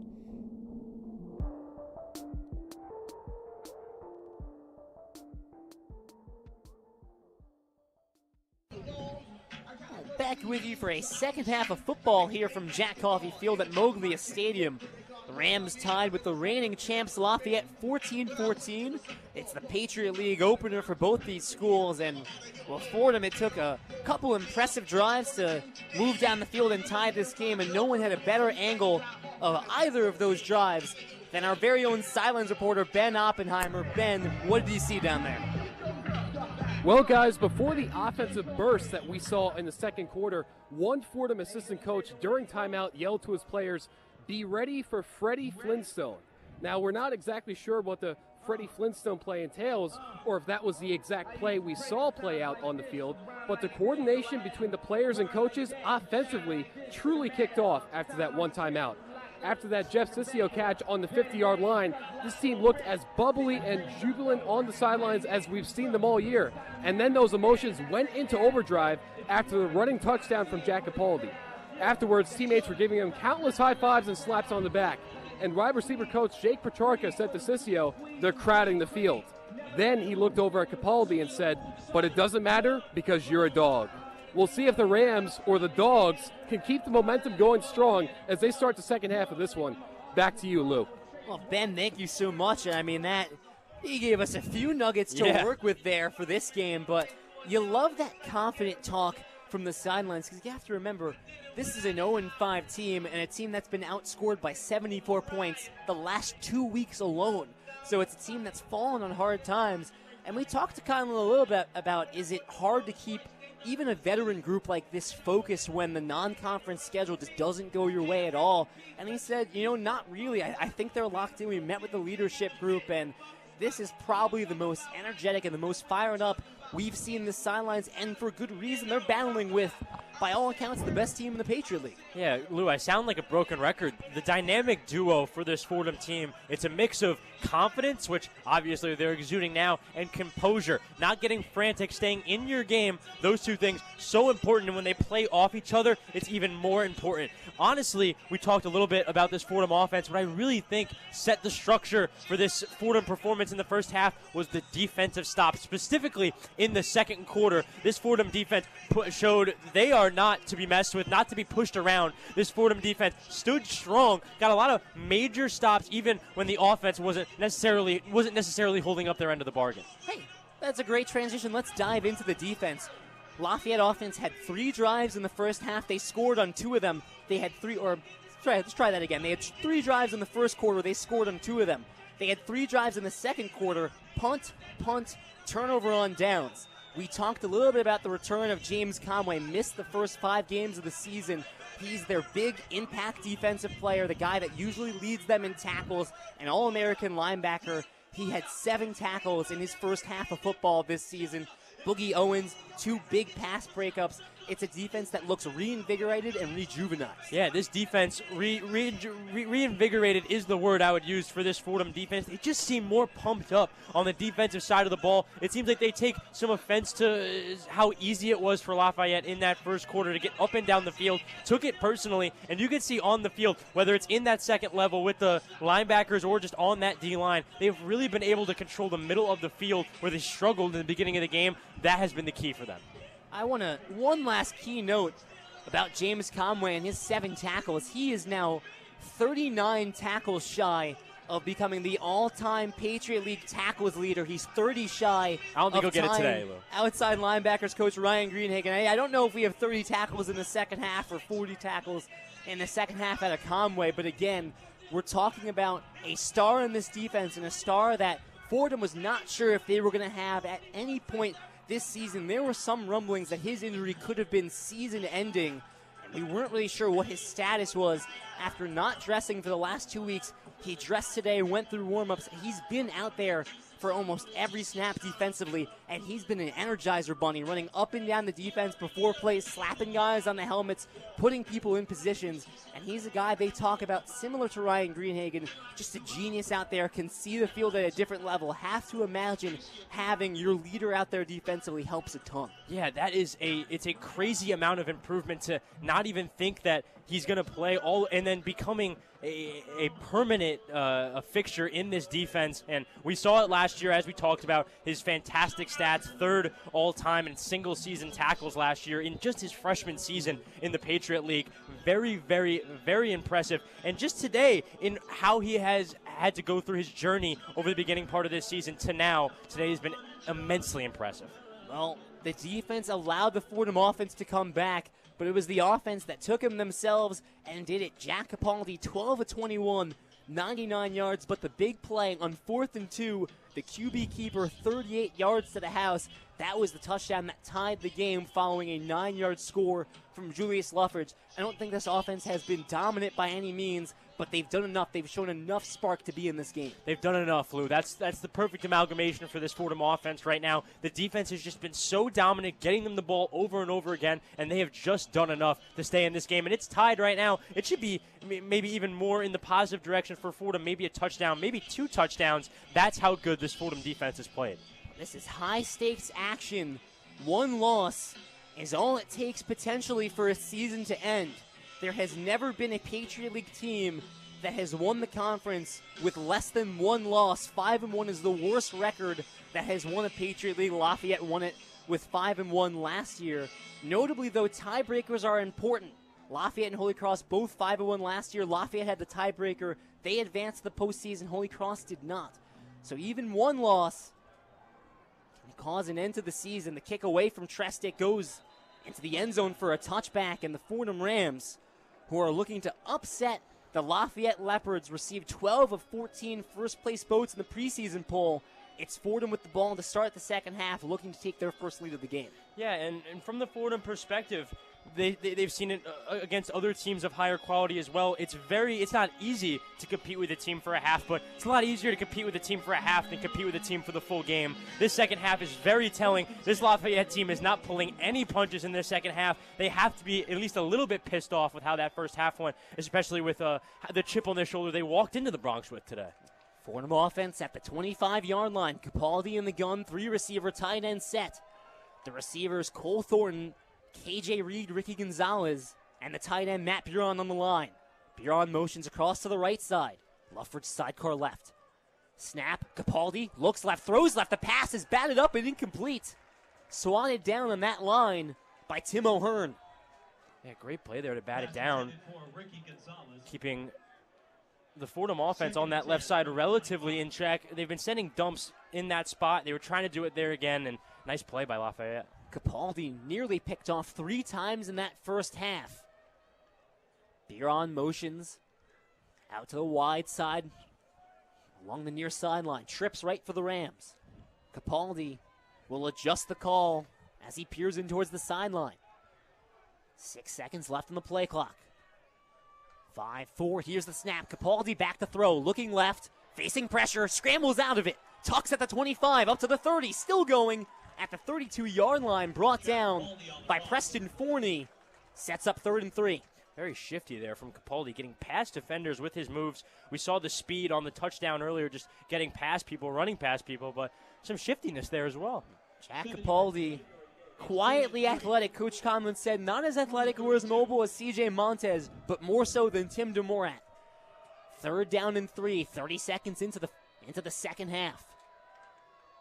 Back with you for a second half of football here from Jack Coffey Field at Melia Stadium. The Rams tied with the reigning champs Lafayette 14-14. It's the Patriot League opener for both these schools, and Fordham, it took a couple impressive drives to move down the field and tie this game, and no one had a better angle of either of those drives than our very own sidelines reporter, Ben Oppenheimer. Ben, what did you see down there? Well, guys, before the offensive burst that we saw in the second quarter, one Fordham assistant coach during timeout yelled to his players, "Be ready for Freddie Flintstone." Now, we're not exactly sure what the Freddie Flintstone play entails or if that was the exact play we saw play out on the field, but the coordination between the players and coaches offensively truly kicked off after that one timeout. After that Jeff Sissio catch on the 50-yard line, this team looked as bubbly and jubilant on the sidelines as we've seen them all year. And then those emotions went into overdrive after the running touchdown from Jack Capaldi. Afterwards, teammates were giving him countless high fives and slaps on the back. And wide receiver coach Jake Petrarca said to Sissio, "They're crowding the field." Then he looked over at Capaldi and said, "But it doesn't matter because you're a dog." We'll see if the Rams or the Dogs can keep the momentum going strong as they start the second half of this one. Back to you, Lou. Well, Ben, thank you so much. I mean, he gave us a few nuggets to work with there for this game, but you love that confident talk from the sidelines because you have to remember, this is an 0-5 team and a team that's been outscored by 74 points the last 2 weeks alone. So it's a team that's fallen on hard times. And we talked to Conlon a little bit about, is it hard to keep even a veteran group like this focused when the non-conference schedule just doesn't go your way at all? And he said, not really. I think they're locked in. We met with the leadership group, and this is probably the most energetic and the most fired up we've seen the sidelines, and for good reason. They're battling with, by all accounts, the best team in the Patriot League. Yeah, Lou, I sound like a broken record. The dynamic duo for this Fordham team, it's a mix of confidence, which obviously they're exuding now, and composure. Not getting frantic, staying in your game. Those two things so important, and when they play off each other, it's even more important. Honestly, we talked a little bit about this Fordham offense. What I really think set the structure for this Fordham performance in the first half was the defensive stop. Specifically in the second quarter, this Fordham defense showed they are not to be messed with, not to be pushed around. This Fordham defense stood strong, got a lot of major stops even when the offense wasn't necessarily holding up their end of the bargain. Hey, that's a great transition. Let's dive into the defense. Lafayette offense had 3 drives in the first half. They scored on 2 of them. They had 3, let's try that again. They had 3 drives in the first quarter. They scored on 2 of them. They had 3 drives in the second quarter. Punt, turnover on downs. We talked a little bit about the return of James Conway. Missed the first 5 games of the season. He's their big impact defensive player, the guy that usually leads them in tackles, an All-American linebacker. He had 7 tackles in his first half of football this season. Boogie Owens, 2 big pass breakups. It's a defense that looks reinvigorated and rejuvenated. Yeah, this defense, reinvigorated is the word I would use for this Fordham defense. They just seem more pumped up on the defensive side of the ball. It seems like they take some offense to how easy it was for Lafayette in that first quarter to get up and down the field. Took it personally, and you can see on the field, whether it's in that second level with the linebackers or just on that D-line, they've really been able to control the middle of the field where they struggled in the beginning of the game. That has been the key for them. I want one last key note about James Conway and his 7 tackles. He is now 39 tackles shy of becoming the all-time Patriot League tackles leader. He's 30 shy. I don't think he'll get it today, Lou. Outside linebackers coach Ryan Greenhagen. I don't know if we have 30 tackles in the second half or 40 tackles in the second half out of Conway, but again, we're talking about a star in this defense and a star that Fordham was not sure if they were going to have at any point this season. There were some rumblings that his injury could have been season-ending, and we weren't really sure what his status was. After not dressing for the last 2 weeks, he dressed today, went through warm-ups. He's been out there for almost every snap defensively, and he's been an energizer bunny, running up and down the defense before plays, slapping guys on the helmets, putting people in positions, and he's a guy they talk about similar to Ryan Greenhagen, just a genius out there, can see the field at a different level. Have to imagine having your leader out there defensively helps a ton. Yeah, it's a crazy amount of improvement to not even think that he's going to play all and then becoming a permanent a fixture in this defense. And we saw it last year, as we talked about, his fantastic stats, 3rd all-time in single-season tackles last year in just his freshman season in the Patriot League. Very, very, very impressive. And just today, in how he has had to go through his journey over the beginning part of this season to now, today has been immensely impressive. Well, the defense allowed the Fordham offense to come back, but it was the offense that took him themselves and did it. Jack Capaldi, 12 of 21, 99 yards, but the big play on 4th and 2, the QB keeper, 38 yards to the house. That was the touchdown that tied the game following a 9-yard score from Julius Luffridge. I don't think this offense has been dominant by any means, but they've done enough. They've shown enough spark to be in this game. They've done enough, Lou. That's the perfect amalgamation for this Fordham offense right now. The defense has just been so dominant, getting them the ball over and over again, and they have just done enough to stay in this game. And it's tied right now. It should be maybe even more in the positive direction for Fordham, maybe a touchdown, maybe 2 touchdowns. That's how good this Fordham defense has played. This is high-stakes action. 1 loss is all it takes potentially for a season to end. There has never been a Patriot League team that has won the conference with less than 1 loss. 5-1 is the worst record that has won a Patriot League. Lafayette won it with 5-1 last year. Notably, though, tiebreakers are important. Lafayette and Holy Cross both 5-1 last year. Lafayette had the tiebreaker. They advanced the postseason. Holy Cross did not. So even 1 loss can cause an end to the season. The kick away from Trestic goes into the end zone for a touchback, and the Fordham Rams, who are looking to upset the Lafayette Leopards, received 12 of 14 first-place votes in the preseason poll. It's Fordham with the ball to start the second half, looking to take their first lead of the game. Yeah, and from the Fordham perspective, they've seen it against other teams of higher quality as well. It's not easy to compete with a team for a half, but it's a lot easier to compete with a team for a half than compete with a team for the full game. This second half is very telling. This Lafayette team is not pulling any punches in their second half. They have to be at least a little bit pissed off with how that first half went, especially with the chip on their shoulder they walked into the Bronx with today. Fordham offense at the 25-yard line. Capaldi in the gun, 3-receiver tight end set. The receivers Cole Thornton, KJ Reed, Ricky Gonzalez, and the tight end Matt Buron on the line. Buron motions across to the right side. Luffridge sidecar left. Snap, Capaldi looks left, throws left. The pass is batted up and incomplete. Swatted down on that line by Tim O'Hearn. Yeah, great play there to bat it down, keeping the Fordham offense on that left side relatively in check. They've been sending dumps in that spot. They were trying to do it there again, and nice play by Lafayette. Capaldi nearly picked off 3 times in that first half. Buron motions out to the wide side along the near sideline. Trips right for the Rams. Capaldi will adjust the call as he peers in towards the sideline. 6 seconds left on the play clock. 5-4, here's the snap. Capaldi back to throw, looking left, facing pressure, scrambles out of it. Tucks at the 25, up to the 30, still going at the 32-yard line, brought down by Preston Forney. Sets up 3rd and 3. Very shifty there from Capaldi, getting past defenders with his moves. We saw the speed on the touchdown earlier, just getting past people, running past people, but some shiftiness there as well. Jack Capaldi, quietly athletic. Coach Conlon said not as athletic or as mobile as C.J. Montez, but more so than Tim DeMorat. 3rd down and 3, 30 seconds into the second half.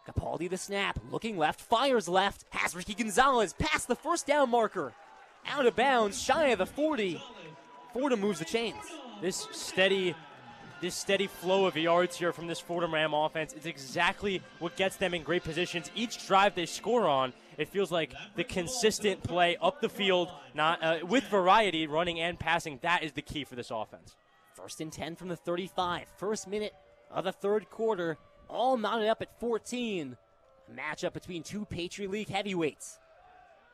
Capaldi the snap, looking left, fires left, has Ricky Gonzalez past the first down marker. Out of bounds, shy of the 40. Fordham moves the chains. This steady flow of yards here from this Fordham Ram offense is exactly what gets them in great positions. Each drive they score on, it feels like the consistent play up the field, not with variety, running and passing. That is the key for this offense. 1st and 10 from the 35. First minute of the third quarter. All mounted up at 14. A matchup between 2 Patriot League heavyweights.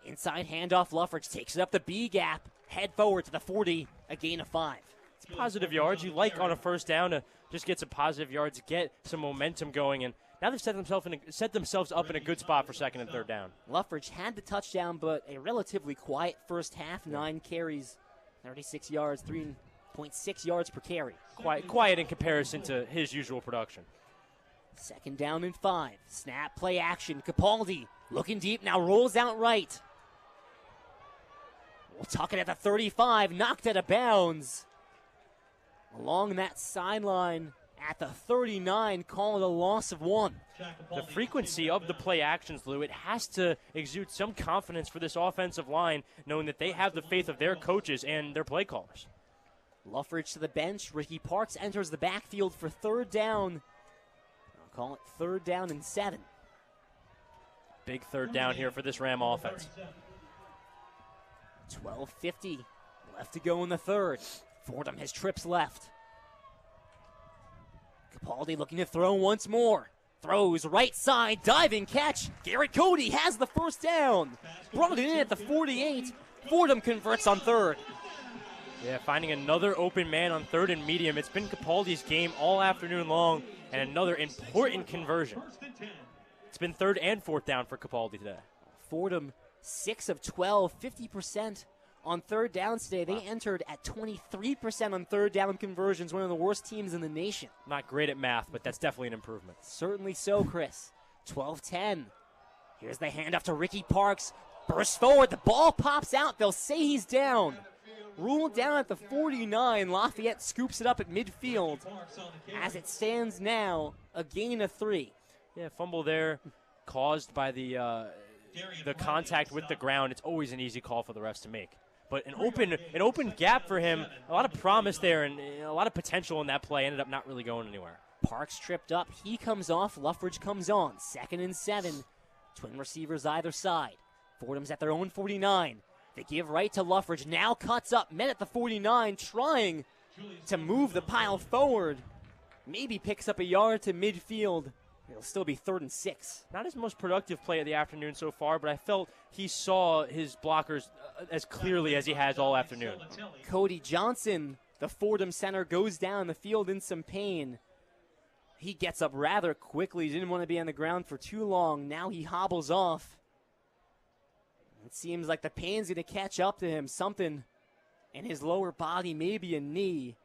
Inside handoff, Luffridge takes it up the B gap. Head forward to the 40, a gain of 5. It's positive yards. You like on a first down to just get some positive yards, get some momentum going, and now they've set themselves up in a good spot for 2nd and 3rd down. Luffridge had the touchdown, but a relatively quiet first half. 9 carries, 36 yards, 3.6 yards per carry. Quiet in comparison to his usual production. 2nd down and 5. Snap, play action. Capaldi looking deep, now rolls out right. We'll tuck it at the 35, knocked out of bounds. Along that sideline at the 39, call it a loss of 1. The frequency of the play actions, Lou, it has to exude some confidence for this offensive line, knowing that they have the faith of their coaches and their play callers. Luffridge to the bench. Ricky Parks enters the backfield for 3rd down. I'll call it 3rd down and 7. Big 3rd down here for this Ram offense. 12:50 left to go in the 3rd. Fordham has trips left. Capaldi looking to throw once more. Throws right side, diving catch. Garrett Cody has the first down. Brought it in at the 48. Fordham converts on 3rd. Yeah, finding another open man on 3rd and medium. It's been Capaldi's game all afternoon long, and another important conversion. It's been 3rd and 4th down for Capaldi today. Fordham 6 of 12, 50% on 3rd downs today. They entered at 23% on 3rd down conversions, one of the worst teams in the nation. Not great at math, but that's definitely an improvement. Certainly so, Chris. 12-10. Here's the handoff to Ricky Parks. Bursts forward, the ball pops out. They'll say he's down. Ruled down at the 49. Lafayette scoops it up at midfield. As it stands now, a gain of 3. Yeah, fumble there caused by the contact with the ground. It's always an easy call for the refs to make. But an open gap for him, a lot of promise there and a lot of potential in that play. Ended up not really going anywhere. Parks tripped up. He comes off. Luffridge comes on. 2nd and 7. Twin receivers either side. Fordham's at their own 49. They give right to Luffridge. Now cuts up. Men at the 49 trying to move the pile forward. Maybe picks up a yard to midfield. It'll still be 3rd and 6. Not his most productive play of the afternoon so far, but I felt he saw his blockers as clearly as he has all afternoon. Cody Johnson, the Fordham center, goes down the field in some pain. He gets up rather quickly. Didn't want to be on the ground for too long. Now he hobbles off. It seems like the pain's going to catch up to him. Something in his lower body, maybe a knee.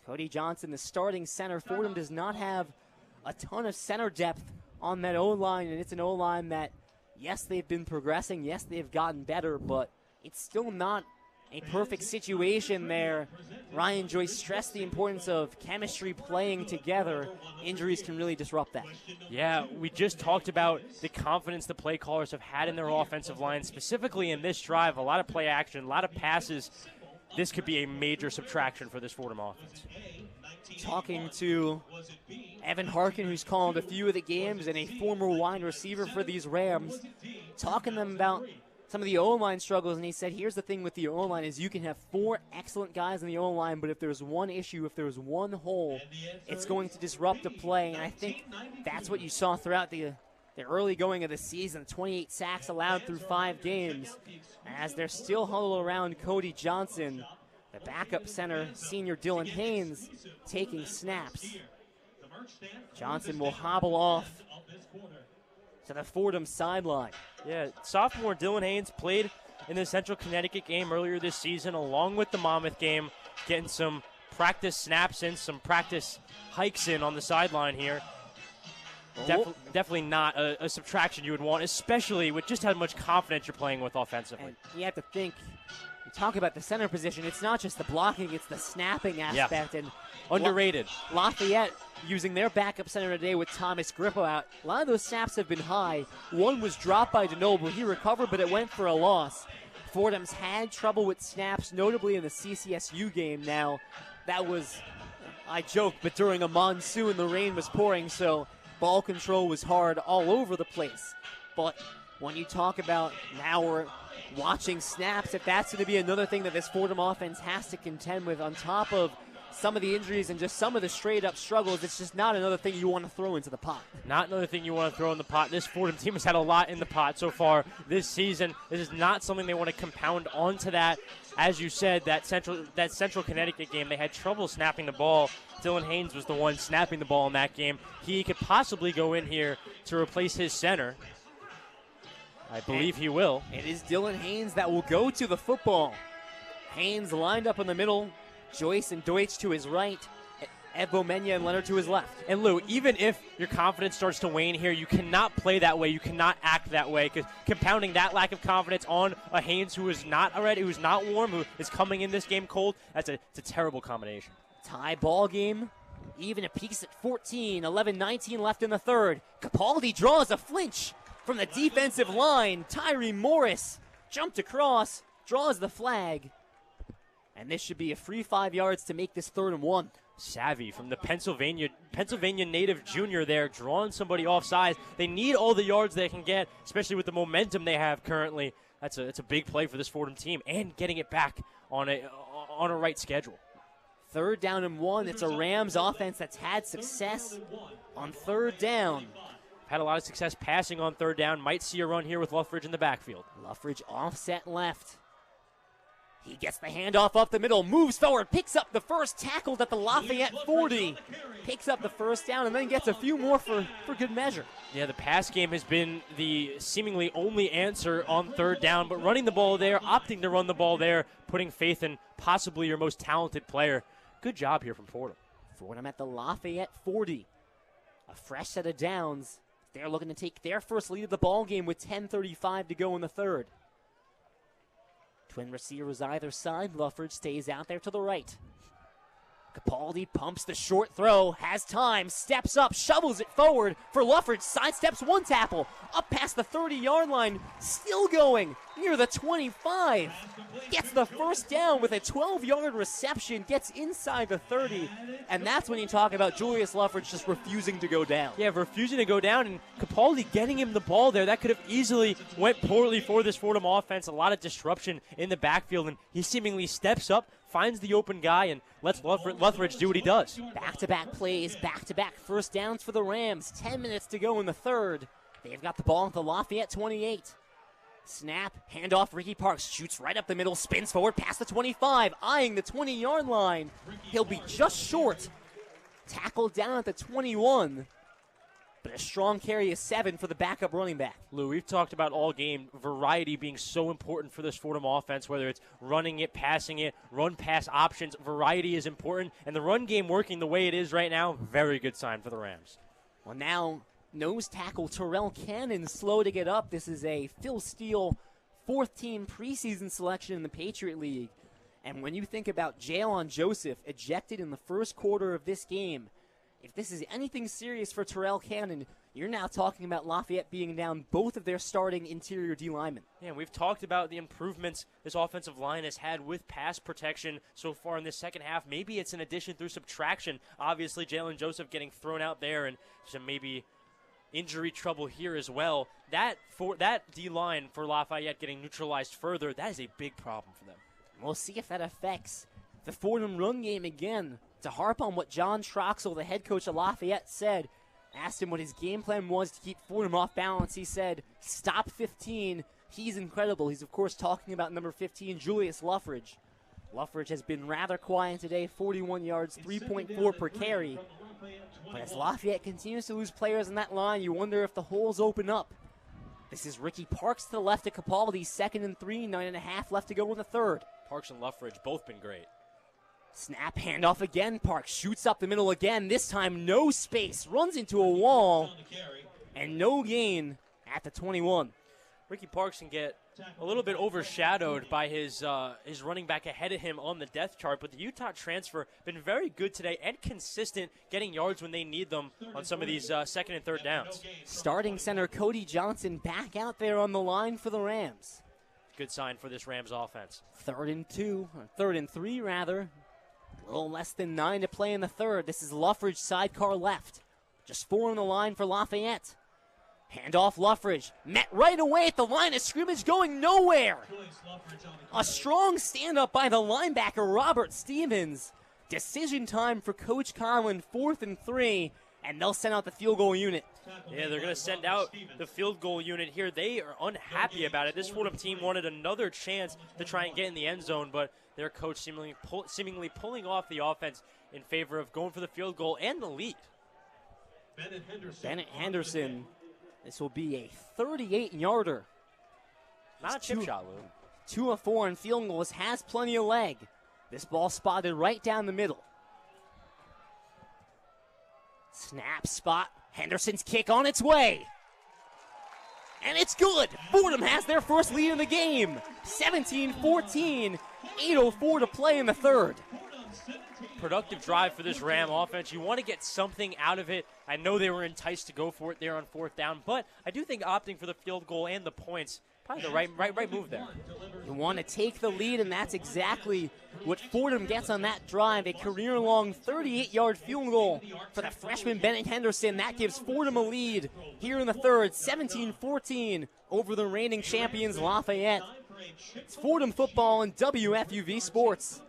Cody Johnson, the starting center. Fordham does not have a ton of center depth on that O-line, and it's an O-line that, yes, they've been progressing. Yes, they've gotten better, but it's still not a perfect situation there. Ryan Joyce stressed the importance of chemistry playing together. Injuries can really disrupt that. Yeah, we just talked about the confidence the play callers have had in their offensive line, specifically in this drive. A lot of play action, a lot of passes. This could be a major subtraction for this Fordham offense. Talking to Evan Harkin, who's called a few of the games and a former wide receiver for these Rams, talking to them about some of the O-line struggles, and he said, here's the thing with the O-line is you can have 4 excellent guys in the O-line, but if there's one issue, if there's one hole, it's going to disrupt the play, and I think that's what you saw throughout the early going of the season. 28 sacks allowed through 5 games. As they're still huddled around Cody Johnson, the backup center, senior Dylan Haynes, taking snaps. Johnson will hobble off to the Fordham sideline. Yeah, sophomore Dylan Haynes played in the Central Connecticut game earlier this season along with the Monmouth game, getting some practice snaps in, some practice hikes in on the sideline here. Definitely not a subtraction you would want, especially with just how much confidence you're playing with offensively. And you have to think, you talk about the center position, it's not just the blocking, it's the snapping aspect. Yeah. And underrated. Lafayette using their backup center today with Thomas Grippo out. A lot of those snaps have been high. One was dropped by Dembele. He recovered, but it went for a loss. Fordham's had trouble with snaps, notably in the CCSU game. Now, that was, I joke, but during a monsoon, the rain was pouring, so ball control was hard all over the place. But when you talk about now we're watching snaps, if that's going to be another thing that this Fordham offense has to contend with on top of some of the injuries and just some of the straight-up struggles, it's just not another thing you want to throw into the pot. Not another thing you want to throw in the pot. This Fordham team has had a lot in the pot so far this season. This is not something they want to compound onto that. As you said, that Central Connecticut game, they had trouble snapping the ball. Dylan Haynes was the one snapping the ball in that game. He could possibly go in here to replace his center. I believe he will. It is Dylan Haynes that will go to the football. Haynes lined up in the middle. Joyce and Deutsch to his right. Evo Melia and Leonard to his left. And Lou, even if your confidence starts to wane here, you cannot play that way. You cannot act that way, because compounding that lack of confidence on a Haynes who is not ready, who's not warm, who is coming in this game cold, it's a terrible combination. Tie ball game. Even a piece at 14. 11-19 left in the third. Capaldi draws a flinch from the defensive line. Tyree Morris jumped across, draws the flag. And this should be a free 5 yards to make this 3rd and 1. Savvy from the Pennsylvania native junior there, drawing somebody offside. They need all the yards they can get, especially with the momentum they have currently. It's a big play for this Fordham team, and getting it back on a right schedule. 3rd down and 1. It's a Rams offense that's had success on 3rd down. Had a lot of success passing on 3rd down. Might see a run here with Luffridge in the backfield. Luffridge offset left. He gets the handoff up the middle, moves forward, picks up the first, tackled at the Lafayette 40. Picks up the 1st down and then gets a few more for good measure. Yeah, the pass game has been the seemingly only answer on 3rd down, but running the ball there, opting to run the ball there, putting faith in possibly your most talented player. Good job here from Fordham. Fordham at the Lafayette 40. A fresh set of downs. They're looking to take their first lead of the ball game with 10:35 to go in the 3rd. Twin receivers either side. Luffridge stays out there to the right. Capaldi pumps the short throw, has time, steps up, shovels it forward for Luffridge, sidesteps one tackle, up past the 30-yard line, still going near the 25. Gets the 1st down with a 12-yard reception, gets inside the 30, and that's when you talk about Julius Luffridge just refusing to go down. Yeah, refusing to go down, and Capaldi getting him the ball there. That could have easily went poorly for this Fordham offense. A lot of disruption in the backfield, and he seemingly steps up, finds the open guy and lets Lutheridge do what he does. Back-to-back plays, back-to-back first downs for the Rams. 10 minutes to go in the third. They've got the ball at the Lafayette 28. Snap, handoff, Ricky Parks shoots right up the middle, spins forward past the 25, eyeing the 20-yard line. He'll be just short. Tackled down at the 21. But a strong carry of 7 for the backup running back. Lou, we've talked about all game variety being so important for this Fordham offense, whether it's running it, passing it, run-pass options. Variety is important, and the run game working the way it is right now, very good sign for the Rams. Well, now nose tackle Terrell Cannon slow to get up. This is a Phil Steele fourth-team preseason selection in the Patriot League. And when you think about Jalen Joseph ejected in the first quarter of this game, if this is anything serious for Terrell Cannon, you're now talking about Lafayette being down both of their starting interior D linemen. Yeah, we've talked about the improvements this offensive line has had with pass protection so far in this second half. Maybe it's an addition through subtraction. Obviously, Jalen Joseph getting thrown out there and some maybe injury trouble here as well. That D-line for Lafayette getting neutralized further, that is a big problem for them. We'll see if that affects the Fordham run game again. To harp on what John Troxell, the head coach of Lafayette, said, asked him what his game plan was to keep Fordham off balance. He said, stop 15. He's incredible. He's, of course, talking about number 15, Julius Luffridge. Luffridge has been rather quiet today, 41 yards, 3.4 per carry. But as Lafayette continues to lose players in that line, you wonder if the holes open up. This is Ricky Parks to the left of Capaldi, 2nd and 3, 9.5 left to go in the third. Parks and Luffridge both been great. Snap, handoff again. Parks shoots up the middle again. This time, no space. Runs into a wall. And no gain at the 21. Ricky Parks can get a little bit overshadowed by his running back ahead of him on the depth chart, but the Utah transfer been very good today and consistent, getting yards when they need them on some of these second and third downs. Starting center Cody Johnson back out there on the line for the Rams. Good sign for this Rams offense. 3rd and 3 rather. A little less than 9 to play in the third. This is Luffridge sidecar left. Just 4 on the line for Lafayette. Handoff Luffridge. Met right away at the line of scrimmage, going nowhere. A strong stand-up by the linebacker, Robert Stevens. Decision time for Coach Conlon, 4th and 3, and they'll send out the field goal unit. Yeah, they're going to send out the field goal unit here. They are unhappy about it. This Fordham team wanted another chance to try and get in the end zone, but their coach seemingly pulling off the offense in favor of going for the field goal and the lead. Bennett Henderson. This will be a 38-yarder. Not a chip shot, Lou. 2 of 4 on field goals, has plenty of leg. This ball spotted right down the middle. Snap spot. Henderson's kick on its way. And it's good. Fordham has their first lead in the game. 17-14. 8:04 to play in the third. Productive drive for this Ram offense. You want to get something out of it. I know they were enticed to go for it there on 4th down, but I do think opting for the field goal and the points, probably the right move there. You want to take the lead, and that's exactly what Fordham gets on that drive. A career-long 38-yard field goal for the freshman Bennett Henderson. That gives Fordham a lead here in the third, 17-14 over the reigning champions Lafayette. It's Fordham football and WFUV Sports.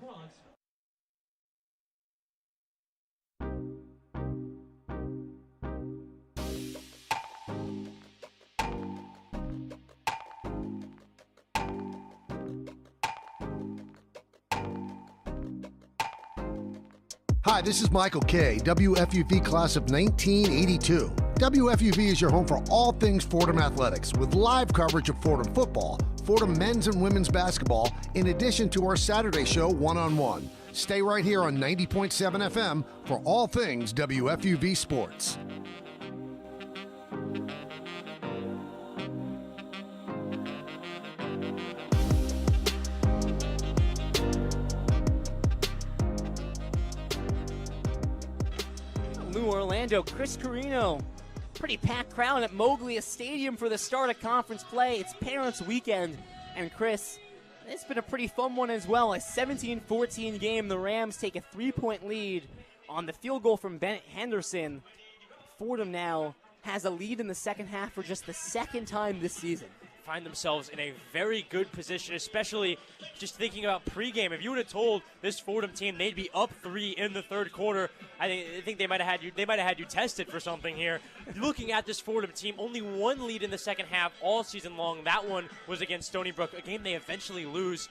Hi, this is Michael Kay, WFUV class of 1982. WFUV is your home for all things Fordham athletics, with live coverage of Fordham football, Fordham men's and women's basketball, in addition to our Saturday show, One-on-One. Stay right here on 90.7 FM for all things WFUV sports. Orlando, Chris Carrino. Pretty packed crowd at Moglia Stadium for the start of conference play. It's Parents Weekend. And Chris, it's been a pretty fun one as well. A 17-14 game. The Rams take a 3-point lead on the field goal from Bennett Henderson. Fordham now has a lead in the second half for just the second time this season. find themselves in a very good position, especially just thinking about pregame. If you would have told this Fordham team they'd be up 3 in the third quarter, I think they might have had you tested for something here. Looking at this Fordham team, only one lead in the second half all season long. That one was against Stony Brook, a game they eventually lose.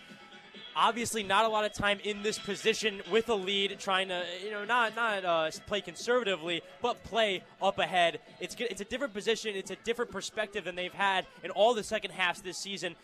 Obviously, not a lot of time in this position with a lead, trying to, not play conservatively, but play up ahead. It's a different position. It's a different perspective than they've had in all the second halves this season.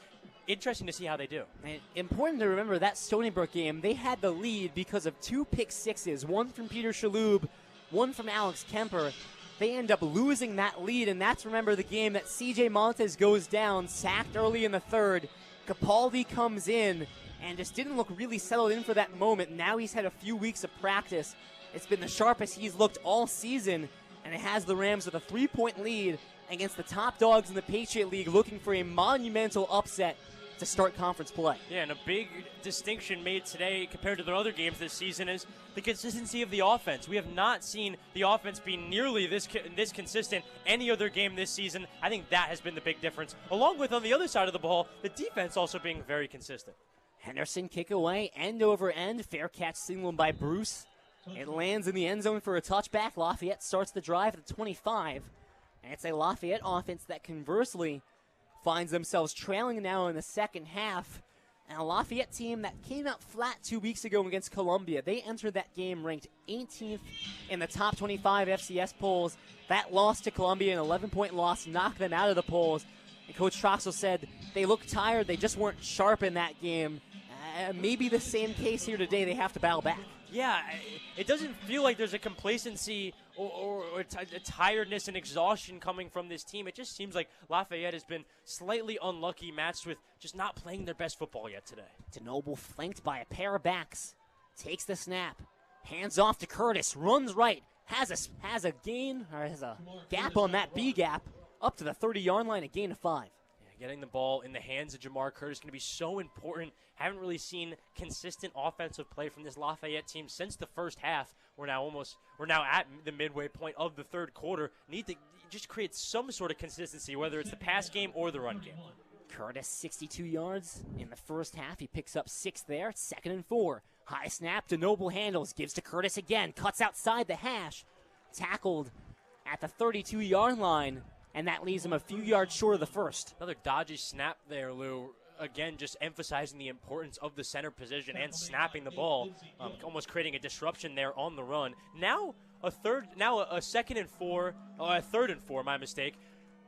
Interesting to see how they do. And important to remember that Stony Brook game, they had the lead because of 2 pick sixes, one from Peter Shaloub, one from Alex Kemper. They end up losing that lead, and that's, remember, the game that C.J. Montes goes down, sacked early in the third. Capaldi comes in and just didn't look really settled in for that moment. Now he's had a few weeks of practice. It's been the sharpest he's looked all season, and it has the Rams with a 3-point lead against the top dogs in the Patriot League, looking for a monumental upset to start conference play. Yeah, and a big distinction made today compared to their other games this season is the consistency of the offense. We have not seen the offense be nearly this consistent any other game this season. I think that has been the big difference, along with, on the other side of the ball, the defense also being very consistent. Henderson kick away, end over end. Fair catch signaled by Bruce. It lands in the end zone for a touchback. Lafayette starts the drive at the 25. And it's a Lafayette offense that conversely finds themselves trailing now in the second half. And a Lafayette team that came out flat 2 weeks ago against Columbia. They entered that game ranked 18th in the top 25 FCS polls. That loss to Columbia, an 11-point loss, knocked them out of the polls. And Coach Troxel said they looked tired. They just weren't sharp in that game. Maybe the same case here today. They have to battle back. Yeah, it doesn't feel like there's a complacency or a tiredness and exhaustion coming from this team. It just seems like Lafayette has been slightly unlucky, matched with just not playing their best football yet today. DeNoble flanked by a pair of backs. Takes the snap. Hands off to Curtis. Runs right. Has a gain, or has a gap on that B gap. Up to the 30-yard line, a gain of 5. Getting the ball in the hands of Jamar Curtis is going to be so important. Haven't really seen consistent offensive play from this Lafayette team since the first half. We're now at the midway point of the third quarter. Need to just create some sort of consistency, whether it's the pass game or the run game. Curtis, 62 yards in the first half. He picks up 6 there. It's 2nd and 4. High snap. DeNoble handles. Gives to Curtis again. Cuts outside the hash. Tackled at the 32-yard line. And that leaves him a few yards short of the first. Another dodgy snap there, Lou. Again, just emphasizing the importance of the center position and snapping the ball, almost creating a disruption there on the run. Now a 2nd and 4, a 3rd and 4, my mistake.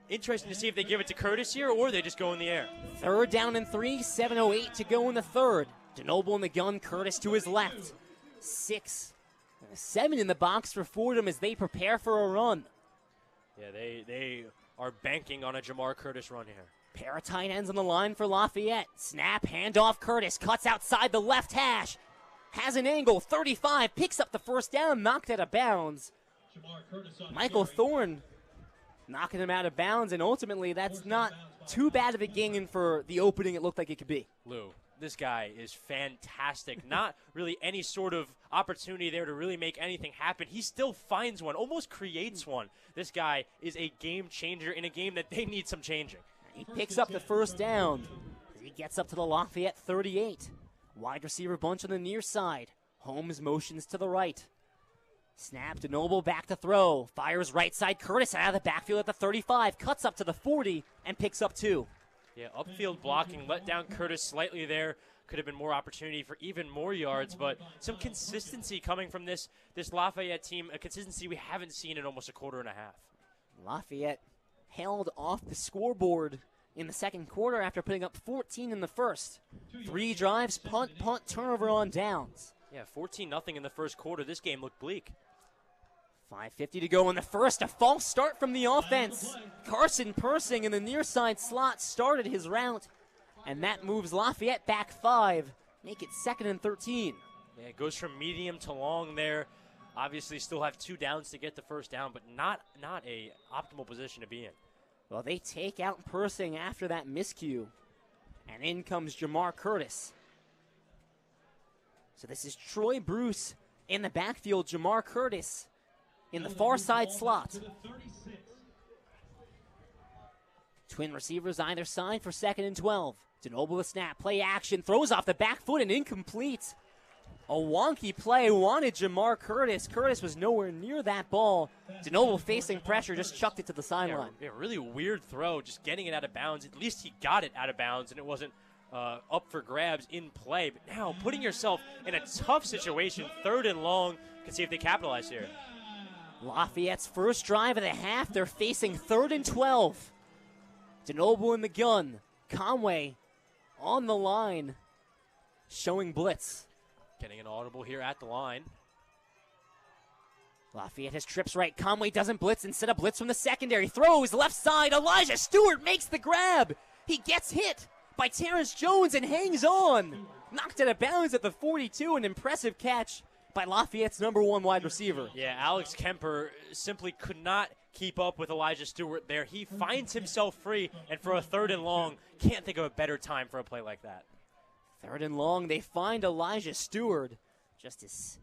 Interesting to see if they give it to Curtis here or they just go in the air. 3rd down and 3, 7:08 to go in the third. DeNoble in the gun, Curtis to his left. 6, 7 in the box for Fordham as they prepare for a run. Yeah, they are banking on a Jamar Curtis run here. Pair of tight ends on the line for Lafayette. Snap, handoff, Curtis cuts outside the left hash. Has an angle, 35, picks up the first down, knocked out of bounds. Michael Thorne knocking him out of bounds, and ultimately that's not too bad of a gain for the opening it looked like it could be. Lou, this guy is fantastic. Not really any sort of opportunity there to really make anything happen. He still finds one, almost creates one. This guy is a game changer in a game that they need some changing. He picks up the first down. He gets up to the Lafayette 38. Wide receiver bunch on the near side. Holmes motions to the right. Snap to Noble, back to throw. Fires right side, Curtis out of the backfield at the 35. Cuts up to the 40 and picks up 2. Yeah, upfield blocking, let down Curtis slightly there. Could have been more opportunity for even more yards, but some consistency coming from this Lafayette team, a consistency we haven't seen in almost a quarter and a half. Lafayette held off the scoreboard in the second quarter after putting up 14 in the first. 3 drives, punt, turnover on downs. Yeah, 14-0 in the first quarter. This game looked bleak. 5:50 to go in the first. A false start from the offense. Carson Persing in the near side slot started his route, and that moves Lafayette back 5. Make it 2nd and 13. Yeah, it goes from medium to long there. Obviously still have 2 downs to get the first down, but not a optimal position to be in. Well, they take out Persing after that miscue, and in comes Jamar Curtis. So this is Troy Bruce in the backfield, Jamar Curtis in the far side slot. Twin receivers either side for 2nd and 12. Denoble the snap, play action, throws off the back foot and incomplete. A wonky play, wanted Jamar Curtis. Curtis was nowhere near that ball. Denoble facing pressure, just chucked it to the sideline. Yeah, really weird throw, just getting it out of bounds. At least he got it out of bounds and it wasn't up for grabs in play. But now putting yourself in a tough situation, 3rd and long, can see if they capitalize here. Lafayette's first drive of the half, they're facing 3rd and 12. Denoble in the gun. Conway on the line, showing blitz. Getting an audible here at the line. Lafayette has trips right. Conway doesn't blitz. Instead of blitz from the secondary. Throws left side. Elijah Stewart makes the grab. He gets hit by Terrence Jones and hangs on. Knocked out of bounds at the 42. An impressive catch by Lafayette's number 1 wide receiver. Yeah, Alex Kemper simply could not keep up with Elijah Stewart there. He finds himself free, and for a 3rd and long, can't think of a better time for a play like that. 3rd and long, they find Elijah Stewart. Just his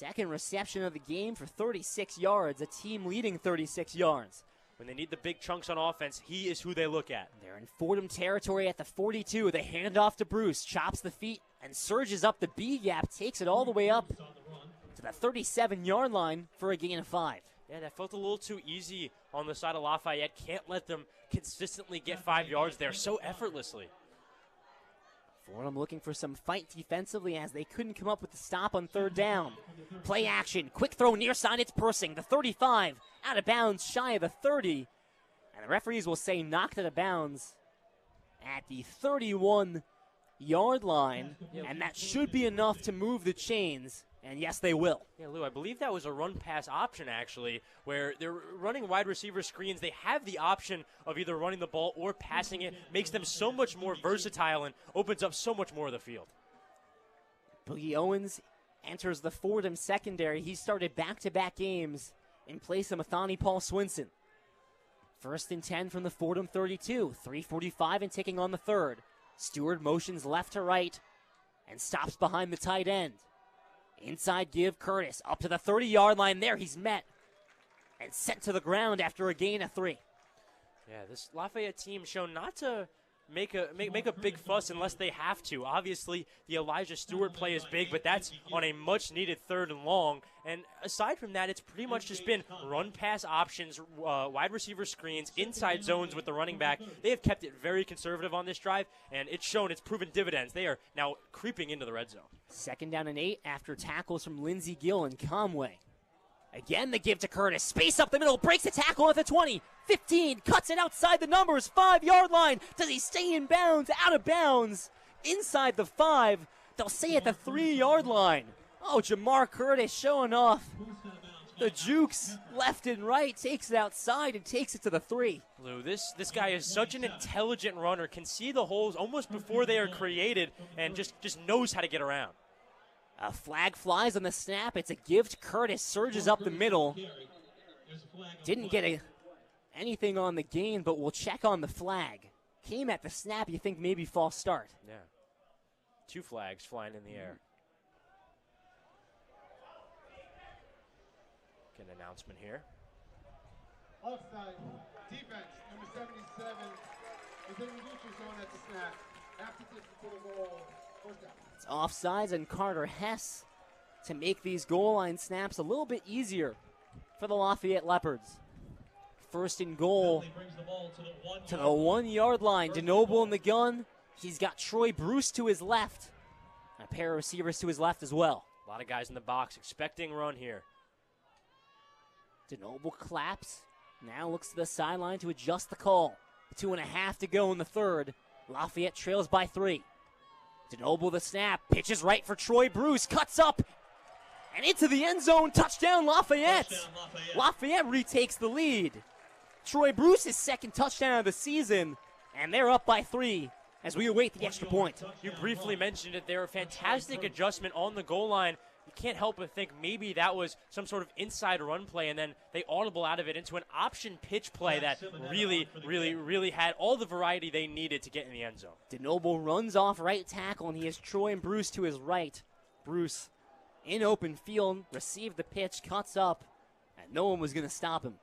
2nd reception of the game for 36 yards, a team leading 36 yards. When they need the big chunks on offense, he is who they look at. They're in Fordham territory at the 42. They hand off to Bruce, chops the feet, and surges up the B gap, takes it all the way up to the 37-yard line for a gain of 5. Yeah, that felt a little too easy on the side of Lafayette. Can't let them consistently get 5 yards there so effortlessly. Fordham looking for some fight defensively as they couldn't come up with the stop on 3rd down. Play action, quick throw near side, it's Persing. The 35, out of bounds, shy of the 30. And the referees will say knocked out of bounds at the 31-yard line. And that should be enough to move the chains. And yes, they will. Yeah, Lou, I believe that was a run-pass option, actually, where they're running wide receiver screens. They have the option of either running the ball or passing it. Makes them so much more versatile and opens up so much more of the field. Boogie Owens enters the Fordham secondary. He started back-to-back games in place of Mathani Paul Swinson. 1st and 10 from the Fordham 32. 3:45 and ticking on the 3rd. Stewart motions left to right and stops behind the tight end. Inside give, Curtis up to the 30-yard line there. He's met and sent to the ground after a gain of 3. Yeah, this Lafayette team shown not to make a big fuss unless they have to. Obviously, the Elijah Stewart play is big, but that's on a much-needed 3rd and long. And aside from that, it's pretty much just been run-pass options, wide receiver screens, inside zones with the running back. They have kept it very conservative on this drive, and it's shown it's proven dividends. They are now creeping into the red zone. 2nd down and 8 after tackles from Lindsey Gill and Conway. Again, the give to Curtis. Space up the middle, breaks the tackle at the 20. 15, cuts it outside the numbers, 5-yard line. Does he stay in bounds? Out of bounds. Inside the 5. They'll say at the 3-yard line. Oh, Jamar Curtis showing off the jukes left and right. Takes it outside and takes it to the 3. Lou, this guy is such an intelligent runner. Can see the holes almost before they are created and just knows how to get around. A flag flies on the snap. It's a give to Curtis. Surges up the middle. Didn't get anything on the gain, but we'll check on the flag. Came at the snap. You think maybe false start. Yeah. 2 flags flying in the air. Get an announcement here. Offside. Defense, number 77, is in the neutral zone at the snap. Half the distance to the goal. First down. It's offsides and Carter Hess to make these goal line snaps a little bit easier for the Lafayette Leopards. 1st and goal to the 1-yard line. Denoble in the gun. He's got Troy Bruce to his left. A pair of receivers to his left as well. A lot of guys in the box expecting run here. Denoble claps. Now looks to the sideline to adjust the call. 2.5 to go in the 3rd. Lafayette trails by 3. Denoble the snap. Pitches right for Troy Bruce. Cuts up. And into the end zone. Touchdown Lafayette. Lafayette retakes the lead. Troy Bruce's 2nd touchdown of the season. And they're up by 3 as we await the extra point. You briefly mentioned it. They're a fantastic adjustment on the goal line. You can't help but think maybe that was some sort of inside run play, and then they audible out of it into an option pitch play that really had all the variety they needed to get in the end zone. Denoble runs off right tackle, and he has Troy and Bruce to his right. Bruce in open field, received the pitch, cuts up, and no one was going to stop him.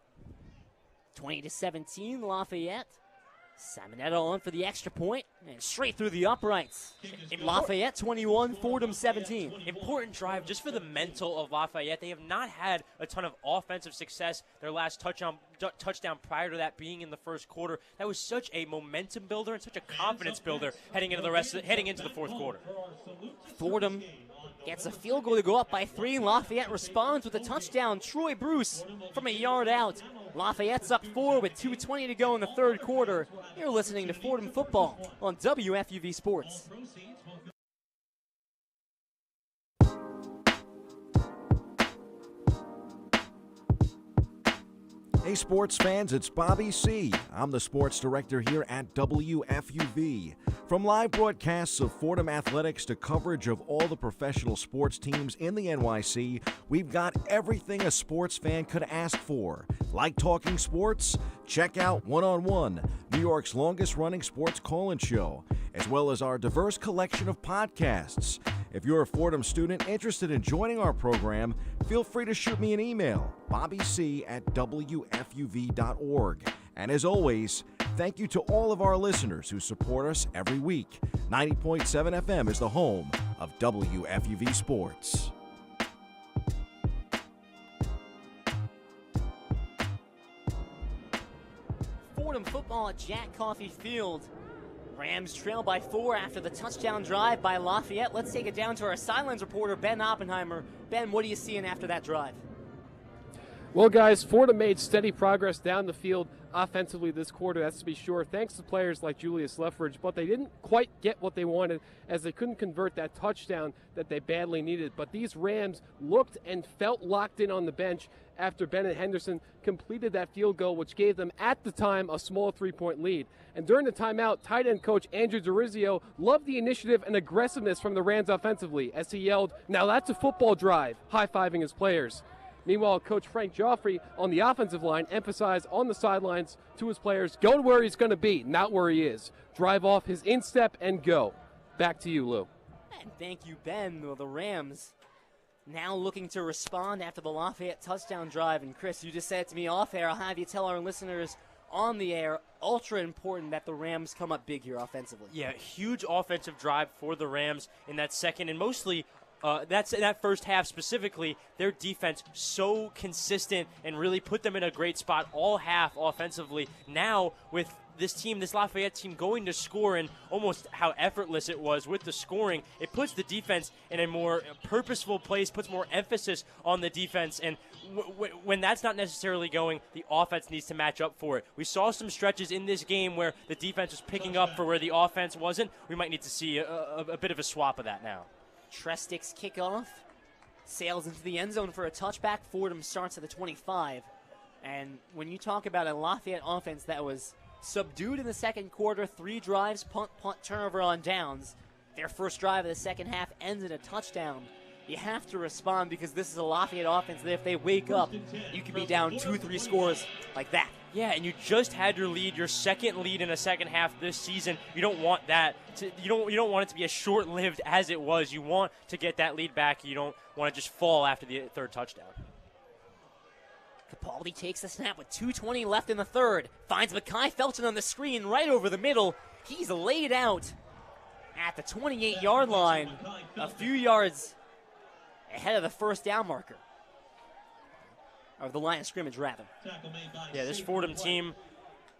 20-17, Lafayette. Simonetta on for the extra point and straight through the uprights. Lafayette 21, Fordham 17. Important drive just for the mental of Lafayette. They have not had a ton of offensive success. Their last touchdown prior to that being in the first quarter. That was such a momentum builder and such a confidence builder heading into the fourth quarter. Fordham gets a field goal to go up by 3. Lafayette responds with a touchdown. Troy Bruce from a yard out. Lafayette's up 4 with 2:20 to go in the third quarter. You're listening to Fordham football on WFUV Sports. Hey sports fans, it's Bobby C. I'm the sports director here at WFUV. From live broadcasts of Fordham athletics to coverage of all the professional sports teams in the NYC, we've got everything a sports fan could ask for. Like talking sports? Check out One on One, New York's longest running sports call-in show, as well as our diverse collection of podcasts. If you're a Fordham student interested in joining our program, feel free to shoot me an email, bobbyc@wfuv.org. And as always, thank you to all of our listeners who support us every week. 90.7 FM is the home of WFUV Sports. Fordham football at Jack Coffey Field. Rams trail by 4 after the touchdown drive by Lafayette. Let's take it down to our sidelines reporter, Ben Oppenheimer. Ben, what are you seeing after that drive? Well, guys, Fordham made steady progress down the field offensively this quarter, that's to be sure, thanks to players like Julius Leffridge, but they didn't quite get what they wanted as they couldn't convert that touchdown that they badly needed. But these Rams looked and felt locked in on the bench after Bennett Henderson completed that field goal, which gave them, at the time, a small 3-point lead. And during the timeout, tight end coach Andrew Dorizio loved the initiative and aggressiveness from the Rams offensively as he yelled, "Now that's a football drive," high-fiving his players. Meanwhile, Coach Frank Joffrey on the offensive line emphasized on the sidelines to his players, go to where he's going to be, not where he is. Drive off his instep and go. Back to you, Lou. And thank you, Ben. Well, the Rams now looking to respond after the Lafayette touchdown drive. And Chris, you just said it to me off air. I'll have you tell our listeners on the air, ultra important that the Rams come up big here offensively. Yeah, huge offensive drive for the Rams in that second, and mostly that's in that first half specifically. Their defense so consistent and really put them in a great spot all half offensively. Now with this team, this Lafayette team, going to score, and almost how effortless it was with the scoring, it puts the defense in a more purposeful place, puts more emphasis on the defense, and when that's not necessarily going, the offense needs to match up for it. We saw some stretches in this game where the defense was picking up for where the offense wasn't. We might need to see a bit of a swap of that now. Trestic's kickoff sails into the end zone for a touchback. Fordham starts at the 25. And when you talk about a Lafayette offense that was subdued in the second quarter, 3 drives, punt, turnover on downs, their first drive of the second half ends in a touchdown. You have to respond because this is a Lafayette offense that if they wake up, you could be down 2-3 scores like that. Yeah, and you just had your lead, your second lead in a second half this season. You don't want that you don't want it to be as short-lived as it was. You want to get that lead back. You don't want to just fall after the third touchdown. Capaldi takes the snap with 2:20 left in the third. Finds Mekhi Felton on the screen right over the middle. He's laid out at the 28-yard line, a few yards ahead of the first down marker. Or the line of scrimmage, rather. Yeah, this Fordham team,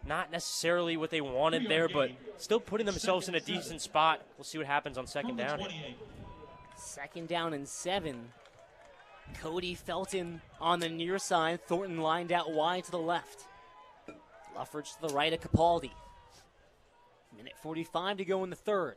not necessarily what they wanted there, but still putting themselves in a decent spot. We'll see what happens on second down. Second down and 7. Cody Felton on the near side. Thornton lined out wide to the left. Luffridge to the right of Capaldi. Minute 45 to go in the third.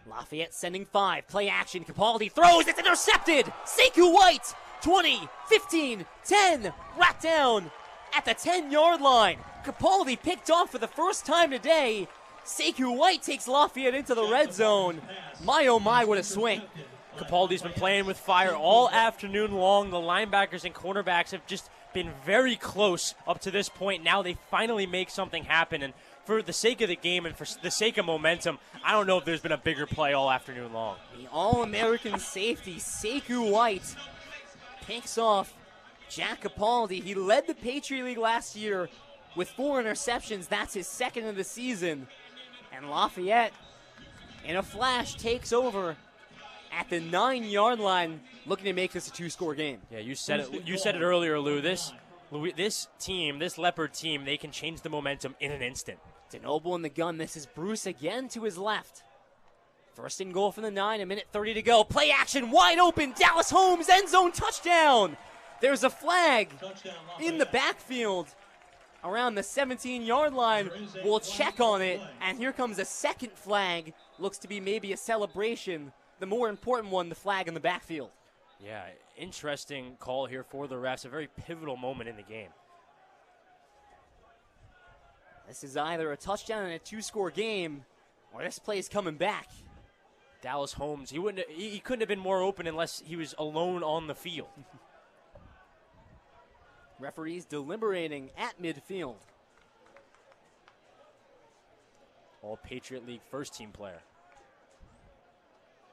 Lafayette sending 5. Play action. Capaldi throws. It's intercepted. Sekou White. 20, 15, 10. Wrapped down at the 10-yard line. Capaldi picked off for the first time today. Sekou White takes Lafayette into the red zone. My, oh my, what a swing. Capaldi's been playing with fire all afternoon long. The linebackers and cornerbacks have just been very close up to this point. Now they finally make something happen. And for the sake of the game and for the sake of momentum, I don't know if there's been a bigger play all afternoon long. The All-American safety, Sekou White, picks off Jack Capaldi, he led the Patriot League last year with 4 interceptions. That's his second of the season. And Lafayette, in a flash, takes over at the 9-yard line, looking to make this a 2-score game. Yeah, you said it. You said it earlier, Lou. This team, this Leopard team, they can change the momentum in an instant. Dembele in the gun. This is Bruce again to his left. First and goal from the 9, 1:30 to go. Play action, wide open. Dallas Holmes, end zone touchdown. There's a flag in the backfield around the 17-yard line. We'll check on it, and here comes a second flag. Looks to be maybe a celebration. The more important one, the flag in the backfield. Yeah, interesting call here for the refs. A very pivotal moment in the game. This is either a touchdown and a 2-score game, or this play is coming back. Dallas Holmes, he couldn't have been more open unless he was alone on the field. Referees deliberating at midfield. All Patriot League first-team player.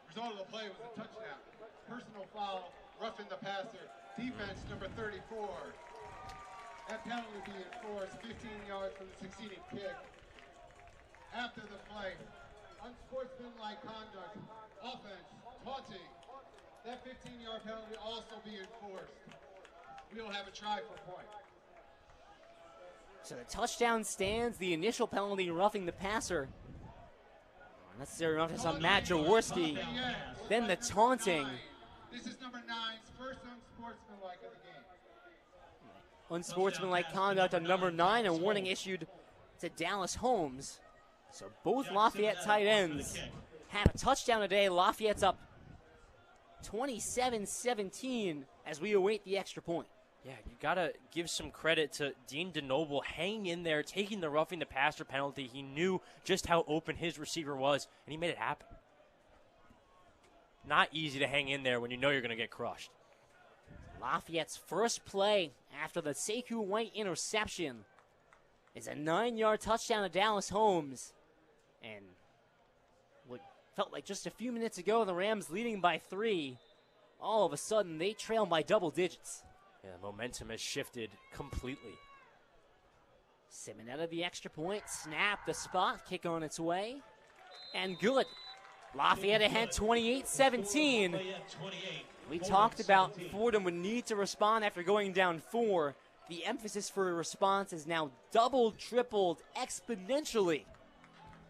Result of the play was a touchdown. Personal foul, roughing the passer. Defense number 34. That penalty will be enforced 15 yards from the succeeding kick. After the play, unsportsmanlike conduct, offense, taunting. That 15-yard penalty will also be enforced. We will have a try for point. So the touchdown stands. The initial penalty, roughing the passer. Unnecessary roughness on Matt Jaworski. Then the taunting. This is number 9's first unsportsmanlike of the game. Unsportsmanlike conduct on number 9, a warning issued to Dallas Holmes. So both Lafayette tight ends have a touchdown today. Lafayette's up 27-17 as we await the extra point. Yeah, you got to give some credit to Dean Dembele hanging in there, taking the roughing the passer penalty. He knew just how open his receiver was, and he made it happen. Not easy to hang in there when you know you're going to get crushed. Lafayette's first play after the Sekou White interception is a 9-yard touchdown to Dallas Holmes. And what felt like just a few minutes ago, the Rams leading by 3. All of a sudden, they trail by double digits. Yeah, momentum has shifted completely. Simonetta the extra point, snap the spot, kick on its way, and good. Lafayette ahead 28-17. We talked about Fordham would need to respond after going down 4. The emphasis for a response is now doubled, tripled, exponentially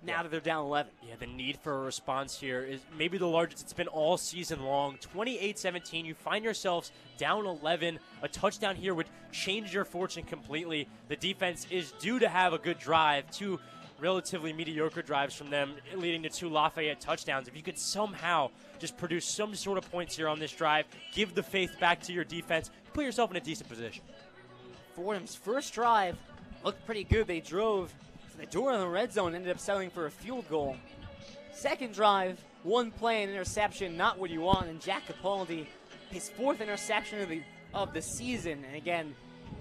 now that they're down 11. Yeah, the need for a response here is maybe the largest it's been all season long. 28-17, you find yourselves down 11. A touchdown here would change your fortune completely. The defense is due to have a good drive, 2 relatively mediocre drives from them, leading to 2 Lafayette touchdowns. If you could somehow just produce some sort of points here on this drive, give the faith back to your defense, put yourself in a decent position. Fordham's first drive looked pretty good. They drove to the door in the red zone, ended up settling for a field goal. Second drive, 1 play and interception, not what you want, and Jack Capaldi, his 4th interception of the season. And again,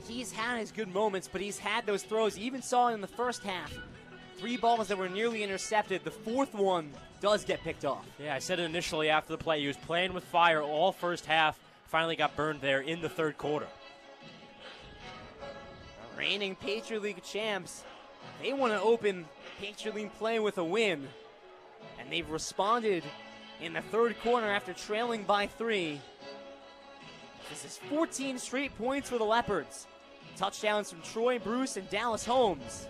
he's had his good moments, but he's had those throws. You even saw it in the first half. 3 balls that were nearly intercepted. The 4th one does get picked off. Yeah, I said it initially after the play. He was playing with fire all first half. Finally got burned there in the 3rd quarter. Reigning Patriot League champs, they want to open Patriot League play with a win. And they've responded in the 3rd quarter after trailing by 3. This is 14 straight points for the Leopards. Touchdowns from Troy Bruce and Dallas Holmes.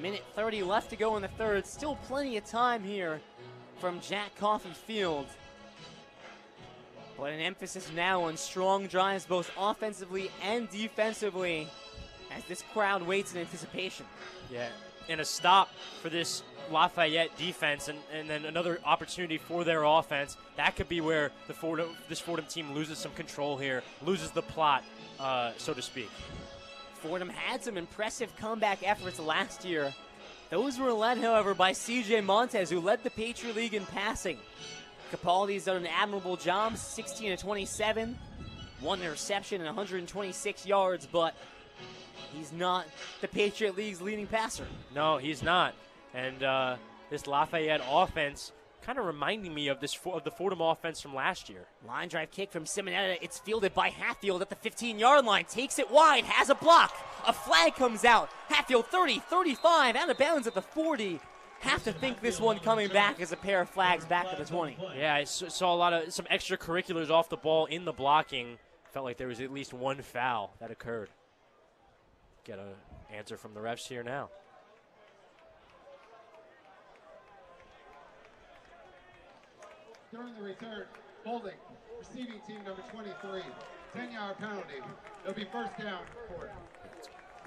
1:30 left to go in the 3rd. Still plenty of time here from Jack Coffey Field. But an emphasis now on strong drives both offensively and defensively as this crowd waits in anticipation. Yeah, and a stop for this Lafayette defense and then another opportunity for their offense. That could be where this Fordham team loses some control here, loses the plot, so to speak. Fordham had some impressive comeback efforts last year. Those were led, however, by C.J. Montez, who led the Patriot League in passing. Capaldi's done an admirable job, 16-27, 1 interception and 126 yards, but he's not the Patriot League's leading passer. No, he's not. And this Lafayette offense kind of reminding me of the Fordham offense from last year. Line drive kick from Simonetta. It's fielded by Hatfield at the 15-yard line. Takes it wide, has a block. A flag comes out. Hatfield 30, 35, out of bounds at the 40. Have to think this one coming back as a pair of flags back to the 20. Yeah, I saw some extracurriculars off the ball in the blocking. Felt like there was at least one foul that occurred. Get an answer from the refs here now. During the return, holding, receiving team number 23, 10-yard penalty. It'll be first down for it.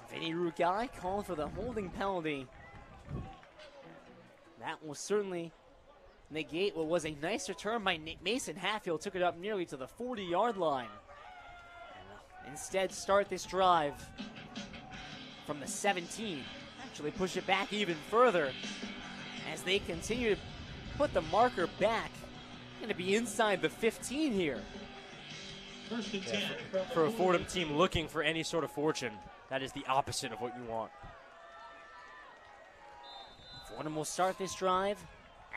Vinny Rugai calling for the holding penalty. That will certainly negate what was a nice return by Mason Hatfield. Took it up nearly to the 40-yard line. And instead start this drive from the 17. Actually push it back even further as they continue to put the marker back. Going to be inside the 15 here. First and 10. For a Fordham team looking for any sort of fortune, that is the opposite of what you want. Fordham will start this drive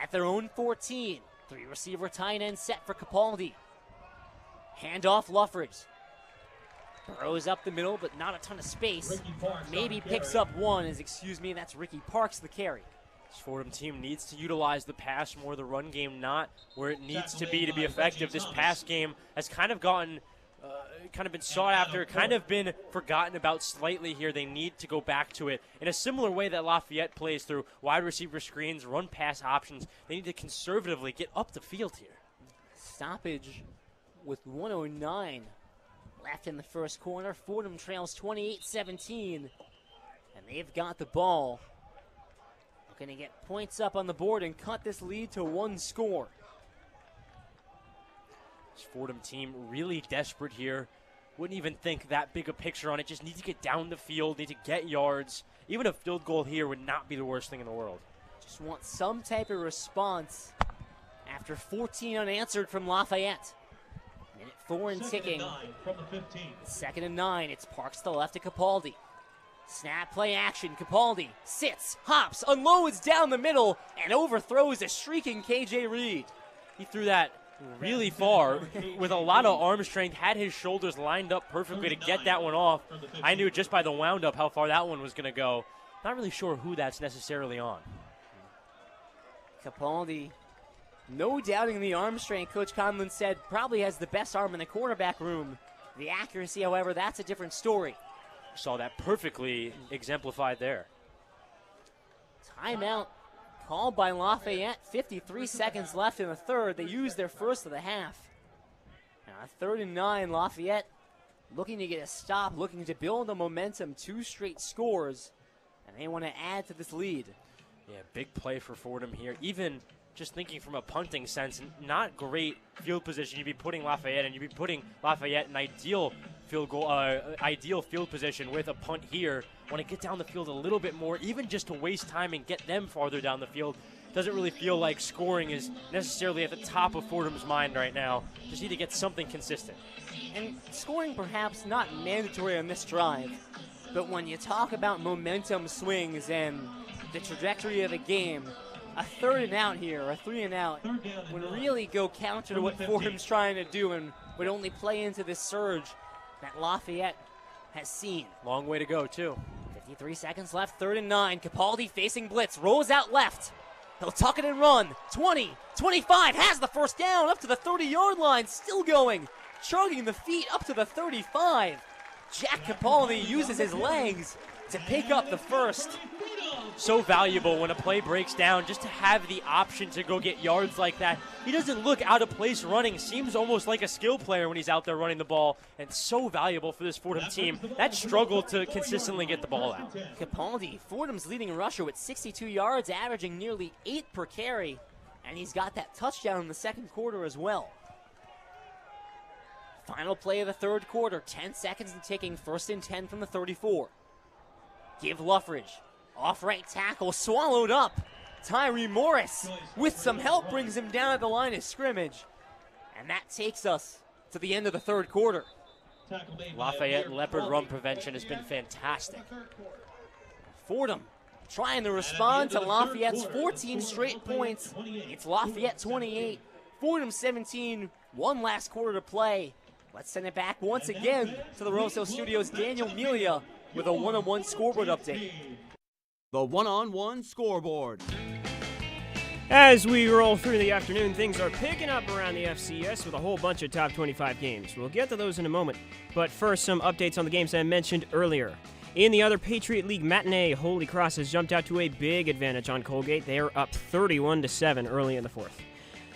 at their own 14. 3-receiver tight end set for Capaldi. Handoff Luffridge. Burrows up the middle, but not a ton of space. Maybe picks up one that's Ricky Parks the carry. This Fordham team needs to utilize the pass more, the run game not where it needs to be effective. This pass game has kind of been sought after, kind of been forgotten about slightly here. They need to go back to it in a similar way that Lafayette plays through wide receiver screens, run pass options. They need to conservatively get up the field here. Stoppage with 1:09 left in the first quarter. Fordham trails 28-17, and they've got the ball. Going to get points up on the board and cut this lead to one score. This Fordham team really desperate here. Wouldn't even think that big a picture on it. Just need to get down the field, need to get yards. Even a field goal here would not be the worst thing in the world. Just want some type of response after 14 unanswered from Lafayette. Minute 4 and ticking. From the 15. 2nd and 9. It's Parks to the left to Capaldi. Snap, play action. Capaldi sits, hops, unloads down the middle, and overthrows a shrieking KJ Reed. He threw that really far with a lot of arm strength, had his shoulders lined up perfectly to get that one off. I knew just by the wound up how far that one was going to go. Not really sure who that's necessarily on. Capaldi, no doubting the arm strength. Coach Conlon said probably has the best arm in the quarterback room. The accuracy, however, that's a different story. Saw that perfectly exemplified there. Timeout called by Lafayette. 53 seconds left in the third. They used their first of the half. Now 3rd and 9, Lafayette looking to get a stop, looking to build the momentum. 2 straight scores, and they want to add to this lead. Yeah, big play for Fordham here. Even just thinking from a punting sense, not great field position. You'd be putting Lafayette in. You'd be putting Lafayette in ideal field position with a punt here. Want to get down the field a little bit more, even just to waste time and get them farther down the field. Doesn't really feel like scoring is necessarily at the top of Fordham's mind right now. Just need to get something consistent. And scoring perhaps not mandatory on this drive, but when you talk about momentum swings and the trajectory of the game, a 3rd and out here, a 3 and out, would really go counter to what Fordham's trying to do and would only play into this surge that Lafayette has seen. Long way to go, too. 53 seconds left, 3rd and 9. Capaldi facing blitz, rolls out left. He'll tuck it and run. 20, 25, has the first down up to the 30-yard line, still going. Chugging the feet up to the 35. Jack Capaldi uses his legs to pick up the first. So valuable when a play breaks down, just to have the option to go get yards like that. He doesn't look out of place running. Seems almost like a skill player when he's out there running the ball, and so valuable for this Fordham team that struggled to consistently get the ball out. Capaldi, Fordham's leading rusher with 62 yards, averaging nearly 8 per carry, and he's got that touchdown in the second quarter as well. Final play of the third quarter, 10 seconds and ticking, 1st and 10 from the 34. Give Luffridge. Off right tackle, swallowed up. Tyree Morris, with some help, brings him down at the line of scrimmage. And that takes us to the end of the third quarter. Lafayette Leopard run prevention has been fantastic. Fordham trying to respond to Lafayette's 14 straight points. It's Lafayette 28, Fordham 17, one last quarter to play. Let's send it back once again to the Rose Hill Studios' Daniel Melia with a one-on-one scoreboard update. The one-on-one scoreboard. As we roll through the afternoon, things are picking up around the FCS with a whole bunch of top 25 games. We'll get to those in a moment, but first, some updates on the games I mentioned earlier. In the other Patriot League matinee, Holy Cross has jumped out to a big advantage on Colgate. They are up 31-7 early in the fourth.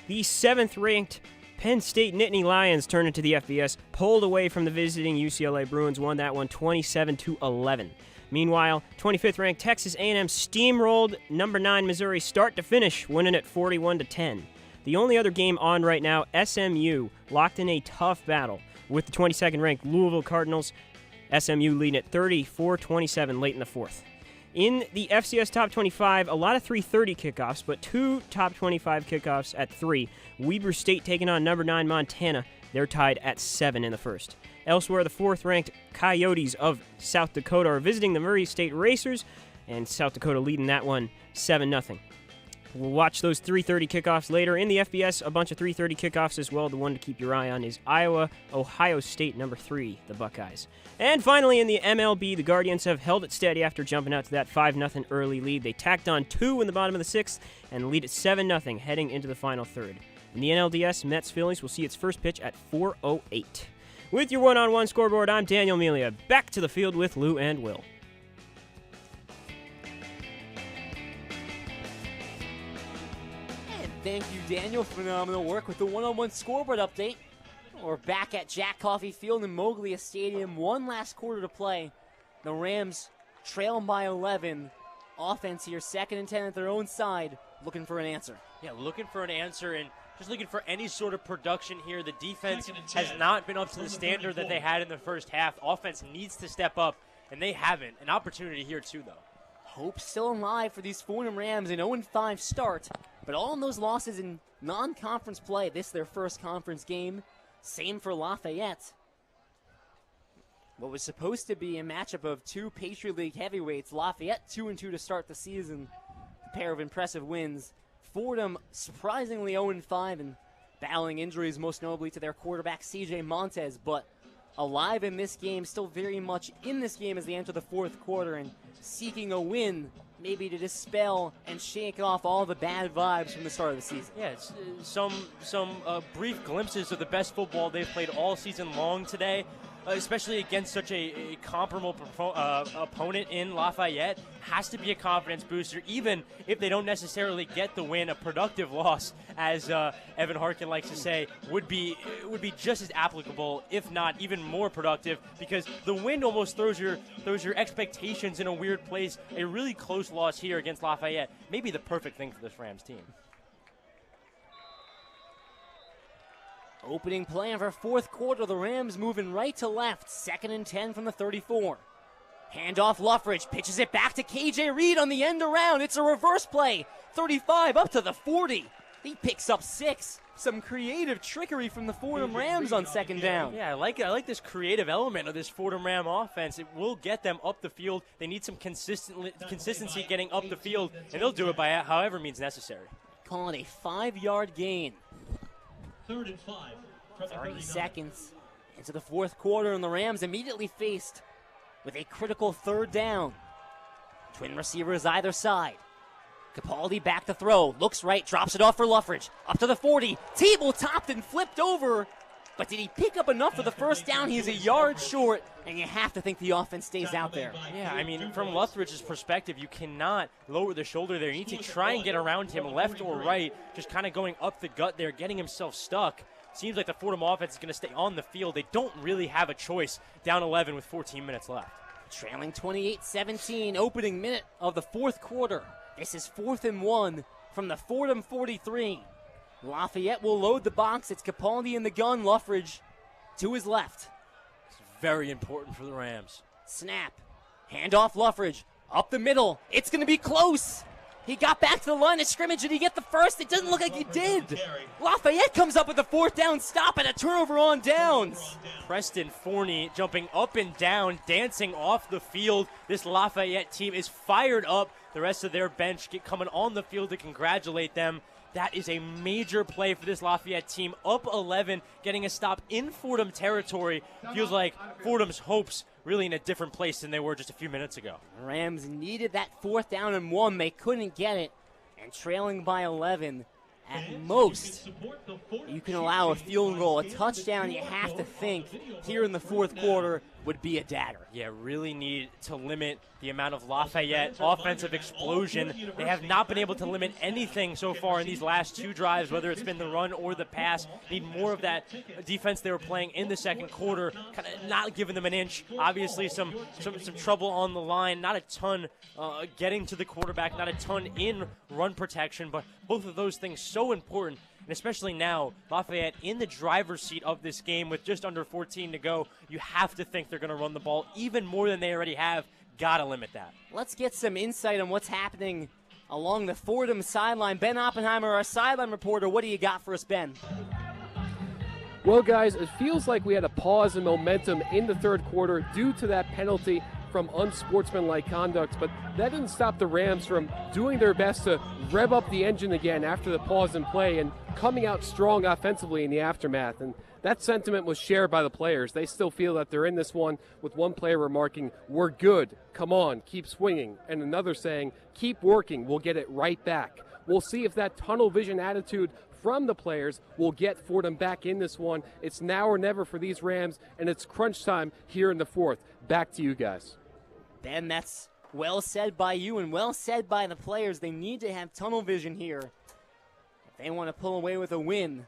The 7th-ranked Penn State Nittany Lions turned into the FBS, pulled away from the visiting UCLA Bruins, won that one 27-11. Meanwhile, 25th-ranked Texas A&M steamrolled number 9 Missouri start to finish, winning at 41-10. The only other game on right now, SMU locked in a tough battle with the 22nd-ranked Louisville Cardinals. SMU leading at 34-27 late in the fourth. In the FCS Top 25, a lot of 3:30 kickoffs, but 2 Top 25 kickoffs at 3. Weber State taking on number 9 Montana. They're tied at 7 in the first. Elsewhere, the 4th-ranked Coyotes of South Dakota are visiting the Murray State Racers, and South Dakota leading that one 7-0. We'll watch those 3:30 kickoffs later. In the FBS, a bunch of 3:30 kickoffs as well. The one to keep your eye on is Iowa, Ohio State, number 3, the Buckeyes. And finally, in the MLB, the Guardians have held it steady after jumping out to that 5-0 early lead. They tacked on 2 in the bottom of the 6th and lead at 7-0 heading into the final third. In the NLDS, Mets-Phillies will see its first pitch at 4:08. With your one-on-one scoreboard, I'm Daniel Melia. Back to the field with Lou and Will. Thank you, Daniel. Phenomenal work with the one-on-one scoreboard update. We're back at Jack Coffey Field in Moglia Stadium. One last quarter to play. The Rams trail by 11. Offense here, 2nd and 10 at their own side, looking for an answer. Yeah, looking for an answer and just looking for any sort of production here. The defense has not been up to the standard that they had in the first half. Offense needs to step up, and they haven't. An opportunity here, too, though. Hope still alive for these Fordham Rams, an 0-5 start. But all of those losses in non-conference play. This is their first conference game. Same for Lafayette. What was supposed to be a matchup of 2 Patriot League heavyweights. Lafayette 2-2 to start the season. A pair of impressive wins. Fordham surprisingly 0-5 and battling injuries, most notably to their quarterback CJ Montez. But alive in this game, still very much in this game as they enter the fourth quarter and seeking a win, maybe to dispel and shake off all the bad vibes from the start of the season. Yeah, it's, some brief glimpses of the best football they've played all season long today, especially against such a comparable opponent in Lafayette. Has to be a confidence booster, even if they don't necessarily get the win. A productive loss, as Evan Harkin likes to say, would be just as applicable, if not even more productive, because the win almost throws your expectations in a weird place. A really close loss here against Lafayette may be the perfect thing for this Rams team. Opening plan for fourth quarter, the Rams moving right to left, 2nd and 10 from the 34. Handoff Luffridge, pitches it back to KJ Reed on the end around. It's a reverse play, 35 up to the 40. He picks up 6. Some creative trickery from the Fordham Rams on 2nd down. Yeah, I like this creative element of this Fordham Ram offense. It will get them up the field. They need some consistency getting up the field, and they'll do it by however means necessary. Call it a 5-yard gain. 3rd and 5. 30 seconds into the fourth quarter, and the Rams immediately faced with a critical 3rd down. Twin receivers either side. Capaldi back to throw, looks right, drops it off for Luffridge. Up to the 40, table topped and flipped over. But did he pick up enough for the first down? He's a yard short, and you have to think the offense stays out there. Yeah, I mean, from Luffridge's perspective, you cannot lower the shoulder there. You need to try and get around him left or right, just kind of going up the gut there, getting himself stuck. Seems like the Fordham offense is going to stay on the field. They don't really have a choice, down 11 with 14 minutes left. Trailing 28-17, opening minute of the fourth quarter. This is 4th and 1 from the Fordham 43. Lafayette will load the box. It's Capaldi in the gun. Luffridge to his left. It's very important for the Rams. Snap. Handoff Luffridge. Up the middle. It's going to be close. He got back to the line of scrimmage. Did he get the first? It doesn't look like he did. Lafayette comes up with a 4th down stop and a turnover on downs. Preston Forney jumping up and down, dancing off the field. This Lafayette team is fired up. the rest of their bench coming on the field to congratulate them. That is a major play for this Lafayette team. Up 11, getting a stop in Fordham territory. Feels like Fordham's hopes really in a different place than they were just a few minutes ago. Rams needed that 4th down and 1. They couldn't get it. And trailing by 11, at most, you can allow a field goal. A touchdown, you have to think, here in the 4th quarter, would be a dagger. Yeah, really need to limit the amount of Lafayette offensive explosion. They have not been able to limit anything so far in these last 2 drives, whether it's been the run or the pass. Need more of that defense they were playing in the 2nd quarter, kind of not giving them an inch. Obviously some trouble on the line, not a ton getting to the quarterback, not a ton in run protection, but both of those things so important. And especially now, Lafayette in the driver's seat of this game with just under 14 to go. You have to think they're going to run the ball even more than they already have. Got to limit that. Let's get some insight on what's happening along the Fordham sideline. Ben Oppenheimer, our sideline reporter, what do you got for us, Ben? Well, guys, it feels like we had a pause in momentum in the 3rd quarter due to that penalty from unsportsmanlike conduct, but that didn't stop the Rams from doing their best to rev up the engine again after the pause in play and coming out strong offensively in the aftermath. And that sentiment was shared by the players. They still feel that they're in this one, with one player remarking, "We're good, come on, keep swinging," and another saying, "Keep working, we'll get it right back." We'll see if that tunnel vision attitude from the players will get Fordham back in this one. It's now or never for these Rams, and it's crunch time here in the 4th. Back to you guys. Ben, that's well said by you and well said by the players. They need to have tunnel vision here if they want to pull away with a win.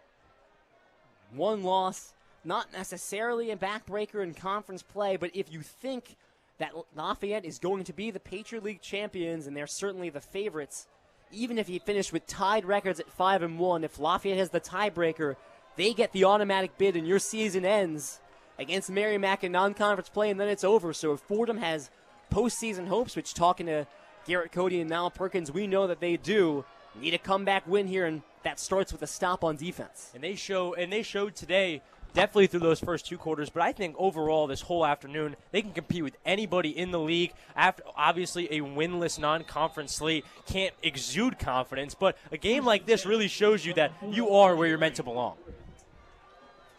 1 loss, not necessarily a backbreaker in conference play, but if you think that Lafayette is going to be the Patriot League champions, and they're certainly the favorites, even if you finish with tied records at 5-1, if Lafayette has the tiebreaker, they get the automatic bid and your season ends against Merrimack in non-conference play, and then it's over. So if Fordham has postseason hopes, which talking to Garrett Cody and Niall Perkins, we know that they do, need a comeback win here, and that starts with a stop on defense. And they showed today, definitely through those first 2 quarters, but I think overall this whole afternoon, they can compete with anybody in the league. After obviously a winless non-conference slate can't exude confidence, but a game like this really shows you that you are where you're meant to belong.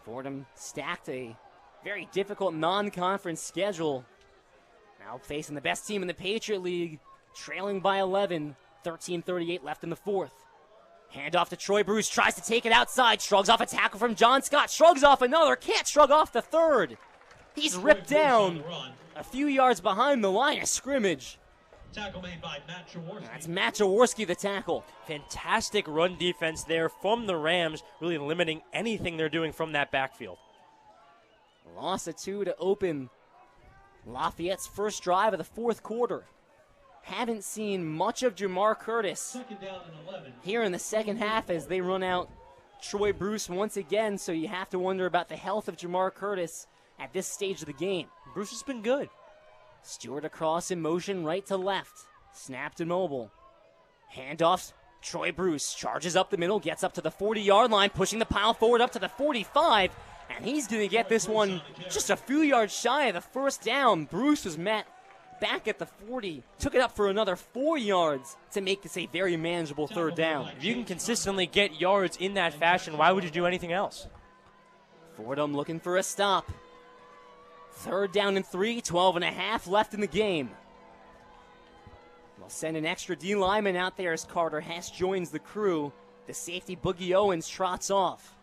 Fordham stacked a very difficult non-conference schedule. Now facing the best team in the Patriot League, trailing by 11, 13:38 left in the 4th. Hand off to Troy Bruce, tries to take it outside, shrugs off a tackle from John Scott, shrugs off another, can't shrug off the 3rd. He's ripped down a few yards behind the line of scrimmage. Tackle made by Matt Jaworski. That's Matt Jaworski, the tackle. Fantastic run defense there from the Rams, really limiting anything they're doing from that backfield. Loss of 2 to open Lafayette's first drive of the 4th quarter. Haven't seen much of Jamar Curtis here in the 2nd half as they run out Troy Bruce once again, so you have to wonder about the health of Jamar Curtis at this stage of the game. Bruce has been good. Stewart across in motion right to left. Snapped and mobile. Handoffs. Troy Bruce charges up the middle, gets up to the 40-yard line, pushing the pile forward up to the 45, and he's going to get this one just a few yards shy of the 1st down. Bruce was met back at the 40, took it up for another 4 yards to make this a very manageable 3rd down. If you can consistently get yards in that fashion, why would you do anything else? Fordham looking for a stop. 3rd down and 3, 12.5 left in the game. They'll send an extra D lineman out there as Carter Hess joins the crew. The safety Boogie Owens trots off.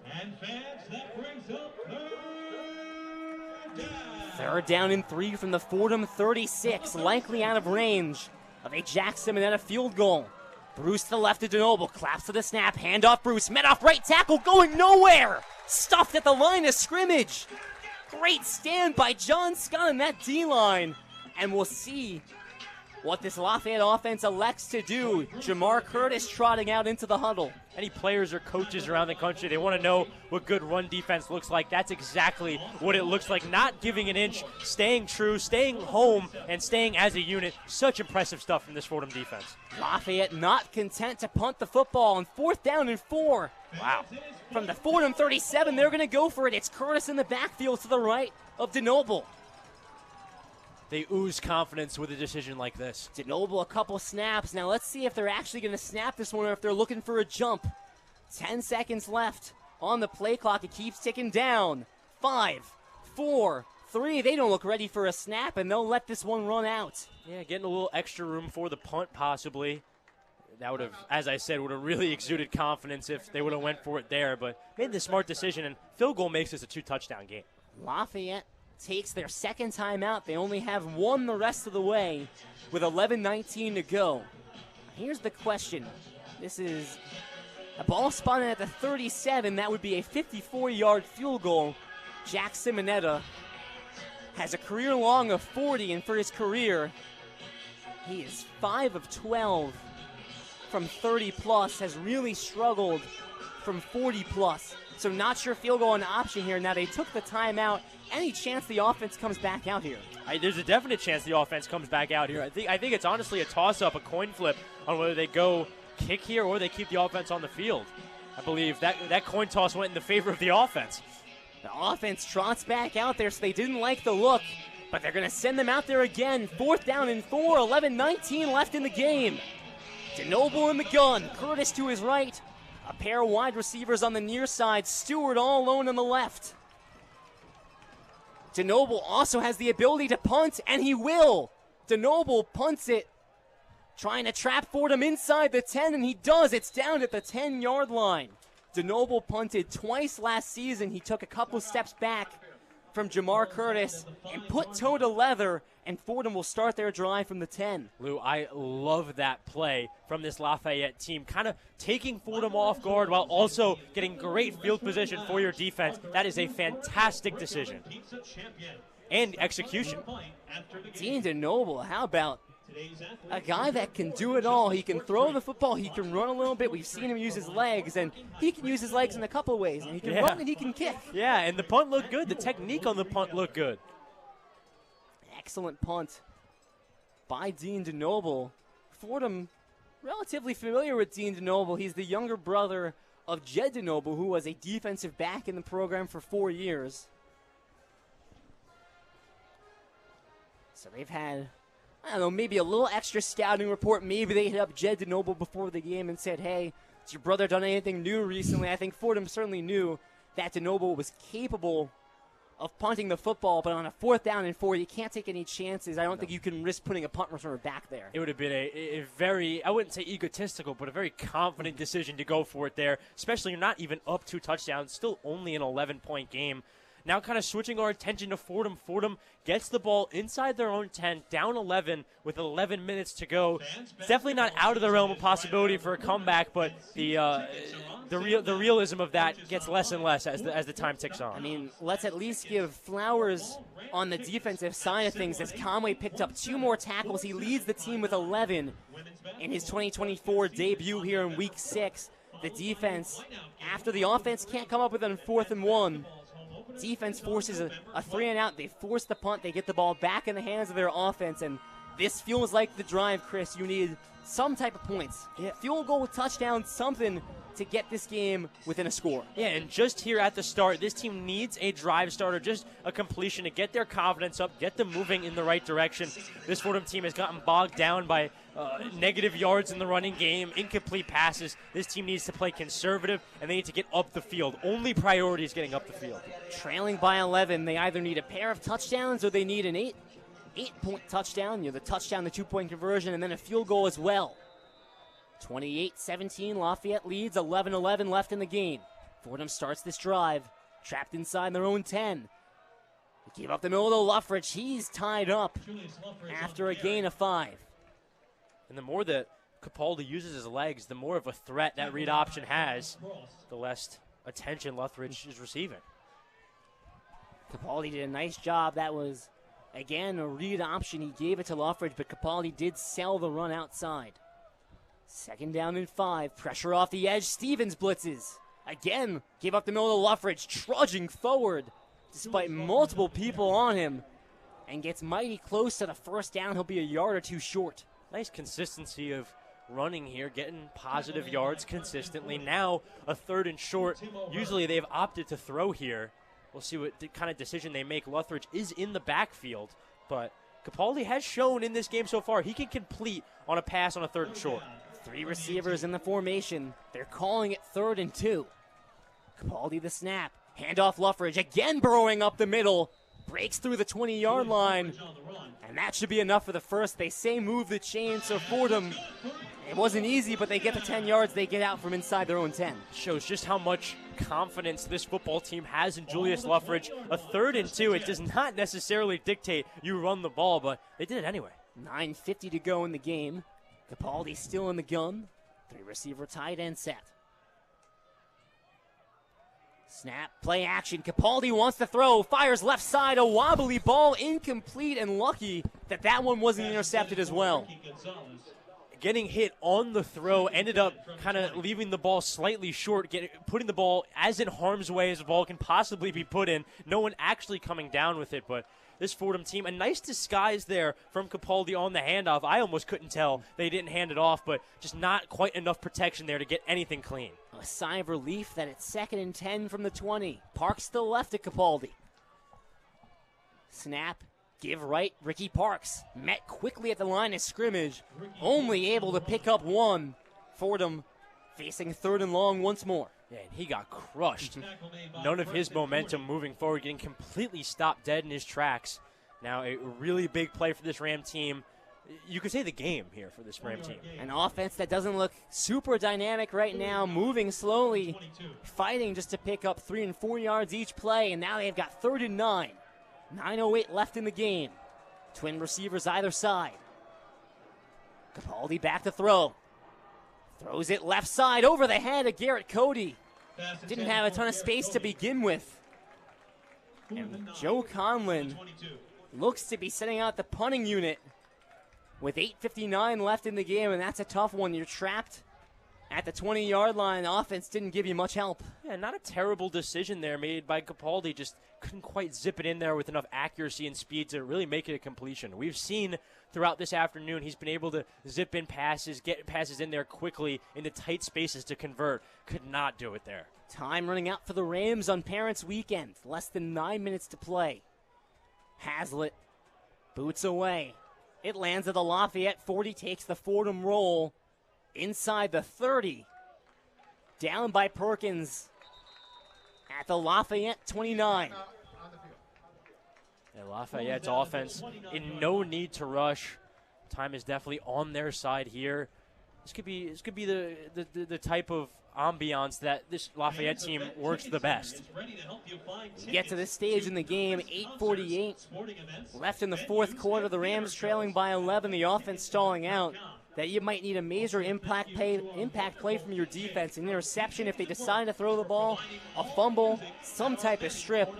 And fans, that brings up 3rd down. 3rd down and 3 from the Fordham 36, likely out of range of a Jack Simonetta field goal. Bruce to the left of DeNoble, claps to the snap, handoff Bruce, met off right tackle, going nowhere! Stuffed at the line of scrimmage. Great stand by John Scott in that D-line. And we'll see what this Lafayette offense elects to do. Jamar Curtis trotting out into the huddle. Any players or coaches around the country, they want to know what good run defense looks like. That's exactly what it looks like. Not giving an inch, staying true, staying home, and staying as a unit. Such impressive stuff from this Fordham defense. Lafayette not content to punt the football on 4th down and 4. Wow. From the Fordham 37, they're going to go for it. It's Curtis in the backfield to the right of DeNoble. they ooze confidence with a decision like this. Denoble a couple snaps. Now let's see if they're actually going to snap this one or if they're looking for a jump. 10 seconds left on the play clock. It keeps ticking down. 5, 4, 3. They don't look ready for a snap, and they'll let this one run out. Yeah, getting a little extra room for the punt possibly. That would have, as I said, would have really exuded confidence if they would have went for it there, but made the smart decision, and field goal makes this a 2-touchdown game. Lafayette takes their second timeout. They only have one the rest of the way with 11:19 to go. Here's the question. This is a ball spotted at the 37. That would be a 54-yard field goal. Jack Simonetta has a career long of 40, and for his career, he is 5 of 12 from 30-plus, has really struggled from 40-plus. So not sure field goal an option here. Now they took the timeout. Any chance the offense comes back out here? There's a definite chance the offense comes back out here. I think it's honestly a toss-up, a coin flip on whether they go kick here or they keep the offense on the field. I believe that coin toss went in the favor of the offense. The offense trots back out there, so they didn't like the look, but they're going to send them out there again. 4th down and 4, 11:19 left in the game. Denoble in the gun, Curtis to his right. A pair of wide receivers on the near side, Stewart all alone on the left. Denoble also has the ability to punt, and he will. Denoble punts it, trying to trap Fordham inside the 10, and he does. It's down at the 10-yard line. Denoble punted twice last season. He took a couple steps back from Jamar Curtis and put toe to leather, and Fordham will start their drive from the 10. Lou, I love that play from this Lafayette team, kind of taking Fordham off guard while also getting great field position for your defense. That is a fantastic decision. And execution. Dean Denoble, how about a guy that can do it all? He can throw the football, he can run a little bit. We've seen him use his legs, and he can use his legs in a couple ways. And he can run and he can kick. Yeah, and the punt looked good. The technique on the punt looked good. Excellent punt by Dean Denoble. Fordham relatively familiar with Dean Denoble. He's the younger brother of Jed Denoble, who was a defensive back in the program for 4 years. So they've had, I don't know, maybe a little extra scouting report. Maybe they hit up Jed Denoble before the game and said, hey, has your brother done anything new recently? I think Fordham certainly knew that Denoble was capable of punting the football, but on a 4th down and 4, you can't take any chances. I don't think you can risk putting a punt returner back there. It would have been a very, I wouldn't say egotistical, but a very confident decision to go for it there, especially you're not even up 2 touchdowns, still only an 11-point game. Now kind of switching our attention to Fordham. Fordham gets the ball inside their own 10, down 11 with 11 minutes to go. It's definitely not out of the realm of possibility for a comeback, but the realism of that gets less and less as the time ticks on. I mean, let's at least give flowers on the defensive side of things as Conway picked up 2 more tackles. He leads the team with 11 in his 2024 debut here in Week 6. The defense, after the offense can't come up with it on 4th and 1, defense forces a 3-and-out. They force the punt. They get the ball back in the hands of their offense, and this feels like the drive, Chris. You need some type of points. Field goal, touchdown, something to get this game within a score. Yeah, and just here at the start, this team needs a drive starter, just a completion to get their confidence up, get them moving in the right direction. This Fordham team has gotten bogged down by negative yards in the running game, incomplete passes. This team needs to play conservative, and they need to get up the field. Only priority is getting up the field. Trailing by 11, they either need a pair of touchdowns or they need an 8-point touchdown. The touchdown, the 2-point conversion, and then a field goal as well. 28-17, Lafayette leads, 11-11 left in the game. Fordham starts this drive, trapped inside their own 10. They give up the middle to Luffridge. He's tied up after a gain of 5. And the more that Capaldi uses his legs, the more of a threat that read option has, the less attention Luffridge is receiving. Capaldi did a nice job. That was, again, a read option. He gave it to Luffridge, but Capaldi did sell the run outside. 2nd down and 5. Pressure off the edge. Stevens blitzes. Again, gave up the middle to Luffridge, trudging forward despite multiple people on him, and gets mighty close to the 1st down. He'll be a yard or 2 short. Nice consistency of running here, getting positive yards consistently. Now a 3rd and short. Usually they've opted to throw here. We'll see what kind of decision they make. Luffridge is in the backfield, but Capaldi has shown in this game so far he can complete on a pass on a 3rd and short. 3 receivers in the formation. They're calling it 3rd and 2. Capaldi the snap. Handoff Luffridge again burrowing up the middle. Breaks through the 20-yard line. And that should be enough for the first. They say move the chain, so Fordham, it wasn't easy, but they get the 10 yards. They get out from inside their own 10. Shows just how much confidence this football team has in Julius Luffridge. A 3rd and 2, it does not necessarily dictate you run the ball, but they did it anyway. 9:50 to go in the game. Capaldi still in the gun. 3 receiver tight end set. Snap, play action. Capaldi wants to throw, fires left side, a wobbly ball, incomplete, and lucky that one wasn't intercepted as well. Getting hit on the throw, ended up kind of leaving the ball slightly short, putting the ball as in harm's way as the ball can possibly be put in. No one actually coming down with it, but this Fordham team, a nice disguise there from Capaldi on the handoff. I almost couldn't tell they didn't hand it off, but just not quite enough protection there to get anything clean. A sigh of relief that it's 2nd and 10 from the 20. Parks to the left at Capaldi. Snap, give right, Ricky Parks. Met quickly at the line of scrimmage, only able to pick up 1. Fordham facing 3rd and long once more. Yeah, and he got crushed. None of his momentum moving forward, getting completely stopped dead in his tracks. Now a really big play for this Ram team. You could say the game here for this Ram team. An offense that doesn't look super dynamic right now, moving slowly, fighting just to pick up 3 and 4 yards each play, and now they've got 3rd and 9. 9:08 left in the game. Twin receivers either side. Capaldi back to throw. Throws it left side over the head of Garrett Cody. Didn't have a ton of space to begin with. And Joe Conlon looks to be setting out the punting unit with 8:59 left in the game, and that's a tough one. You're trapped at the 20-yard line. The offense didn't give you much help. Yeah, not a terrible decision there made by Capaldi. Just couldn't quite zip it in there with enough accuracy and speed to really make it a completion. We've seen throughout this afternoon he's been able to zip in passes, get passes in there quickly into tight spaces to convert. Could not do it there. Time running out for the Rams on Parents' Weekend. Less than 9 minutes to play. Hazlitt boots away. It lands at the Lafayette 40, takes the Fordham roll inside the 30. Down by Perkins at the Lafayette 29. Yeah, Lafayette's offense in no need to rush. Time is definitely on their side here. This could be the type of ambiance that this Lafayette team works the best. Get to this stage in the game, 8:48 left in the 4th quarter. The Rams trailing by 11. The offense stalling out. That you might need a major impact play from your defense. An interception if they decide to throw the ball, a fumble, some type of strip.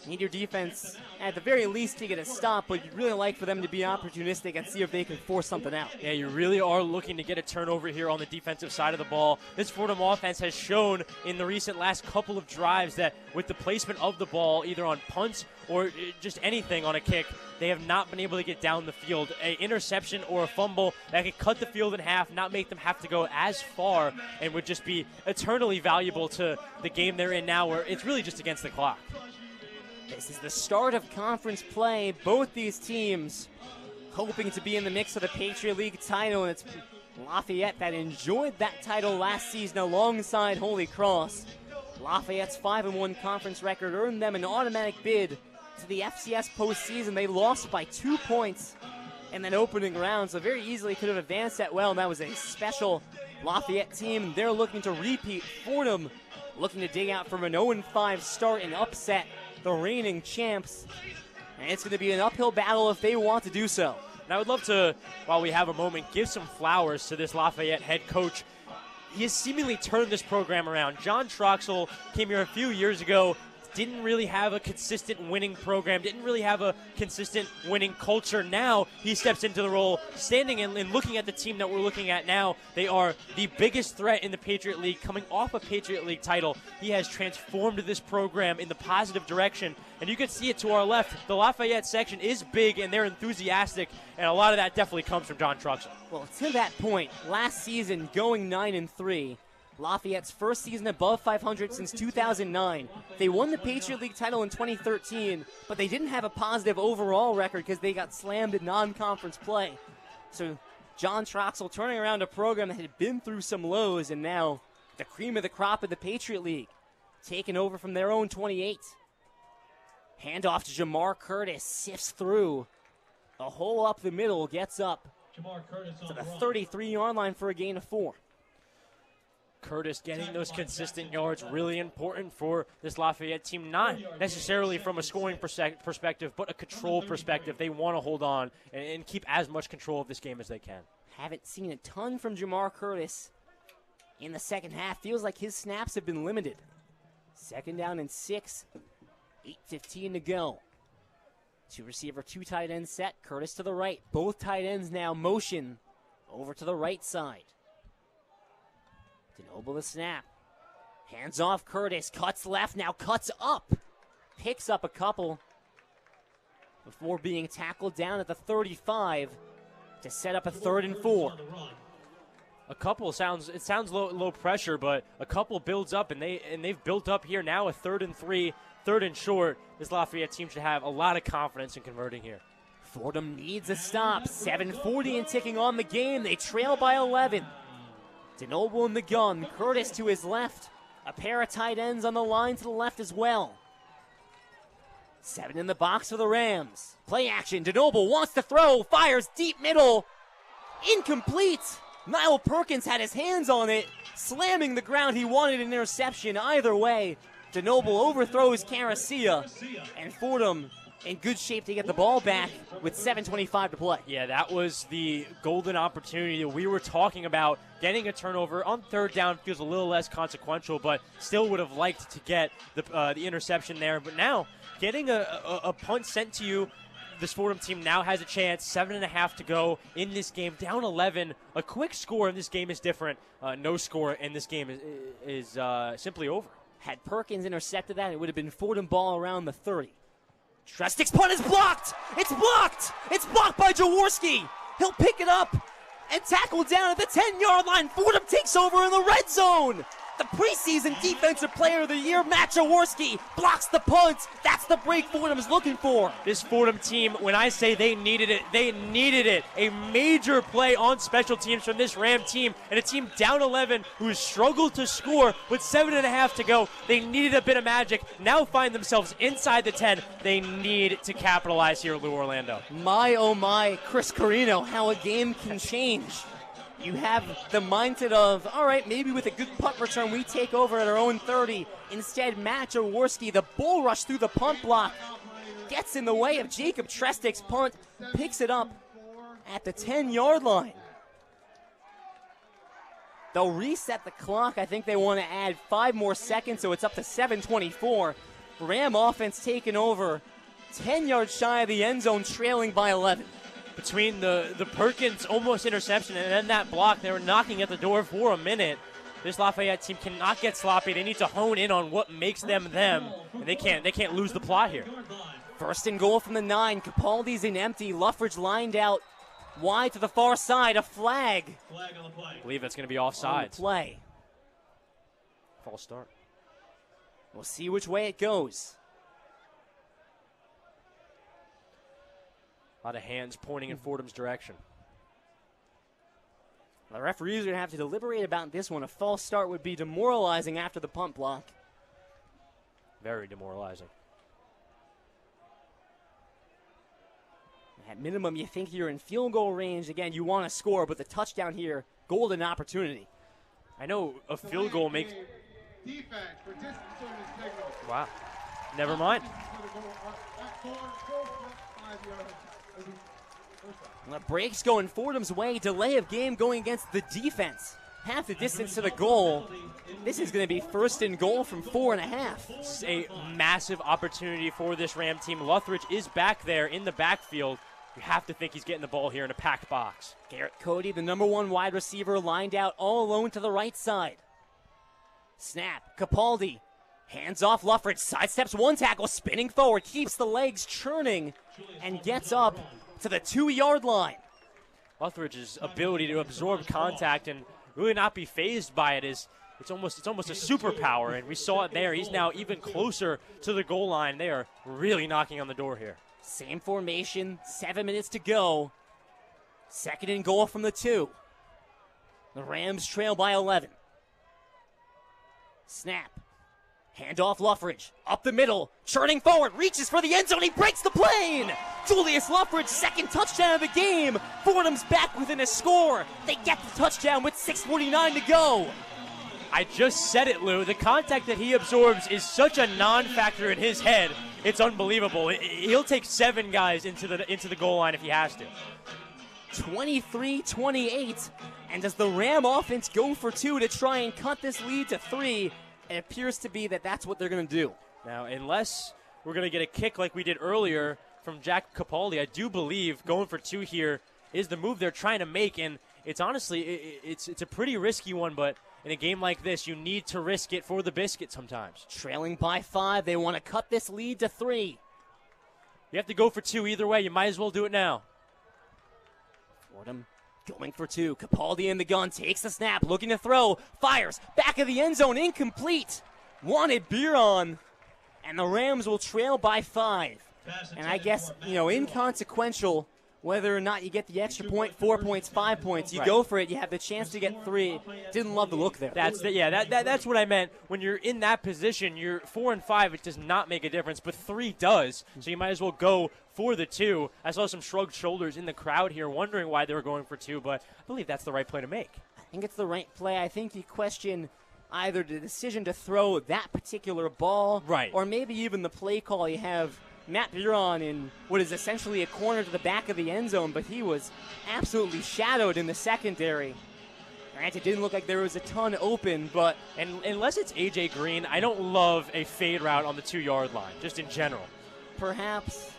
You need your defense, at the very least, to get a stop, but you'd really like for them to be opportunistic and see if they can force something out. Yeah, you really are looking to get a turnover here on the defensive side of the ball. This Fordham offense has shown in the recent last couple of drives that with the placement of the ball, either on punts or just anything on a kick, they have not been able to get down the field. An interception or a fumble that could cut the field in half, not make them have to go as far, and would just be eternally valuable to the game they're in now, where it's really just against the clock. This is the start of conference play. Both these teams hoping to be in the mix of the Patriot League title, and it's Lafayette that enjoyed that title last season alongside Holy Cross. Lafayette's 5-1 conference record earned them an automatic bid to the FCS postseason. They lost by 2 points in that opening round, so very easily could have advanced that well. And that was a special Lafayette team. They're looking to repeat. Fordham looking to dig out from an 0-5 start and upset the reigning champs. And it's going to be an uphill battle if they want to do so. And I would love to, while we have a moment, give some flowers to this Lafayette head coach. He has seemingly turned this program around. John Troxell came here a few years ago, didn't really have a consistent winning program, didn't really have a consistent winning culture. Now he steps into the role, standing and looking at the team that we're looking at now. They are the biggest threat in the Patriot League, coming off a Patriot League title. He has transformed this program in the positive direction, and you can see it to our left. The Lafayette section is big, and they're enthusiastic, and a lot of that definitely comes from John Troxell. Well, to that point, last season going 9-3, Lafayette's first season above 500 since 2009. They won the Patriot League title in 2013, but they didn't have a positive overall record because they got slammed in non-conference play. So John Troxel turning around a program that had been through some lows, and now the cream of the crop of the Patriot League, taking over from their own 28. Handoff to Jamar Curtis, sifts through. A hole up the middle, gets up to the 33-yard line for a gain of 4. Curtis getting those consistent yards, really important for this Lafayette team, not necessarily from a scoring perspective, but a control perspective. They want to hold on and keep as much control of this game as they can. Haven't seen a ton from Jamar Curtis in the second half. Feels like his snaps have been limited. 2nd down and 6, 8:15 to go. 2 receiver, 2 tight end set. Curtis to the right. Both tight ends now motion over to the right side. Denoble the snap. Hands off Curtis. Cuts left, now cuts up. Picks up a couple before being tackled down at the 35 to set up a 3rd and 4. A couple sounds low pressure, but a couple builds up, and they've built up here now a 3rd and 3, 3rd and short. This Lafayette team should have a lot of confidence in converting here. Fordham needs a stop. 7:40 and ticking on the game. They trail by 11. Denoble in the gun. Curtis to his left. A pair of tight ends on the line to the left as well. 7 in the box for the Rams. Play action. Denoble wants to throw. Fires deep middle. Incomplete. Niall Perkins had his hands on it, slamming the ground. He wanted an interception. Either way, Denoble overthrows Caracia, and Fordham in good shape to get the ball back with 7:25 to play. Yeah, that was the golden opportunity that we were talking about. Getting a turnover on 3rd down feels a little less consequential, but still would have liked to get the interception there. But now, getting a punt sent to you, this Fordham team now has a chance. 7.5 to go in this game, down 11. A quick score in this game is different. No score in this game is simply over. Had Perkins intercepted that, it would have been Fordham ball around the 30. Trestic's punt is blocked! It's blocked! It's blocked by Jaworski! He'll pick it up and tackle down at the 10-yard line. Fordham takes over in the red zone! The preseason Defensive Player of the Year, Matt Jaworski, blocks the punt. That's the break Fordham's looking for. This Fordham team, when I say they needed it, they needed it. A major play on special teams from this Ram team, and a team down 11 who has struggled to score with 7.5 to go. They needed a bit of magic. Now find themselves inside the 10. They need to capitalize here, Lou Orlando. My, oh my, Chris Carrino, how a game can change. You have the mindset of, all right, maybe with a good punt return, we take over at our own 30. Instead, Matt Jaworski, the bull rush through the punt block, gets in the way of Jacob Trestic's punt, picks it up at the 10-yard line. They'll reset the clock. I think they want to add 5 more seconds, so it's up to 7:24. Ram offense taking over, 10 yards shy of the end zone, trailing by 11. Between the Perkins almost interception and then that block, they were knocking at the door for a minute. This Lafayette team cannot get sloppy. They need to hone in on what makes them them. And they can't lose the plot here. 1st and goal from the 9. Capaldi's in empty. Luffridge lined out wide to the far side. A flag. Flag on the play. I believe that's going to be offsides. Play. False start. We'll see which way it goes. A lot of hands pointing in Fordham's direction. The referees are going to have to deliberate about this one. A false start would be demoralizing after the punt block. Very demoralizing. At minimum, you think you're in field goal range. Again, you want to score, but the touchdown here, golden opportunity. I know a field goal makes... Wow. Never mind. The break's going Fordham's way. Delay of game going against the defense. Half the distance to the goal. This is going to be 1st and goal from 4.5. This is a massive opportunity for this Ram team. Luthridge is back there in the backfield. You have to think he's getting the ball here in a packed box. Garrett Cody, the number 1 wide receiver, lined out all alone to the right side. Snap. Capaldi. Hands off Luffridge. Sidesteps 1 tackle. Spinning forward. Keeps the legs churning. And gets up to the 2-yard line. Luthridge's ability to absorb contact and really not be fazed by it is it's almost a superpower, and we saw it there. He's now even closer to the goal line. They are really knocking on the door here. Same formation, 7 minutes to go. Second and goal from the 2. The Rams trail by 11. Snap. Handoff Luffridge. Up the middle. Churning forward. Reaches for the end zone. He breaks the plane. Julius Luffridge, second touchdown of the game. Fordham's back within a score. They get the touchdown with 6:49 to go. I just said it, Lou. The contact that he absorbs is such a non-factor in his head. It's unbelievable. He'll take 7 guys into the goal line if he has to. 23-28. And does the Ram offense go for 2 to try and cut this lead to 3? It appears to be that that's what they're going to do. Now, unless we're going to get a kick like we did earlier from Jack Capaldi, I do believe going for 2 here is the move they're trying to make. And it's honestly, it's a pretty risky one, but in a game like this, you need to risk it for the biscuit sometimes. Trailing by 5, they want to cut this lead to 3. You have to go for 2 either way. You might as well do it now. Fordham going for 2. Capaldi in the gun, takes the snap, looking to throw, fires, back of the end zone, incomplete. Wanted Biron, and the Rams will trail by 5. And I guess, inconsequential whether or not you get the extra point, 4 points, 5 points. You go for it, you have the chance to get 3. Didn't love the look there. That's what I meant. When you're in that position, you're 4 and 5, it does not make a difference, but 3 does. So you might as well go for the 2. I saw some shrugged shoulders in the crowd here wondering why they were going for 2, but I believe that's the right play to make. I think it's the right play. I think you question either the decision to throw that particular ball, right, or maybe even the play call. You have Matt Biron in what is essentially a corner to the back of the end zone, but he was absolutely shadowed in the secondary. Granted, it didn't look like there was a ton open, but unless it's A.J. Green, I don't love a fade route on the 2-yard line, just in general. Perhaps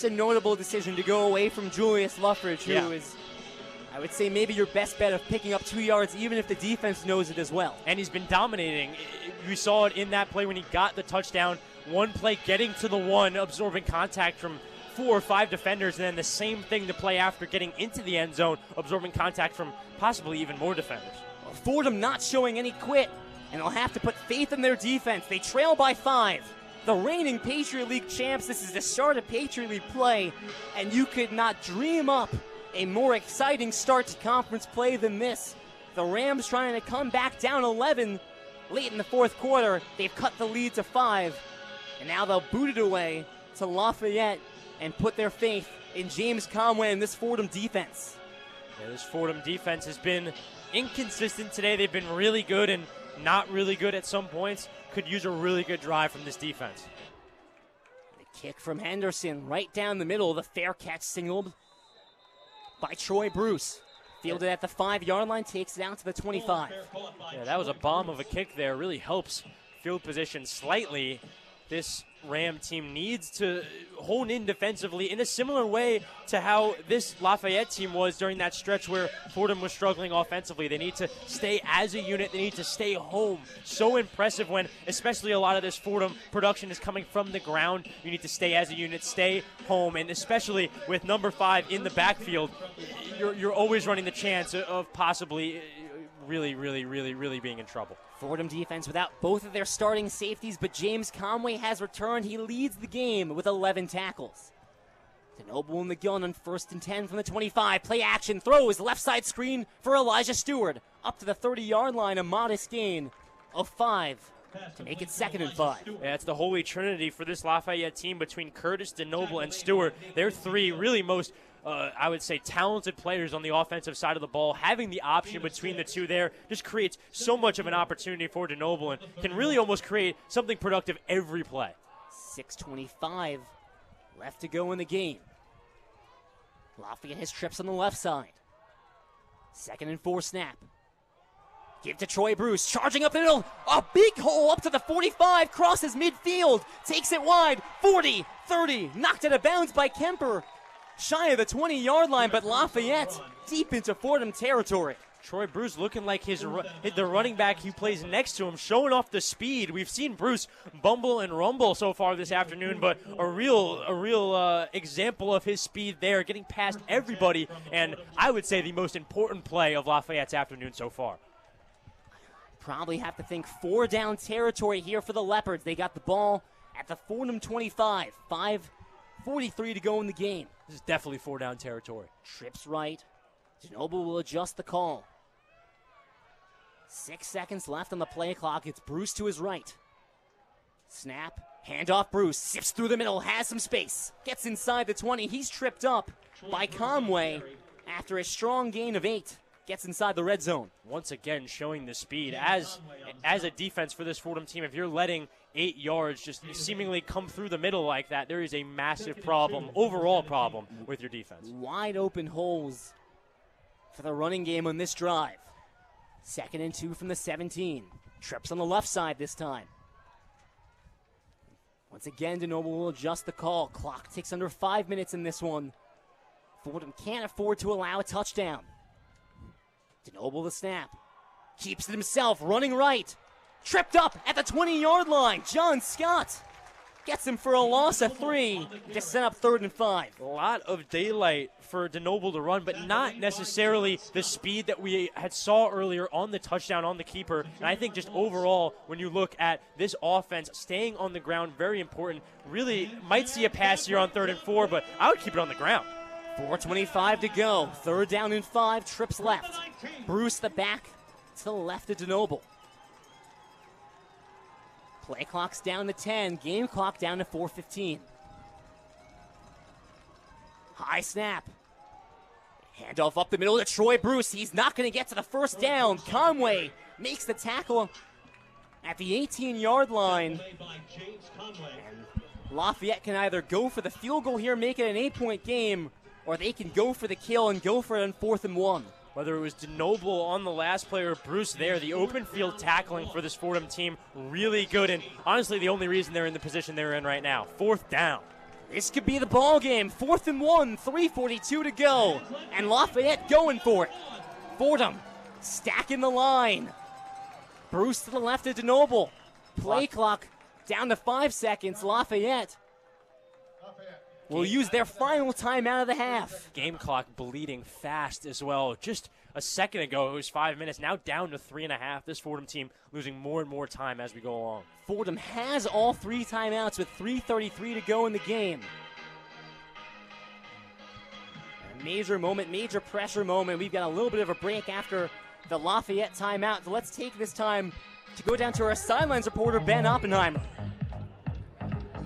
a notable decision to go away from Julius Luffridge, who is, I would say, maybe your best bet of picking up 2 yards, even if the defense knows it as well. And he's been dominating. We saw it in that play when he got the touchdown. One play getting to the 1, absorbing contact from 4 or 5 defenders, and then the same thing to play after getting into the end zone, absorbing contact from possibly even more defenders. Well, Fordham not showing any quit, and they'll have to put faith in their defense. They trail by 5. The reigning Patriot League champs, this is the start of Patriot League play, and you could not dream up a more exciting start to conference play than this. The Rams trying to come back down 11 late in the 4th quarter. They've cut the lead to 5. And now they'll boot it away to Lafayette and put their faith in James Conway and this Fordham defense. Yeah, this Fordham defense has been inconsistent today. They've been really good and not really good at some points. Could use a really good drive from this defense. The kick from Henderson right down the middle. The fair catch signaled by Troy Bruce. Fielded at the 5-yard line, takes it out to the 25. Yeah, that was a bomb of a kick there. Really helps field position slightly. This Ram team needs to hone in defensively in a similar way to how this Lafayette team was during that stretch where Fordham was struggling offensively. They need to stay as a unit. They need to stay home. So impressive when especially a lot of this Fordham production is coming from the ground. You need to stay as a unit, stay home, and especially with number 5 in the backfield, you're always running the chance of possibly really being in trouble. Fordham defense without both of their starting safeties, but James Conway has returned. He leads the game with 11 tackles. DeNoble in the gun on 1st and 10 from the 25. Play action, throws, left side screen for Elijah Stewart. Up to the 30-yard line, a modest gain of 5 to make it 2nd and 5. Yeah, it's the holy trinity for this Lafayette team between Curtis, DeNoble, and Stewart. They're 3 really most I would say talented players on the offensive side of the ball. Having the option between the 2 there just creates so much of an opportunity for DeNoble and can really almost create something productive every play. 6:25 left to go in the game. Lafayette has trips on the left side. 2nd and 4 snap. Give to Troy Bruce, charging up the middle. A big hole up to the 45, crosses midfield, takes it wide. 40, 30, knocked out of bounds by Kemper. Shy of the 20-yard line, but Lafayette deep into Fordham territory. Troy Bruce looking like the running back who plays next to him, showing off the speed. We've seen Bruce bumble and rumble so far this afternoon, but a real example of his speed there, getting past everybody, and I would say the most important play of Lafayette's afternoon so far. probably have to think 4-down territory here for the Leopards. They got the ball at the Fordham 25. 5:43 to go in the game. This is definitely 4-down territory. Trips right. Denoble will adjust the call. 6 seconds left on the play clock. It's Bruce to his right. Snap. Handoff Bruce. Sifts through the middle. Has some space. Gets inside the 20. He's tripped up by Conway after a strong gain of 8. Gets inside the red zone. Once again, showing the speed. As a defense for this Fordham team, if you're letting 8 yards just seemingly come through the middle like that, there is a massive problem, overall problem, with your defense. Wide open holes for the running game on this drive. 2nd and 2 from the 17. Trips on the left side this time. Once again, Denoble will adjust the call. Clock ticks under 5 minutes in this one. Fordham can't afford to allow a touchdown. Denoble the snap. Keeps it himself, running right. Tripped up at the 20-yard line. John Scott gets him for a loss of 3 to set up 3rd and 5. A lot of daylight for Denoble to run, but not necessarily the speed that we had saw earlier on the touchdown on the keeper. And I think just overall, when you look at this offense, staying on the ground, very important. Really might see a pass here on 3rd and 4, but I would keep it on the ground. 4:25 to go. 3rd down and 5. Trips left. Bruce the back to the left of Denoble. Play clock's down to 10. Game clock down to 4:15. High snap. Handoff up the middle to Troy Bruce. He's not going to get to the 1st down. Conway makes the tackle at the 18-yard line. And Lafayette can either go for the field goal here, make it an 8-point game, or they can go for the kill and go for it on 4th and 1. Whether it was Denoble on the last play or Bruce there, the open field tackling for this Fordham team, really good. And honestly, the only reason they're in the position they're in right now. 4th down. This could be the ball game. 4th and 1, 3:42 to go. And Lafayette going for it. Fordham stacking the line. Bruce to the left of Denoble. Play clock down to 5 seconds. Lafayette will use their final timeout of the half. Game clock bleeding fast as well. Just a second ago, it was 5 minutes. Now down to 3.5. This Fordham team losing more and more time as we go along. Fordham has all 3 timeouts with 3:33 to go in the game. A major moment, major pressure moment. We've got a little bit of a break after the Lafayette timeout. So let's take this time to go down to our sidelines reporter, Ben Oppenheimer.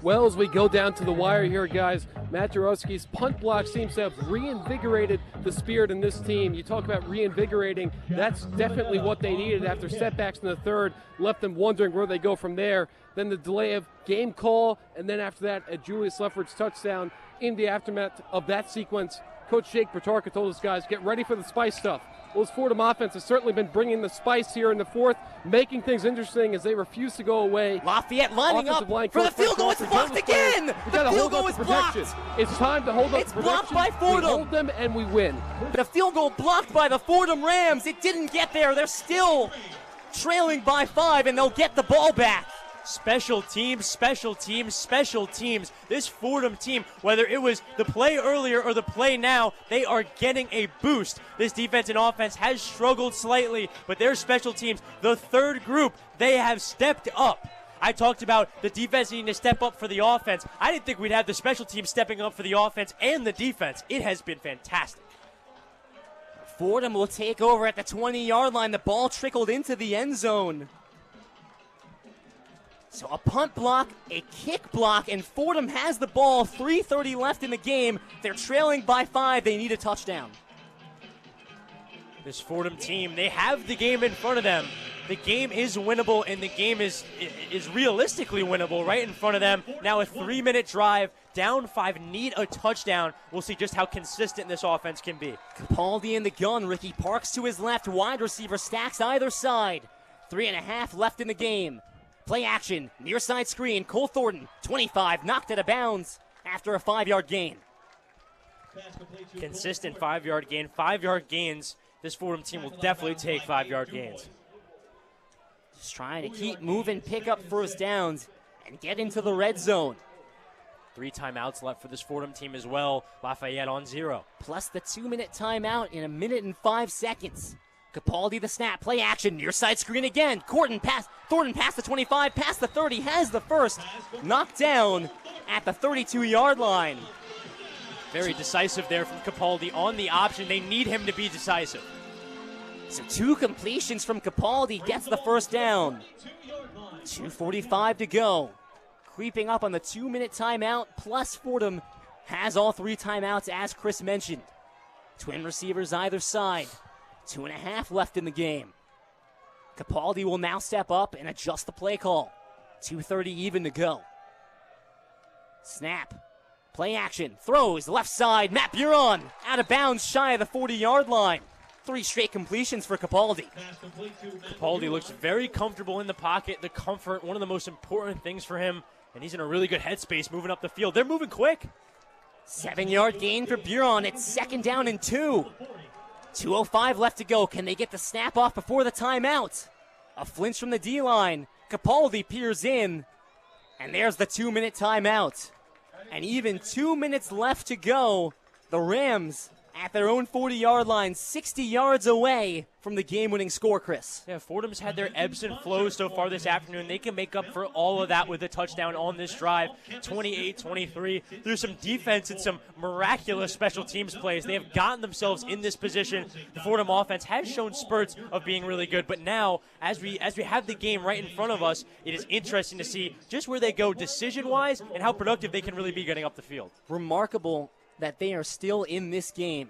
Well, as we go down to the wire here, guys, Matt Jarowski's punt block seems to have reinvigorated the spirit in this team. You talk about reinvigorating, that's definitely what they needed after setbacks in the 3rd, left them wondering where they go from there. Then the delay of game call, and then after that, a Julius Lefford's touchdown. In the aftermath of that sequence, Coach Jake Petarka told us guys, get ready for the spice stuff. Well, this Fordham offense has certainly been bringing the spice here in the 4th, making things interesting as they refuse to go away. Lafayette lining up for the field goal. It's blocked again. The field goal is blocked. It's time to hold up the protection. It's blocked by Fordham. We hold them and we win. The field goal blocked by the Fordham Rams. It didn't get there. They're still trailing by 5, and they'll get the ball back. Special teams, special teams, special teams. This Fordham team, whether it was the play earlier or the play now, they are getting a boost. This defense and offense has struggled slightly, but their special teams, the 3rd group, they have stepped up. I talked about the defense needing to step up for the offense. I didn't think we'd have the special teams stepping up for the offense and the defense. It has been fantastic. Fordham will take over at the 20-yard line. The ball trickled into the end zone. So a punt block, a kick block, and Fordham has the ball. 3:30 left in the game. They're trailing by 5. They need a touchdown. This Fordham team, they have the game in front of them. The game is winnable, and the game is realistically winnable right in front of them. Now a 3-minute drive, down 5, need a touchdown. We'll see just how consistent this offense can be. Capaldi in the gun. Ricky Parks to his left. Wide receiver stacks either side. 3.5 left in the game. Play action, near side screen, Cole Thornton, 25, knocked out of bounds after a 5-yard gain. Consistent 5-yard gain, 5-yard gains. This Fordham team will definitely take 5-yard gains. Just trying to keep moving, pick up 1st downs, and get into the red zone. 3 timeouts left for this Fordham team as well. Lafayette on 0. Plus the 2-minute timeout in 1 minute and 5 seconds. Capaldi the snap, play action, near side screen again. Thornton past the 25, past the 30, has the first. Knocked down at the 32-yard line. Very decisive there from Capaldi on the option. They need him to be decisive. So 2 completions from Capaldi, gets the first down. 2:45 to go. Creeping up on the 2-minute timeout, plus Fordham has all 3 timeouts, as Chris mentioned. Twin receivers either side. 2.5 left in the game. Capaldi will now step up and adjust the play call. 2:30 even to go. Snap. Play action. Throws left side. Matt Buron out of bounds shy of the 40-yard line. 3 straight completions for Capaldi. Capaldi looks very comfortable in the pocket. The comfort, one of the most important things for him. And he's in a really good headspace moving up the field. They're moving quick. 7-yard gain for Buron. It's 2nd down and 2. 2:05 left to go. Can they get the snap off before the timeout? A flinch from the D-line. Capaldi peers in. And there's the 2-minute timeout. And even 2 minutes left to go. The Rams at their own 40-yard line, 60 yards away from the game-winning score, Chris. Yeah, Fordham's had their ebbs and flows so far this afternoon. They can make up for all of that with a touchdown on this drive, 28-23. Through some defense and some miraculous special teams plays, they have gotten themselves in this position. The Fordham offense has shown spurts of being really good, but now, as we have the game right in front of us, it is interesting to see just where they go decision-wise and how productive they can really be getting up the field. Remarkable that they are still in this game.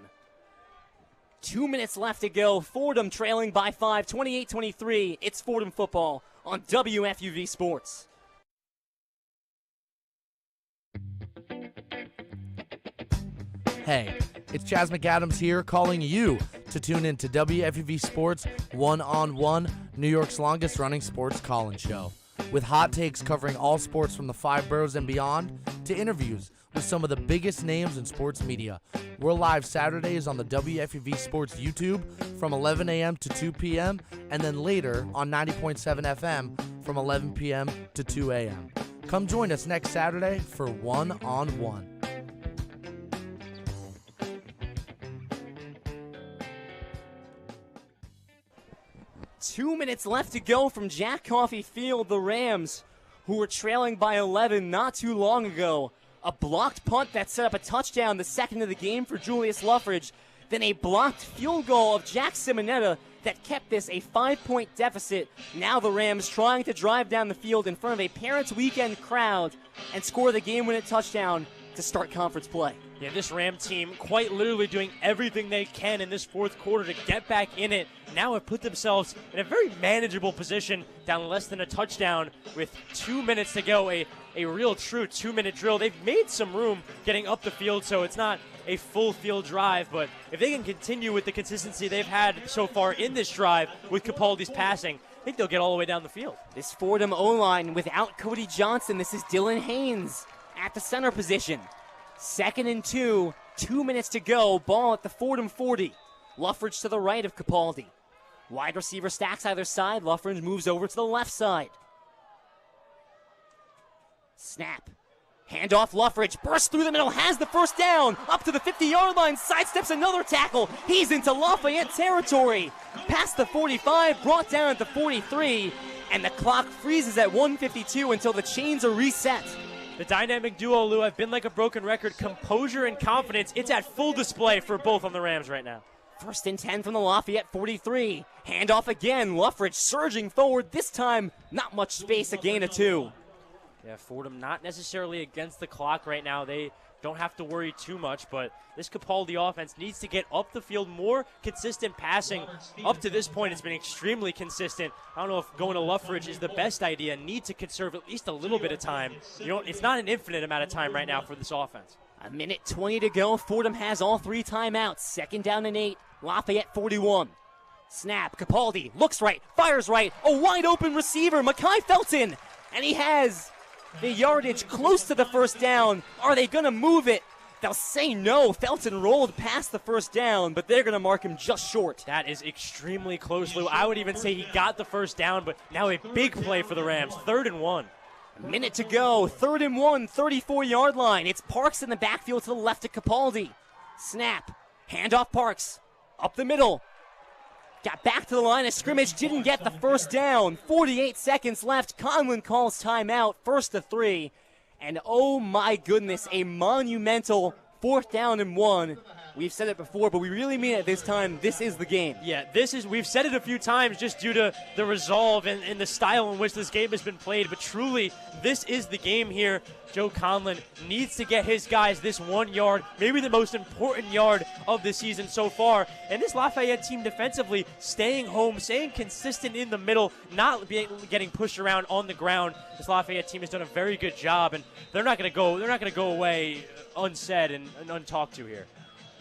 2 minutes left to go. Fordham trailing by 5, 28-23. It's Fordham football on WFUV Sports. Hey, it's Chaz McAdams here calling you to tune in to WFUV Sports One-on-One, New York's longest running sports call-in show. With hot takes covering all sports from the 5 boroughs and beyond, to interviews with some of the biggest names in sports media. We're live Saturdays on the WFUV Sports YouTube from 11 a.m. to 2 p.m. and then later on 90.7 FM from 11 p.m. to 2 a.m. Come join us next Saturday for One-on-One. Two minutes left to go from Jack Coffey Field. The Rams, who were trailing by 11 not too long ago. A blocked punt that set up a touchdown, the second of the game for Julius Luffridge. Then a blocked field goal of Jack Simonetta that kept this a 5-point deficit. Now the Rams trying to drive down the field in front of a Parents Weekend crowd and score the game-winning touchdown to start conference play. Yeah, this Ram team quite literally doing everything they can in this fourth quarter to get back in it. Now have put themselves in a very manageable position, down less than a touchdown with 2 minutes to go. A real true 2-minute drill. They've made some room getting up the field, so it's not a full field drive, but if they can continue with the consistency they've had so far in this drive with Capaldi's passing, I think they'll get all the way down the field. This Fordham O-line without Cody Johnson. This is Dylan Haynes at the center position. 2nd and 2, 2 minutes to go. Ball at the Fordham 40. Luffridge to the right of Capaldi. Wide receiver stacks either side. Luffridge moves over to the left side. Snap. Handoff, Luffridge bursts through the middle, has the first down, up to the 50-yard line, sidesteps another tackle. He's into Lafayette territory. Past the 45, brought down at the 43, and the clock freezes at 1:52 until the chains are reset. The dynamic duo, Lou, have been like a broken record. Composure and confidence, it's at full display for both on the Rams right now. 1st and 10 from the Lafayette 43. Handoff again, Luffridge surging forward, this time not much space, a gain of 2. Yeah, Fordham not necessarily against the clock right now. They don't have to worry too much, but this Capaldi offense needs to get up the field, more consistent passing. Up to this point, it's been extremely consistent. I don't know if going to Luffridge is the best idea. Need to conserve at least a little bit of time. It's not an infinite amount of time right now for this offense. 1:20 to go. Fordham has all 3 timeouts. 2nd down and 8. Lafayette 41. Snap. Capaldi looks right, fires right. A wide open receiver, Mekhi Felton, and he has the yardage close to the first down. Are they going to move it? They'll say no. Felton rolled past the first down, but they're going to mark him just short. That is extremely close, Lou. I would even say he got the first down, but now a big play for the Rams. 3rd and 1. A minute to go. 3rd and 1, 34-yard line. It's Parks in the backfield to the left of Capaldi. Snap. Handoff Parks. Up the middle. got back to the line of scrimmage, didn't get the first down. 48 seconds left. Conlon calls timeout, 1st and 3. And oh my goodness, a monumental 4th down and 1. We've said it before, but we really mean it this time. This is the game. Yeah, we've said it a few times just due to the resolve and the style in which this game has been played, but truly, this is the game here. Joe Conlon needs to get his guys this 1 yard, maybe the most important yard of the season so far. And this Lafayette team defensively staying home, staying consistent in the middle, not getting pushed around on the ground. This Lafayette team has done a very good job, and they're not going to go away unsaid and untalked to here.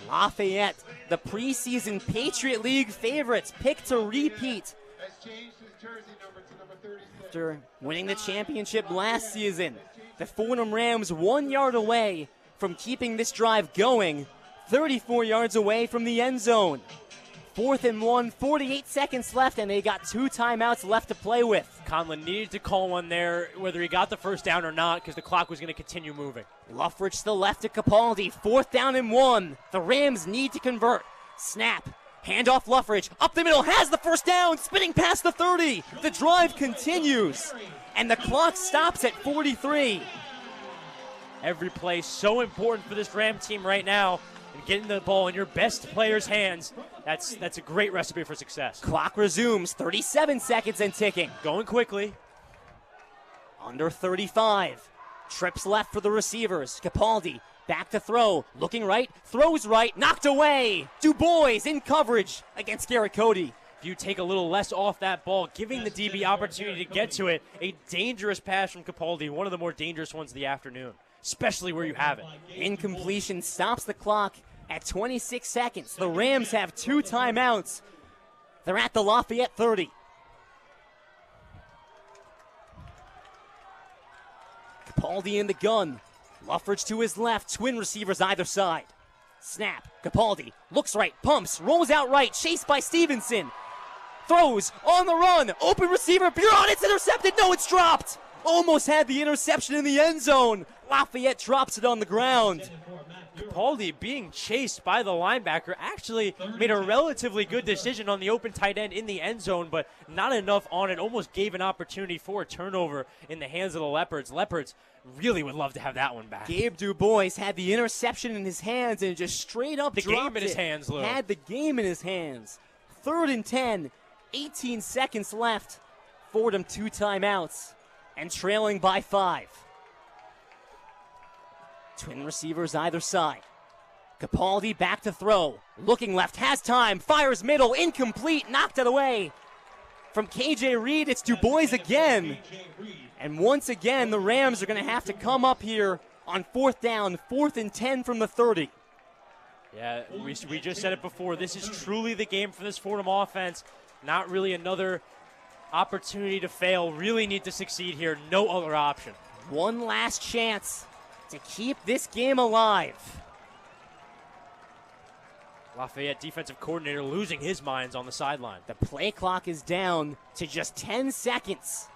Lafayette, the preseason Patriot League favorites, picked to repeat after winning the championship last season. The Fordham Rams 1 yard away from keeping this drive going, 34 yards away from the end zone. 4th and 1, 48 seconds left, and they got 2 timeouts left to play with. Conlon needed to call one there, whether he got the first down or not, because the clock was going to continue moving. Luffridge to the left to Capaldi, 4th down and 1. The Rams need to convert. Snap, handoff Luffridge, up the middle, has the first down, spinning past the 30. The drive continues, and the clock stops at 43. Every play so important for this Ram team right now. And getting the ball in your best player's hands, that's a great recipe for success. Clock resumes, 37 seconds and ticking. Going quickly. Under 35. Trips left for the receivers. Capaldi back to throw. Looking right, throws right, knocked away. DuBois in coverage against Garrett Cody. If you take a little less off that ball, giving the DB opportunity to get to it, a dangerous pass from Capaldi, one of the more dangerous ones of the afternoon, especially where you have it. Incompletion stops the clock at 26 seconds. The Rams have 2 timeouts. They're at the Lafayette 30. Capaldi in the gun. Luffridge to his left. Twin receivers either side. Snap. Capaldi looks right, pumps, rolls out right, chased by Stevenson. Throws on the run. Open receiver. Buron, it's intercepted. No, it's dropped. Almost had the interception in the end zone. Lafayette drops it on the ground. Capaldi, being chased by the linebacker, actually made a relatively good decision on the open tight end in the end zone, but not enough on it. Almost gave an opportunity for a turnover in the hands of the Leopards. Leopards really would love to have that one back. Gabe DuBois had the interception in his hands and just straight up the dropped game in his hands, Lou. Had the game in his hands. 3rd and 10, 18 seconds left. Fordham 2 timeouts and trailing by 5. Twin receivers either side. Capaldi back to throw. Looking left, has time, fires middle, incomplete, knocked it away. From KJ Reed, it's DuBois again. And once again, the Rams are going to have to come up here on 4th down, 4th and 10 from the 30. Yeah, we just said it before. This is truly the game for this Fordham offense. Not really another opportunity to fail. Really need to succeed here. No other option. One last chance to keep this game alive. Lafayette defensive coordinator losing his minds on the sideline. The play clock is down to just 10 seconds.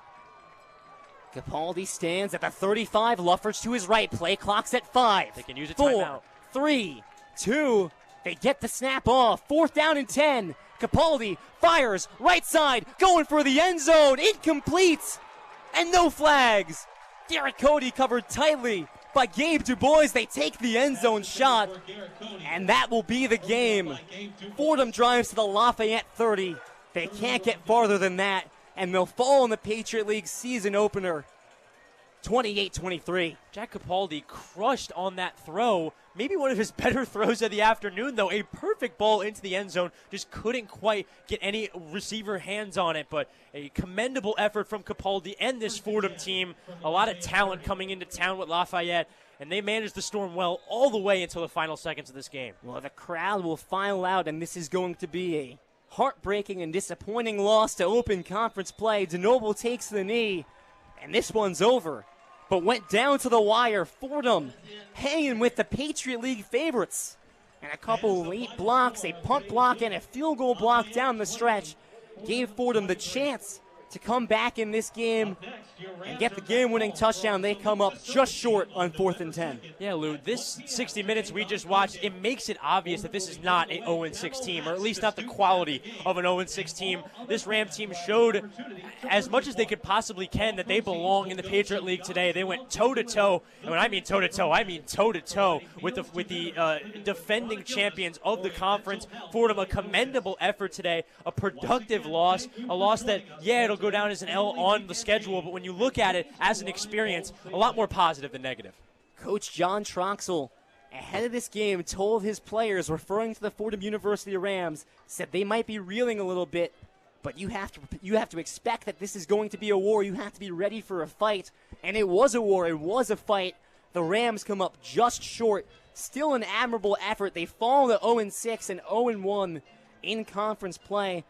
Capaldi stands at the 35. Luffridge to his right. Play clock's at 5. They can use a 4, timeout. 3, 2. They get the snap off. 4th down and 10. Capaldi fires right side, going for the end zone. Incomplete. And no flags. Garrett Cody covered tightly by Gabe DuBois. They take the end zone shot, and that will be the game. Fordham drives to the Lafayette 30. They can't get farther than that, and they'll fall in the Patriot League season opener, 28-23. Jack Capaldi crushed on that throw. Maybe one of his better throws of the afternoon, though. A perfect ball into the end zone. Just couldn't quite get any receiver hands on it, but a commendable effort from Capaldi and this Fordham team. A lot of talent coming into town with Lafayette, and they managed the storm well all the way until the final seconds of this game. Well, the crowd will file out, and this is going to be a heartbreaking and disappointing loss to open conference play. DeNoble takes the knee, and this one's over. But went down to the wire. Fordham hanging with the Patriot League favorites. And a couple late blocks, a punt block, and a field goal block down the stretch gave Fordham the chance to come back in this game and get the game-winning touchdown. They come up just short on 4th and 10. Yeah, Lou, this 60 minutes we just watched, it makes it obvious that this is not an 0-6 team, or at least not the quality of an 0-6 team. This Ram team showed as much as they could possibly can that they belong in the Patriot League today. They went toe-to-toe, and when I mean toe-to-toe, I mean toe-to-toe with the defending champions of the conference. Fordham, a commendable effort today, a productive loss, a loss that, yeah, it'll go down as an L on the schedule, but when you look at it as an experience, a lot more positive than negative. Coach John Troxel, ahead of this game, told his players, referring to the Fordham University Rams, said they might be reeling a little bit, but you have to expect that this is going to be a war. You have to be ready for a fight, and it was a war. It was a fight. The Rams come up just short. Still an admirable effort. They fall to 0-6 and 0-1 in conference play.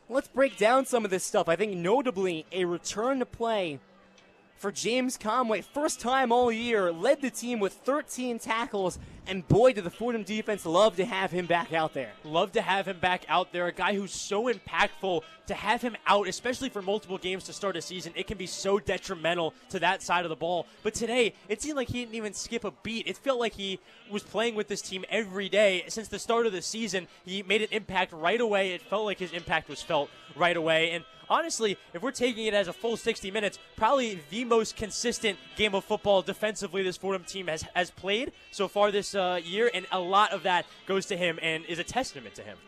Let's break down some of this stuff. I think notably a return to play for James Conway. First time all year, led the team with 13 tackles, and boy, did the Fordham defense love to have him back out there. Love to have him back out there, a guy who's so impactful. To have him out, especially for multiple games to start a season, it can be so detrimental to that side of the ball. But today, it seemed like he didn't even skip a beat. It felt like he was playing with this team every day. Since the start of the season, he made an impact right away. It felt like his impact was felt right away. And honestly, if we're taking it as a full 60 minutes, probably the most consistent game of football defensively this Fordham team has played so far this year, and a lot of that goes to him and is a testament to him.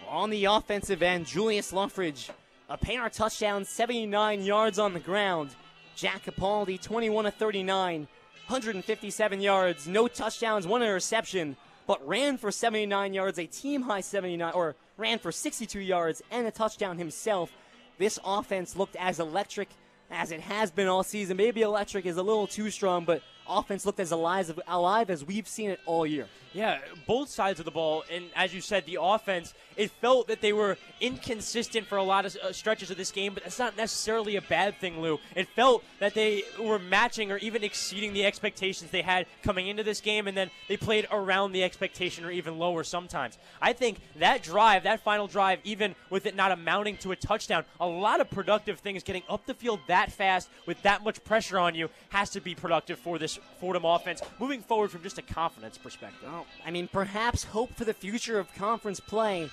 On the offensive end, Julius Luffridge, a pair of touchdowns, 79 yards on the ground. Jack Capaldi, 21 of 39, 157 yards, no touchdowns, one interception, but ran for 79 yards, a team-high 79, or ran for 62 yards and a touchdown himself. This offense looked as electric as it has been all season. Maybe electric is a little too strong, but offense looked as alive as we've seen it all year. Yeah, both sides of the ball, and as you said, the offense, it felt that they were inconsistent for a lot of stretches of this game, but that's not necessarily a bad thing, Lou. It felt that they were matching or even exceeding the expectations they had coming into this game, and then they played around the expectation or even lower sometimes. I think that drive, that final drive, even with it not amounting to a touchdown, a lot of productive things getting up the field that fast with that much pressure on you has to be productive for this Fordham offense moving forward from just a confidence perspective. Well, I mean, perhaps hope for the future of conference play.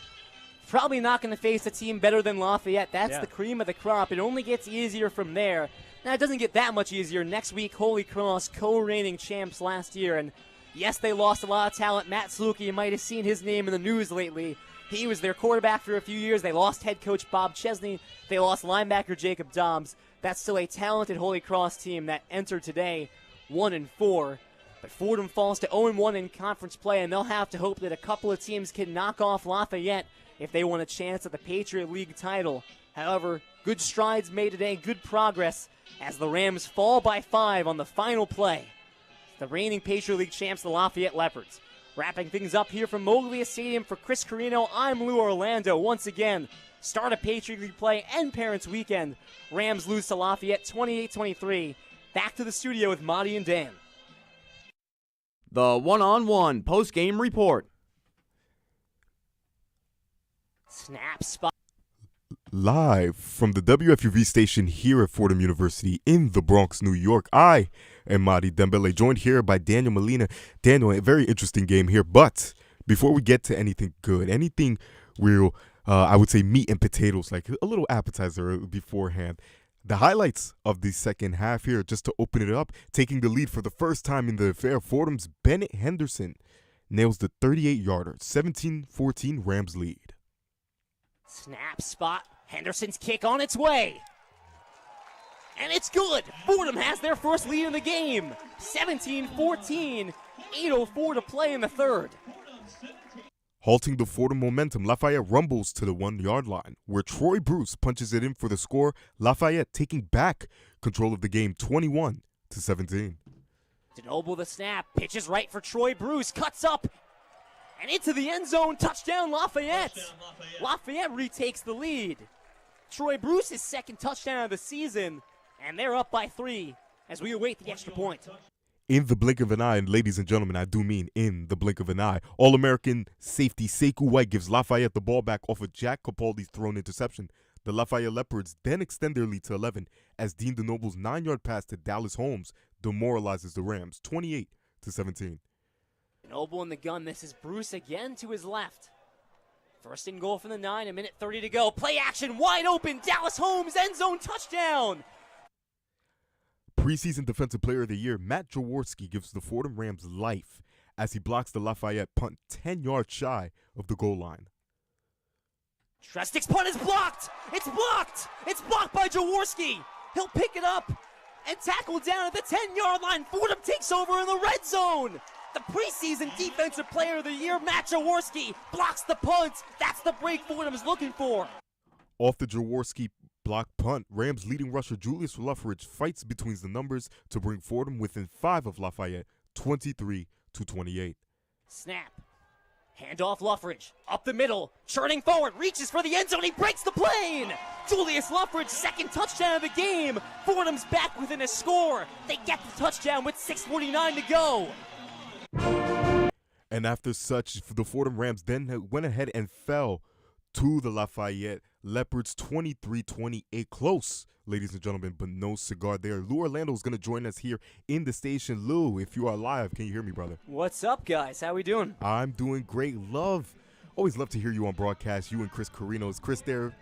Probably not going to face a team better than Lafayette. That's the cream of the crop. It only gets easier from there. Now, it doesn't get that much easier. Next week, Holy Cross, co-reigning champs last year. And yes, they lost a lot of talent. Matt Sluke, you might have seen his name in the news lately. He was their quarterback for a few years. They lost head coach Bob Chesney. They lost linebacker Jacob Dobbs. That's still a talented Holy Cross team that entered today 1-4. But Fordham falls to 0-1 in conference play, and they'll have to hope that a couple of teams can knock off Lafayette if they want a chance at the Patriot League title. However, good strides made today, good progress, as the Rams fall by 5 on the final play. The reigning Patriot League champs, the Lafayette Leopards. Wrapping things up here from Melia Stadium for Chris Carrino, I'm Lou Orlando. Once again, start of Patriot League play and Parents Weekend. Rams lose to Lafayette 28-23. Back to the studio with Madi and Dan. The one-on-one post-game report. Snap spot. Live from the WFUV station here at Fordham University in the Bronx, New York, I am Madi Dembele, joined here by Daniel Molina. Daniel, a very interesting game here, but before we get to anything good, anything real, I would say meat and potatoes, like a little appetizer beforehand, the highlights of the second half here, just to open it up, taking the lead for the first time in the affair, Fordham's Bennett Henderson nails the 38-yarder, 17-14 Rams lead. Snap spot, Henderson's kick on its way. And it's good. Fordham has their first lead in the game. 17-14, 8:04 to play in the third. Halting the Fordham momentum, Lafayette rumbles to the 1-yard line, where Troy Bruce punches it in for the score. Lafayette taking back control of the game, 21-17. DeNoble the snap, pitches right for Troy Bruce, cuts up, and into the end zone. Touchdown, Lafayette. Lafayette retakes the lead. Troy Bruce's second touchdown of the season, and they're up by 3 as we await the extra point. In the blink of an eye, and ladies and gentlemen, I do mean in the blink of an eye, All-American safety Sekou White gives Lafayette the ball back off of Jack Capaldi's thrown interception. The Lafayette Leopards then extend their lead to 11 as Dean DeNoble's 9-yard pass to Dallas Holmes demoralizes the Rams, 28-17. Noble in the gun. This is Bruce again to his left. First and goal from the 9, 1:30 to go. Play action, wide open. Dallas Holmes, end zone touchdown. Preseason Defensive Player of the Year, Matt Jaworski gives the Fordham Rams life as he blocks the Lafayette punt 10 yards shy of the goal line. Trestic's punt is blocked. It's blocked. It's blocked by Jaworski. He'll pick it up and tackle down at the 10-yard line. Fordham takes over in the red zone. The preseason Defensive Player of the Year, Matt Jaworski, blocks the punt. That's the break Fordham is looking for. Off the Jaworski block punt, Rams leading rusher Julius Luffridge fights between the numbers to bring Fordham within 5 of Lafayette, 23-28. Snap. Handoff Luffridge. Up the middle. Churning forward. Reaches for the end zone. He breaks the plane. Julius Luffridge, second touchdown of the game. Fordham's back within a score. They get the touchdown with 6:49 to go. And after such, the Fordham Rams then went ahead and fell to the Lafayette Leopards 23-28. Close, ladies and gentlemen, but no cigar there. Lou Orlando is going to join us here in the station. Lou, if you are live, can you hear me, brother? What's up, guys? How we doing? I'm doing great. Always love to hear you on broadcast. You and Chris Carrino. Is Chris there?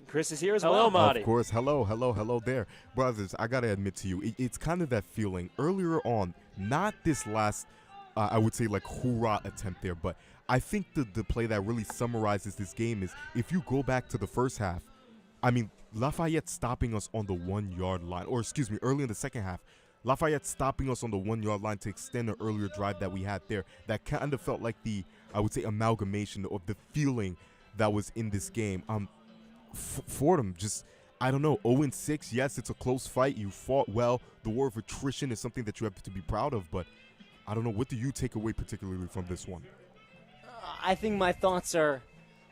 Chris is here as well. Hello, Madi. Of course. Hello there. Brothers, I got to admit to you, it's kind of that feeling earlier on, not this last I would say like hoorah attempt there, but I think the play that really summarizes this game is if you go back to the first half, I mean, Lafayette stopping us on the 1-yard line, or excuse me, early in the second half, Lafayette stopping us on the 1-yard line to extend an earlier drive that we had there. That kind of felt like the, I would say, amalgamation of the feeling that was in this game. Fordham just, I don't know, 0-6, yes, it's a close fight. You fought well. The war of attrition is something that you have to be proud of, but I don't know. What do you take away particularly from this one? I think my thoughts are,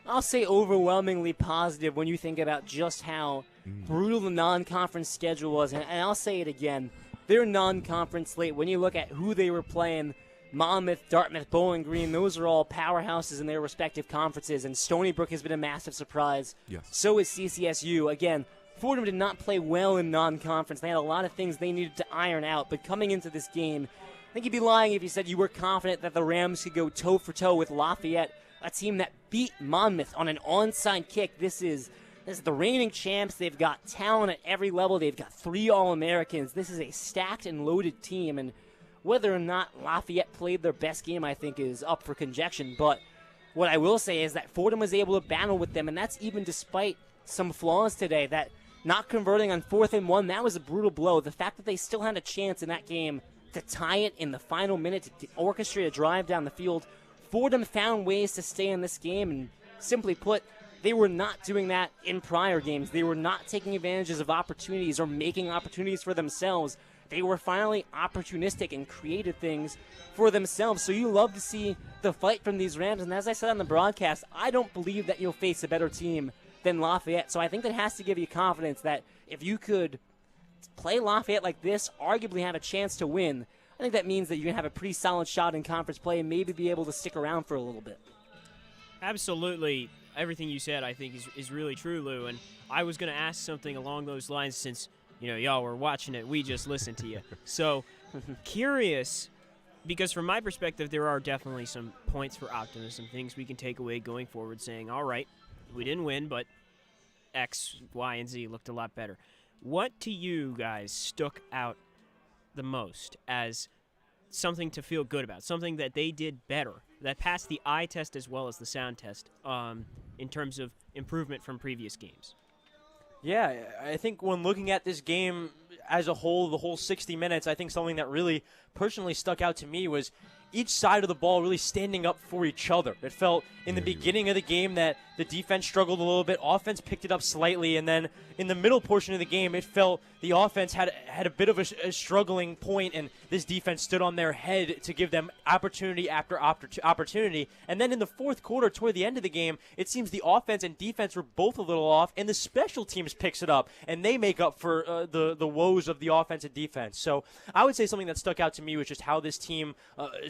I'll say, overwhelmingly positive when you think about just how brutal the non-conference schedule was. And I'll say it again. Their non-conference slate, when you look at who they were playing, Monmouth, Dartmouth, Bowling Green, those are all powerhouses in their respective conferences. And Stony Brook has been a massive surprise. Yes. So is CCSU. Again, Fordham did not play well in non-conference. They had a lot of things they needed to iron out. But coming into this game, I think you'd be lying if you said you were confident that the Rams could go toe-for-toe with Lafayette, a team that beat Monmouth on an onside kick. This is the reigning champs. They've got talent at every level. They've got 3 All-Americans. This is a stacked and loaded team, and whether or not Lafayette played their best game, I think, is up for conjecture. But what I will say is that Fordham was able to battle with them, and that's even despite some flaws today. That not converting on 4th and 1, that was a brutal blow. The fact that they still had a chance in that game to tie it in the final minute, to orchestrate a drive down the field. Fordham found ways to stay in this game, and simply put, they were not doing that in prior games. They were not taking advantages of opportunities or making opportunities for themselves. They were finally opportunistic and created things for themselves. So you love to see the fight from these Rams, and as I said on the broadcast, I don't believe that you'll face a better team than Lafayette. So I think that has to give you confidence that if you could play Lafayette like this, arguably have a chance to win, I think that means that you're going to have a pretty solid shot in conference play and maybe be able to stick around for a little bit. Absolutely. Everything you said, I think, is really true, Lou. And I was going to ask something along those lines since, y'all were watching it. We just listened to you. So, curious, because from my perspective, there are definitely some points for optimism, things we can take away going forward, saying, all right, we didn't win, but X, Y, and Z looked a lot better. What to you guys stuck out the most as something to feel good about, something that they did better, that passed the eye test as well as the sound test in terms of improvement from previous games? Yeah, I think when looking at this game as a whole, the whole 60 minutes, I think something that really personally stuck out to me was each side of the ball really standing up for each other. It felt in the beginning of the game that the defense struggled a little bit, offense picked it up slightly, and then in the middle portion of the game, it felt the offense had a bit of a struggling point, and this defense stood on their head to give them opportunity after opportunity. And then in the fourth quarter, toward the end of the game, it seems the offense and defense were both a little off, and the special teams picks it up, and they make up for the woes of the offense and defense. So I would say something that stuck out to me was just how this team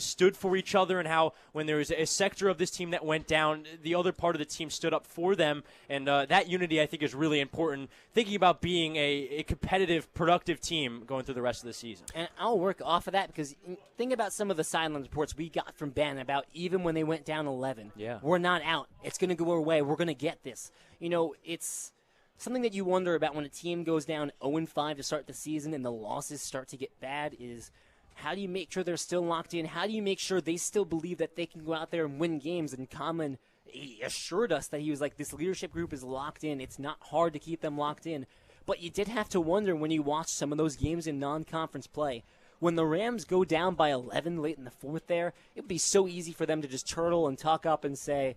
stood for each other, and how when there was a sector of this team that went down, the other part of the team stood up for them. And that unity, I think, is really important, thinking about being a competitive, productive team going through the rest of the season. And I'll work off of that, because think about some of the sideline reports we got from Ben about even when they went down 11. Yeah. We're not out. It's going to go our way. We're going to get this. It's something that you wonder about when a team goes down 0-5 to start the season and the losses start to get bad is how do you make sure they're still locked in? How do you make sure they still believe that they can go out there and win games? And Conlon, he assured us that he was like, this leadership group is locked in. It's not hard to keep them locked in. But you did have to wonder when you watched some of those games in non-conference play. When the Rams go down by 11 late in the fourth there, it would be so easy for them to just turtle and tuck up and say,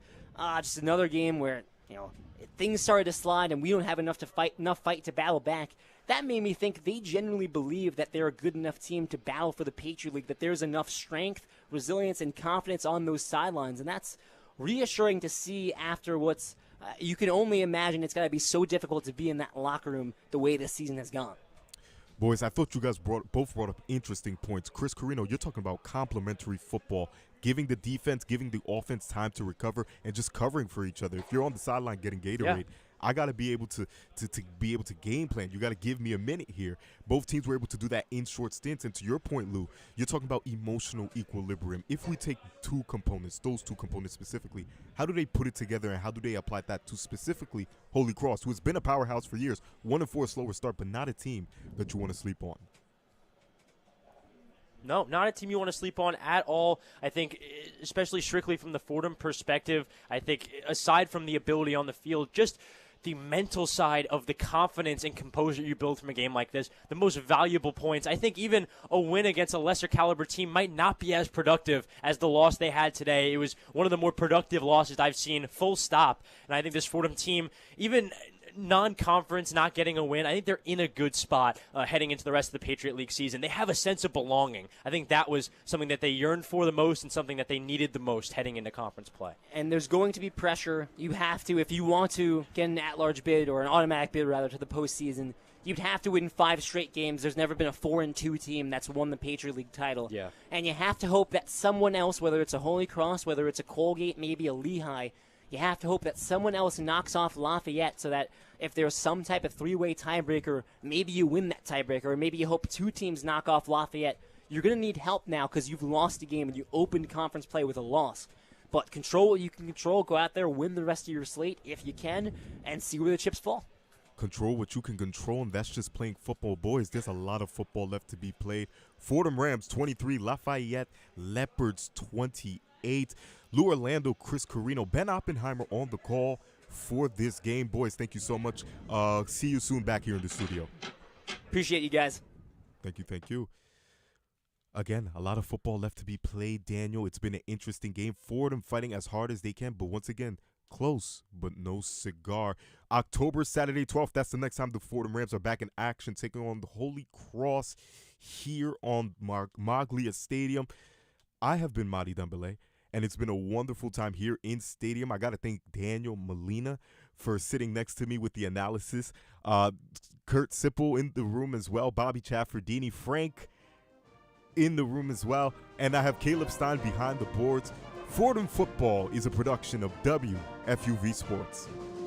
just another game where, things started to slide and we don't have enough fight to battle back. That made me think they genuinely believe that they're a good enough team to battle for the Patriot League, that there's enough strength, resilience, and confidence on those sidelines. And that's reassuring to see after what's you can only imagine it's got to be so difficult to be in that locker room the way this season has gone. Boys, I thought you guys both brought up interesting points. Chris Carrino, you're talking about complementary football, giving the defense, giving the offense time to recover, and just covering for each other. If you're on the sideline getting Gatorade, I got to be able to be able to game plan. You got to give me a minute here. Both teams were able to do that in short stints. And to your point, Lou, you're talking about emotional equilibrium. If we take two components, those two components specifically, how do they put it together and how do they apply that to specifically Holy Cross, who has been a powerhouse for years, 1-4 slower start, but not a team that you want to sleep on? No, not a team you want to sleep on at all. I think, especially strictly from the Fordham perspective, I think aside from the ability on the field, just the mental side of the confidence and composure you build from a game like this, the most valuable points. I think even a win against a lesser caliber team might not be as productive as the loss they had today. It was one of the more productive losses I've seen, full stop. And I think this Fordham team, even non-conference, not getting a win, I think they're in a good spot heading into the rest of the Patriot League season. They have a sense of belonging. I think that was something that they yearned for the most and something that they needed the most heading into conference play. And there's going to be pressure. You have to, if you want to get an at-large bid or an automatic bid, rather, to the postseason, you'd have to win 5 straight games. There's never been a 4-2 team that's won the Patriot League title. Yeah. And you have to hope that someone else, whether it's a Holy Cross, whether it's a Colgate, maybe a Lehigh, you have to hope that someone else knocks off Lafayette so that if there's some type of 3-way tiebreaker, maybe you win that tiebreaker, or maybe you hope 2 teams knock off Lafayette. You're going to need help now because you've lost a game and you opened conference play with a loss. But control what you can control. Go out there, win the rest of your slate if you can, and see where the chips fall. Control what you can control, and that's just playing football. Boys, there's a lot of football left to be played. Fordham Rams 23, Lafayette Leopards 28. Lou Orlando, Chris Carrino, Ben Oppenheimer on the call for this game. Boys, thank you so much. See you soon back here in the studio. Appreciate you guys. Thank you, thank you. Again, a lot of football left to be played, Daniel. It's been an interesting game. Fordham fighting as hard as they can, but once again, close, but no cigar. October, Saturday 12th, that's the next time the Fordham Rams are back in action, taking on the Holy Cross here on Maglia Stadium. I have been Madi Dembele, and it's been a wonderful time here in stadium. I got to thank Daniel Molina for sitting next to me with the analysis. Kurt Sipple in the room as well. Bobby Chaffordini, Frank in the room as well. And I have Caleb Stein behind the boards. Fordham Football is a production of WFUV Sports.